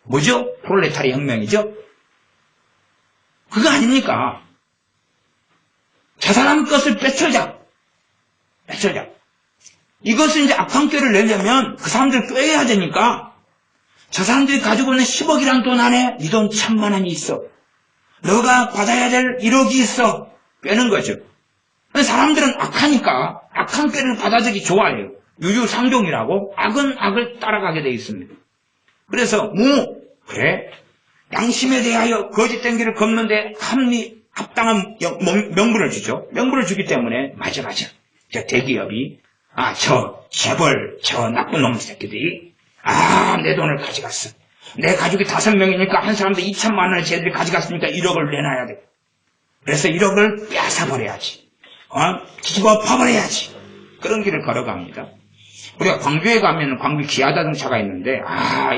Speaker 1: 뭐죠? 프롤레타리 혁명이죠? 그거 아닙니까? 저 사람 것을 뺏어자. 이것을 이제 악한 꾀를 내려면 그 사람들 꾀야 되니까 저 사람들이 가지고 있는 10억이란 돈 안에 네 돈 1000만 원이 있어. 너가 받아야 될 1억이 있어. 꿰는 거죠. 사람들은 악하니까 악한 꾀를 받아들이기 좋아해요. 유유상종이라고 악은 악을 따라가게 돼 있습니다. 그래서 그래 양심에 대하여 거짓된 길을 걷는데 합당한 명분을 주죠. 명분을 주기 때문에 맞아. 저 대기업이 저 재벌 저 나쁜 놈 새끼들이 내 돈을 가져갔어. 내 가족이 5명이니까 한 사람도 2천만 원을 쟤들이 가져갔으니까 1억을 내놔야 돼. 그래서 1억을 빼앗아버려야지. 뒤집어 파버려야지. 그런 길을 걸어갑니다. 우리가 광주에 가면 광주 기아자동차가 있는데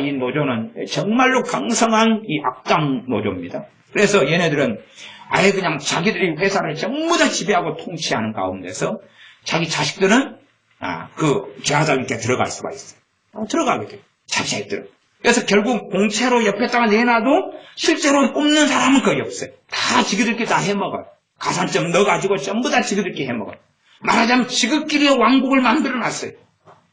Speaker 1: 이 노조는 정말로 강성한 이 악당 노조입니다. 그래서 얘네들은 아예 그냥 자기들이 회사를 전부 다 지배하고 통치하는 가운데서 자기 자식들은 그 기아자동차에 들어갈 수가 있어요. 들어가게 돼요. 자기 자식들은. 그래서 결국 공채로 옆에다가 내놔도 실제로 뽑는 사람은 거의 없어요. 다 지그들끼리 다 해먹어요. 가산점 넣어가지고 전부 다 지그들끼리 해먹어요. 말하자면 지그끼리 왕국을 만들어놨어요.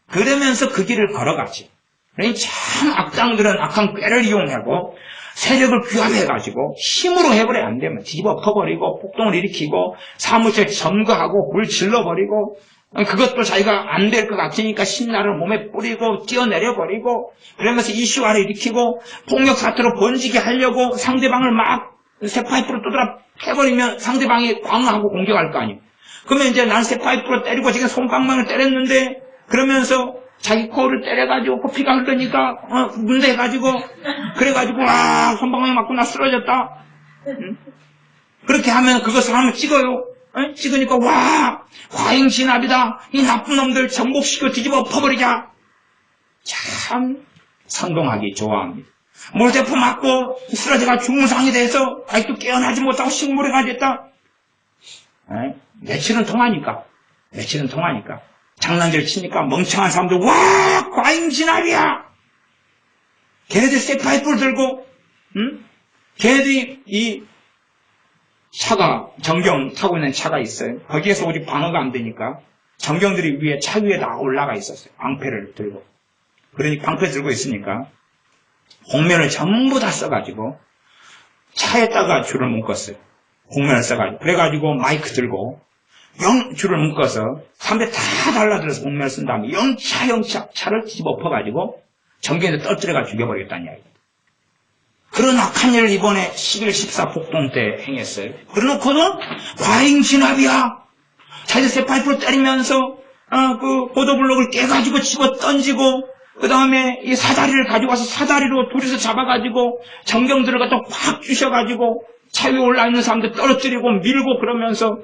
Speaker 1: 그러면서 그 길을 걸어가지. 그러니 참 악당들은 악한 꾀를 이용하고 세력을 규합해가지고 힘으로 해버려야 안 되면 뒤집어 퍼버리고 폭동을 일으키고 사무실 점거하고 불 질러버리고 그것도 자기가 안 될 것 같으니까 신나를 몸에 뿌리고 뛰어내려버리고 그러면서 이슈화를 일으키고 폭력 사태로 번지게 하려고 상대방을 막 쇠파이프로 두드려 패버리면 상대방이 광하고 공격할 거 아니에요. 그러면 이제 난 쇠파이프로 때리고 지금 손방망을 때렸는데 그러면서 자기 코를 때려가지고 코피가 흐르니까 문대해가지고 그래가지고 와 손방망이 맞고 나 쓰러졌다. 그렇게 하면 그것을 한번 찍어요. 찍으니까 와 과잉진압이다. 이 나쁜 놈들 정복시켜 뒤집어 엎어버리자. 참 선동하기 좋아합니다. 물대포 맞고 쓰러져가 중상이 돼서 아직도 깨어나지 못하고 식물에가 됐다. 며칠은 통하니까 장난질 치니까 멍청한 사람들 와 과잉진압이야. 걔네들 쇠파이프를 들고 걔네들이 이 차가 정경 타고 있는 차가 있어요. 거기에서 오직 방어가 안 되니까 정경들이 위에 차 위에 다 올라가 있었어요. 방패를 들고. 그러니 방패 들고 있으니까 홍면을 전부 다 써가지고 차에다가 줄을 묶었어요. 홍면을 써가지고 그래가지고 마이크 들고 줄을 묶어서 사람들 다 달라들어서 홍면을 쓴 다음에 영차 차를 뒤집어 엎어가지고 정경에 떨어뜨려가 죽여버리겠다는 이야기입니다. 그런 악한 일을 이번에 11, 14 폭동 때 행했어요. 그래놓고도 과잉진압이야. 자기들 쇠파이프로 때리면서 그 보도블록을 깨가지고 집어 던지고 그 다음에 이 사다리를 가지고 와서 사다리로 둘이서 잡아가지고 정경들을 갖다 확 주셔가지고 차 위에 올라있는 사람들 떨어뜨리고 밀고 그러면서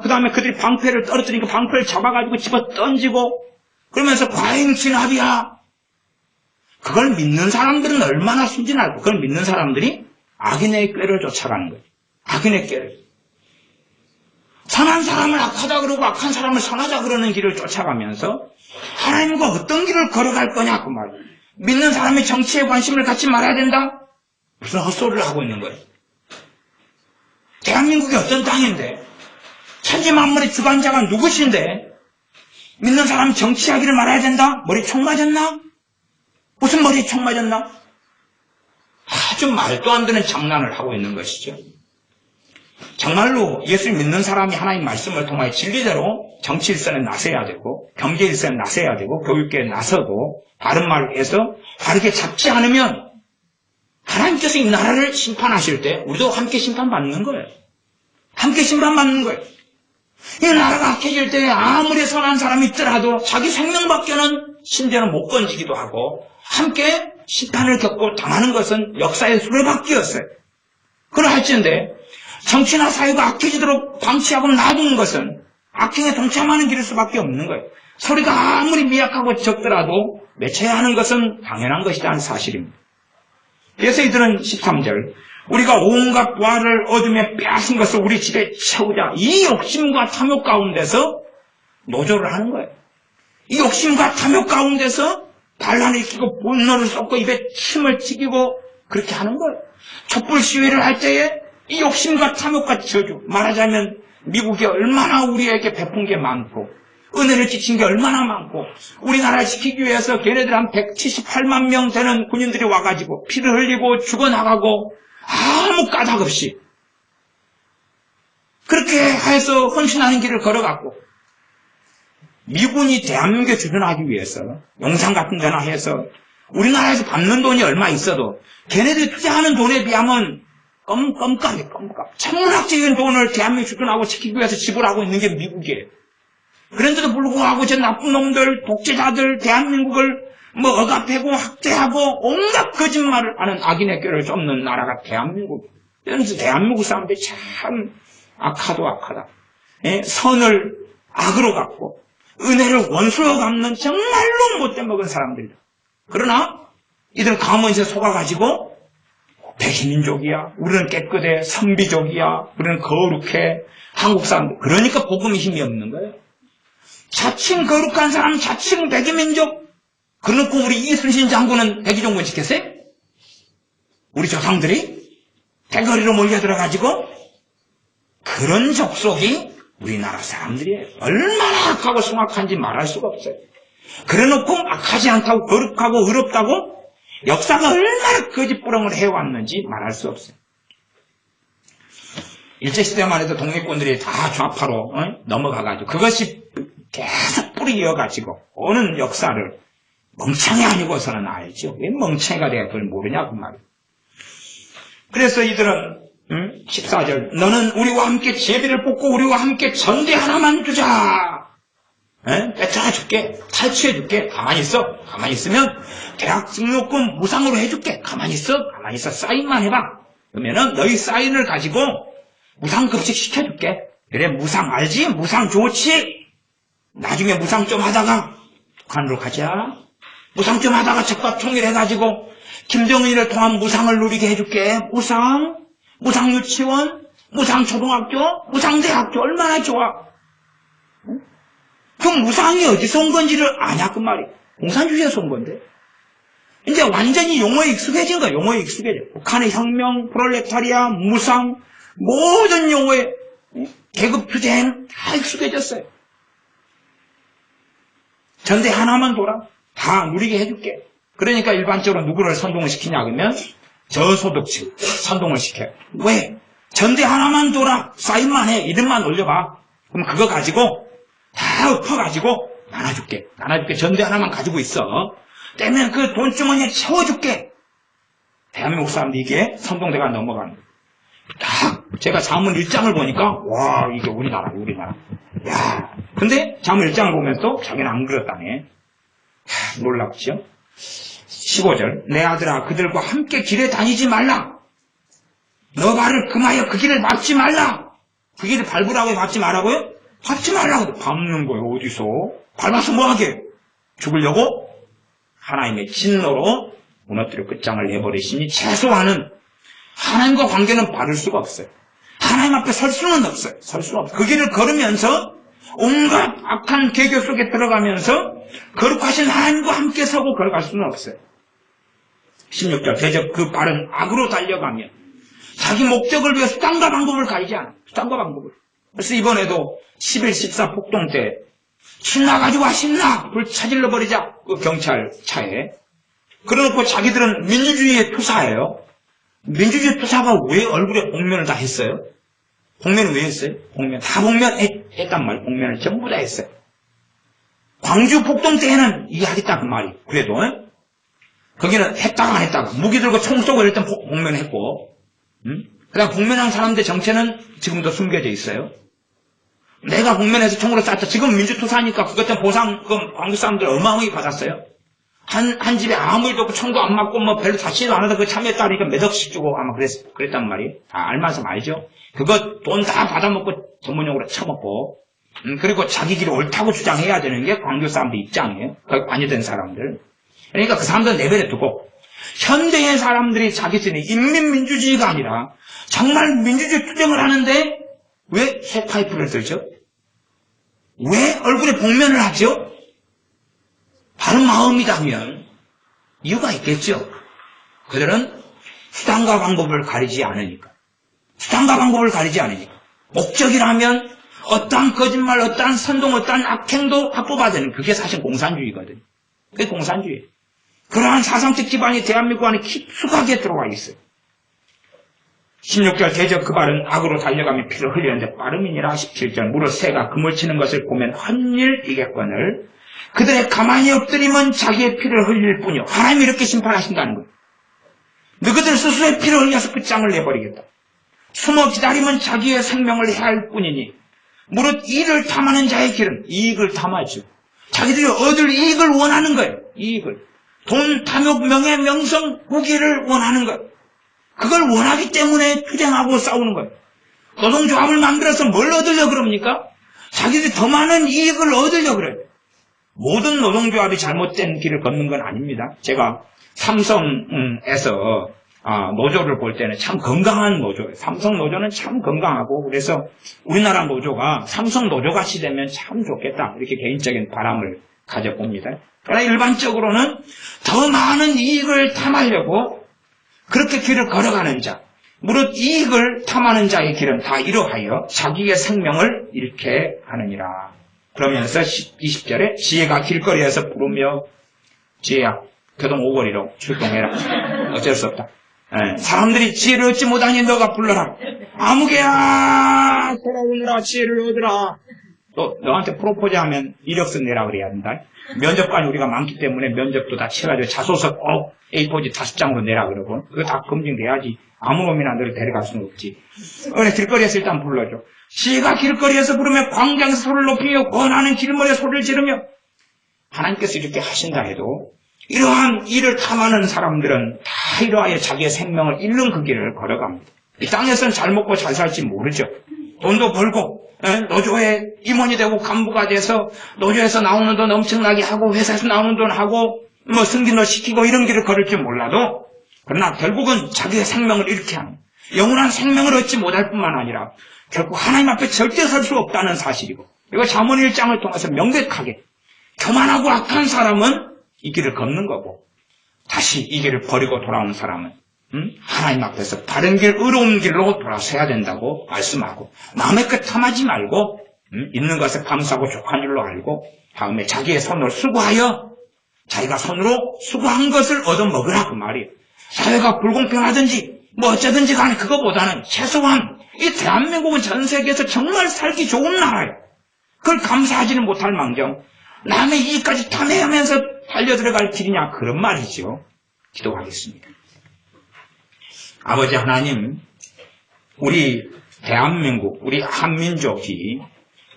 Speaker 1: 그 다음에 그들이 방패를 떨어뜨리니까 방패를 잡아가지고 집어 던지고 그러면서 과잉진압이야. 그걸 믿는 사람들은 얼마나 순진할까. 그걸 믿는 사람들이 악인의 꾀를 쫓아가는 거예요. 악인의 꾀를. 선한 사람을 악하다 그러고 악한 사람을 선하자 그러는 길을 쫓아가면서 하나님과 어떤 길을 걸어갈 거냐 그 말이에요. 믿는 사람이 정치에 관심을 갖지 말아야 된다? 무슨 헛소리를 하고 있는 거예요. 대한민국이 어떤 땅인데 천지만물의 주관자가 누구신데 믿는 사람이 정치하기를 말아야 된다? 머리 총 맞았나? 무슨 머리에 총 맞았나? 아주 말도 안 되는 장난을 하고 있는 것이죠. 정말로 예수를 믿는 사람이 하나님 말씀을 통하여 진리대로 정치 일선에 나서야 되고 경제 일선에 나서야 되고 교육계에 나서고 바른 말을 해서 바르게 잡지 않으면 하나님께서 이 나라를 심판하실 때 우리도 함께 심판받는 거예요. 함께 심판받는 거예요. 이 나라가 악해질 때 아무리 선한 사람이 있더라도 자기 생명밖에는 심지어는 못 건지기도 하고 함께 심판을 겪고 당하는 것은 역사의 수레바퀴였어요. 그러할지언데 정치나 사회가 악해지도록 방치하고 놔두는 것은 악행에 동참하는 길일 수밖에 없는 거예요. 소리가 아무리 미약하고 적더라도 맺혀야 하는 것은 당연한 것이라는 사실입니다. 그래서 이들은 13절 우리가 온갖 부활을 얻으며 빼앗은 것을 우리 집에 채우자 이 욕심과 탐욕 가운데서 노조를 하는 거예요. 이 욕심과 탐욕 가운데서 반란을 일으키고 분노를 쏟고 입에 침을 튀기고 그렇게 하는 거예요. 촛불 시위를 할 때에 이 욕심과 탐욕과 저주 말하자면 미국이 얼마나 우리에게 베푼 게 많고 은혜를 끼친 게 얼마나 많고 우리나라를 지키기 위해서 걔네들 한 178만 명 되는 군인들이 와가지고 피를 흘리고 죽어나가고 아무 까닭 없이 그렇게 해서 헌신하는 길을 걸어갔고 미군이 대한민국에 주둔하기 위해서 용산 같은 데나 해서 우리나라에서 받는 돈이 얼마 있어도 걔네들이 투자하는 돈에 비하면 껌값이 껌값 천문학적인 돈을 대한민국에 주둔하고 지키기 위해서 지불하고 있는 게 미국이에요. 그런데도 불구하고 저 나쁜 놈들 독재자들 대한민국을 억압하고 학대하고 온갖 거짓말을 하는 악인의 꾀를 쫓는 나라가 대한민국이에요. 그래서 대한민국 사람들이 참 악하도 악하다. 선을 악으로 갚고 은혜를 원수로 갚는 정말로 못돼 먹은 사람들이다. 그러나 이들은 가문에 속아가지고 백이민족이야. 우리는 깨끗해. 선비족이야. 우리는 거룩해. 한국 사람들. 그러니까 복음이 힘이 없는 거예요. 자칭 거룩한 사람, 자칭 백이민족. 그래놓고 우리 이순신 장군은 백이종군 지켰어요? 우리 조상들이 대거리로 몰려들어가지고 그런 족속이 우리나라 사람들이에요. 얼마나 악하고 숭악한지 말할 수가 없어요. 그래놓고 악하지 않다고 거룩하고 의롭다고 역사가 얼마나 거짓부렁을 해왔는지 말할 수 없어요. 일제시대만 해도 독립군들이 다 좌파로 넘어가가지고 그것이 계속 뿌리 이어가지고 오는 역사를 멍청이 아니고서는 알죠. 왜 멍청이가 내가 그걸 모르냐 그 말이에요. 그래서 이들은 14절 너는 우리와 함께 제비를 뽑고 우리와 함께 전대 하나만 주자. 뺏어줄게. 탈취해줄게. 가만히 있어. 가만히 있으면 대학 등록금 무상으로 해줄게. 가만히 있어. 가만히 있어. 사인만 해봐. 그러면은 너희 사인을 가지고 무상급식 시켜줄게. 그래 무상 알지? 무상 좋지? 나중에 무상 좀 하다가 북한으로 가자. 무상 좀 하다가 적과 통일해가지고 김정은이를 통한 무상을 누리게 해줄게. 무상 유치원, 무상 초등학교, 무상 대학교 얼마나 좋아. 그 무상이 어디서 온 건지를 아냐 그 말이야. 공산주의에서 온 건데. 이제 완전히 용어에 익숙해진 거야. 용어에 익숙해져. 북한의 혁명, 프롤레타리아, 무상 모든 용어에 계급투쟁 다 익숙해졌어요. 전대 하나만 돌아. 다 누리게 해줄게. 그러니까 일반적으로 누구를 선동을 시키냐 그러면 저소득층 선동을 시켜요. 왜? 전대 하나만 돌아. 사인만 해. 이름만 올려봐. 그럼 그거 가지고 다 엎어가지고 나눠줄게. 전대 하나만 가지고 있어. 때면 그 돈주머니에 채워줄게. 대한민국 사람들이 이게 선동대가 넘어가는 거예요. 딱 제가 자문 1장을 보니까 와 이게 우리나라. 야, 근데 자문 1장을 보면 또 자기는 안 그렇다네. 놀랍죠? 15절 내 아들아 그들과 함께 길에 다니지 말라. 너 발을 금하여 그 길을 밟지 말라. 그 길을 밟으라고 밟지 말라고요? 밟지 말라고. 밟는 거예요. 어디서? 밟아서 뭐하게? 죽으려고? 하나님의 진노로 무너뜨려 끝장을 내버리시니 최소한은 하나님과 관계는 바를 수가 없어요. 하나님 앞에 설 수는 없어요. 그 길을 걸으면서 온갖 악한 계교 속에 들어가면서 거룩하신 하나님과 함께 서고 걸어갈 수는 없어요. 16절 대적 그 발은 악으로 달려가며 자기 목적을 위해 수단과 방법을 가리지 않아. 수단과 방법을. 그래서 이번에도 11, 14 폭동 때 신나 가지고 와 신나 불 차질러 버리자 그 경찰 차에. 그래놓고 자기들은 민주주의의 투사예요. 민주주의 투사가 왜 얼굴에 복면을 다 했어요? 복면을 왜 했어요? 다 복면했단 말이에요. 복면을 전부 다 했어요. 광주 폭동 때에는 이해하겠다 그 말이. 그래도 거기는 했다가 안 했다가 무기 들고 총 쏘고 이럴 땐 복면했고 그다음 복면한 사람들 정체는 지금도 숨겨져 있어요. 내가 복면해서 총으로 쐈다. 지금 민주투사니까 그것 때문에 보상 광주 사람들 어마어마하게 받았어요. 한 집에 아무 일도 없고 총도 안 맞고 뭐 별로 다치지도 않아서 그 참여했다 그러니까 몇 억씩 주고 아마 그랬단 말이에요. 다 알면서 알죠. 그거 돈 다 받아먹고 전문용어로 처먹고 그리고 자기 길이 옳다고 주장해야 되는 게 광주 사람들 입장이에요. 거기 관여된 사람들. 그러니까 그 사람들 내버려 두고 현대의 사람들이 자기들이 인민민주주의가 아니라 정말 민주주의 투쟁을 하는데 왜 쇠파이프를 들죠? 왜 얼굴에 복면을 하죠? 바른 마음이라면 이유가 있겠죠. 그들은 수단과 방법을 가리지 않으니까. 목적이라면 어떠한 거짓말, 어떠한 선동, 어떠한 악행도 확보받는 그게 사실 공산주의거든요. 그게 공산주의. 그러한 사상적 기반이 대한민국 안에 깊숙하게 들어와 있어요. 16절 대적 그 발은 악으로 달려가며 피를 흘리는데 빠름이니라. 17절 무릇 새가 금을 치는 것을 보면 헌일이겠거늘 그들의 가만히 엎드리면 자기의 피를 흘릴 뿐이요. 하나님이 이렇게 심판하신다는 거예요. 너희들 스스로의 피를 흘려서 끝장을 내버리겠다. 숨어 기다리면 자기의 생명을 해할 뿐이니 무릇 이를 탐하는 자의 길은 이익을 탐하죠. 자기들이 얻을 이익을 원하는 거예요. 이익을. 돈, 탐욕, 명예, 명성, 부귀를 원하는 거예요. 그걸 원하기 때문에 투쟁하고 싸우는 거예요. 노동조합을 만들어서 뭘 얻으려고 그럽니까? 자기들이 더 많은 이익을 얻으려고 그래요. 모든 노동조합이 잘못된 길을 걷는 건 아닙니다. 제가 삼성에서 노조를 볼 때는 참 건강한 노조예요. 삼성 노조는 참 건강하고 그래서 우리나라 노조가 삼성 노조같이 되면 참 좋겠다. 이렇게 개인적인 바람을 가져봅니다. 그러나 일반적으로는 더 많은 이익을 탐하려고 그렇게 길을 걸어가는 자, 무릇 이익을 탐하는 자의 길은 다 이러하여 자기의 생명을 잃게 하느니라. 그러면서 20절에 지혜가 길거리에서 부르며 지혜야 교동 5거리로 출동해라. 어쩔 수 없다. 사람들이 지혜를 얻지 못하니 너가 불러라. 아무개야 돌아오느라 지혜를 얻으라. 또 너한테 프로포즈 하면 이력서 내라 그래야 한다. 면접관이 우리가 많기 때문에 면접도 다 치가지고 자소서 꼭 A4지 5장으로 내라 그러고 그거 다 검증돼야지. 아무 놈이나 너를 데려갈 수는 없지. 그래 길거리에서 일단 불러줘. 지가 길거리에서 부르며 광장에서 소리를 높이며 권하는 길머리에 소리를 지르며 하나님께서 이렇게 하신다 해도 이러한 일을 탐하는 사람들은 다 이러하여 자기의 생명을 잃는 그 길을 걸어갑니다. 이 땅에서는 잘 먹고 잘 살지 모르죠. 돈도 벌고 노조에 임원이 되고 간부가 돼서 노조에서 나오는 돈 엄청나게 하고 회사에서 나오는 돈 하고 뭐 승진도 시키고 이런 길을 걸을 줄 몰라도 그러나 결국은 자기의 생명을 잃게 하는 영원한 생명을 얻지 못할 뿐만 아니라 결국 하나님 앞에 절대 설 수 없다는 사실이고 이거 잠언 1장을 통해서 명백하게 교만하고 악한 사람은 이 길을 걷는 거고 다시 이 길을 버리고 돌아온 사람은 하나님 앞에서 바른 길, 의로운 길로 돌아서야 된다고 말씀하고 남의 것 탐하지 말고 있는 것에 감사하고 족한 줄로 알고 다음에 자기의 손으로 수고하여 자기가 손으로 수고한 것을 얻어먹으라 그 말이에요. 사회가 불공평하든지 뭐 어쩌든지 간에 그거보다는 최소한 이 대한민국은 전 세계에서 정말 살기 좋은 나라예요. 그걸 감사하지는 못할 망정 남의 이익까지 탐해하면서 달려들어갈 길이냐 그런 말이죠. 기도하겠습니다. 아버지 하나님, 우리 대한민국, 우리 한민족이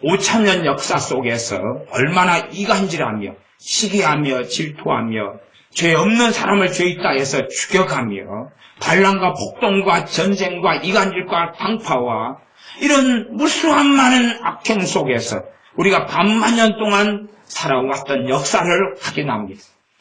Speaker 1: 5,000년 역사 속에서 얼마나 이간질하며 시기하며 질투하며 죄 없는 사람을 죄 있다 해서 죽여가며 반란과 폭동과 전쟁과 이간질과 방파와 이런 무수한 많은 악행 속에서 우리가 반만년 동안 살아왔던 역사를 확인합니다.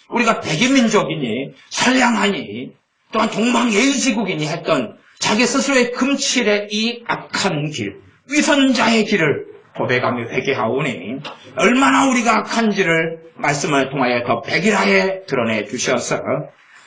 Speaker 1: 우리가 백이민족이니 선량하니 또한 동방예의지국이니 했던 자기 스스로의 금칠의 이 악한 길, 위선자의 길을 고백하며 회개하오니 얼마나 우리가 악한지를 말씀을 통하여 더 백일하게 드러내 주셔서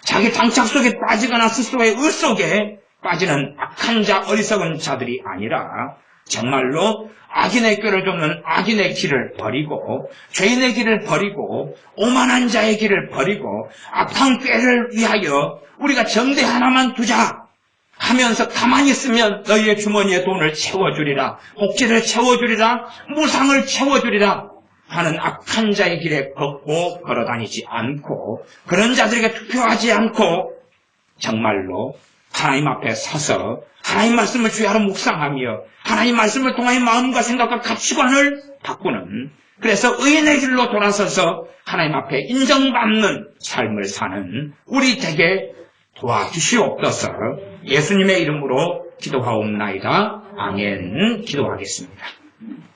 Speaker 1: 자기 당착 속에 빠지거나 스스로의 의 속에 빠지는 악한 자, 어리석은 자들이 아니라 정말로 악인의 꾀를 쫓는 악인의 길을 버리고 죄인의 길을 버리고 오만한 자의 길을 버리고 악한 꾀를 위하여 우리가 정대 하나만 두자 하면서 가만히 있으면 너희의 주머니에 돈을 채워주리라, 복지를 채워주리라, 무상을 채워주리라 하는 악한 자의 길에 걷고 걸어다니지 않고 그런 자들에게 투표하지 않고 정말로 하나님 앞에 서서 하나님 말씀을 주야로 묵상하며 하나님 말씀을 통하여 마음과 생각과 가치관을 바꾸는 그래서 의인의 길로 돌아서서 하나님 앞에 인정받는 삶을 사는 우리 되게 도와주시옵소서. 예수님의 이름으로 기도하옵나이다. 아멘. 기도하겠습니다.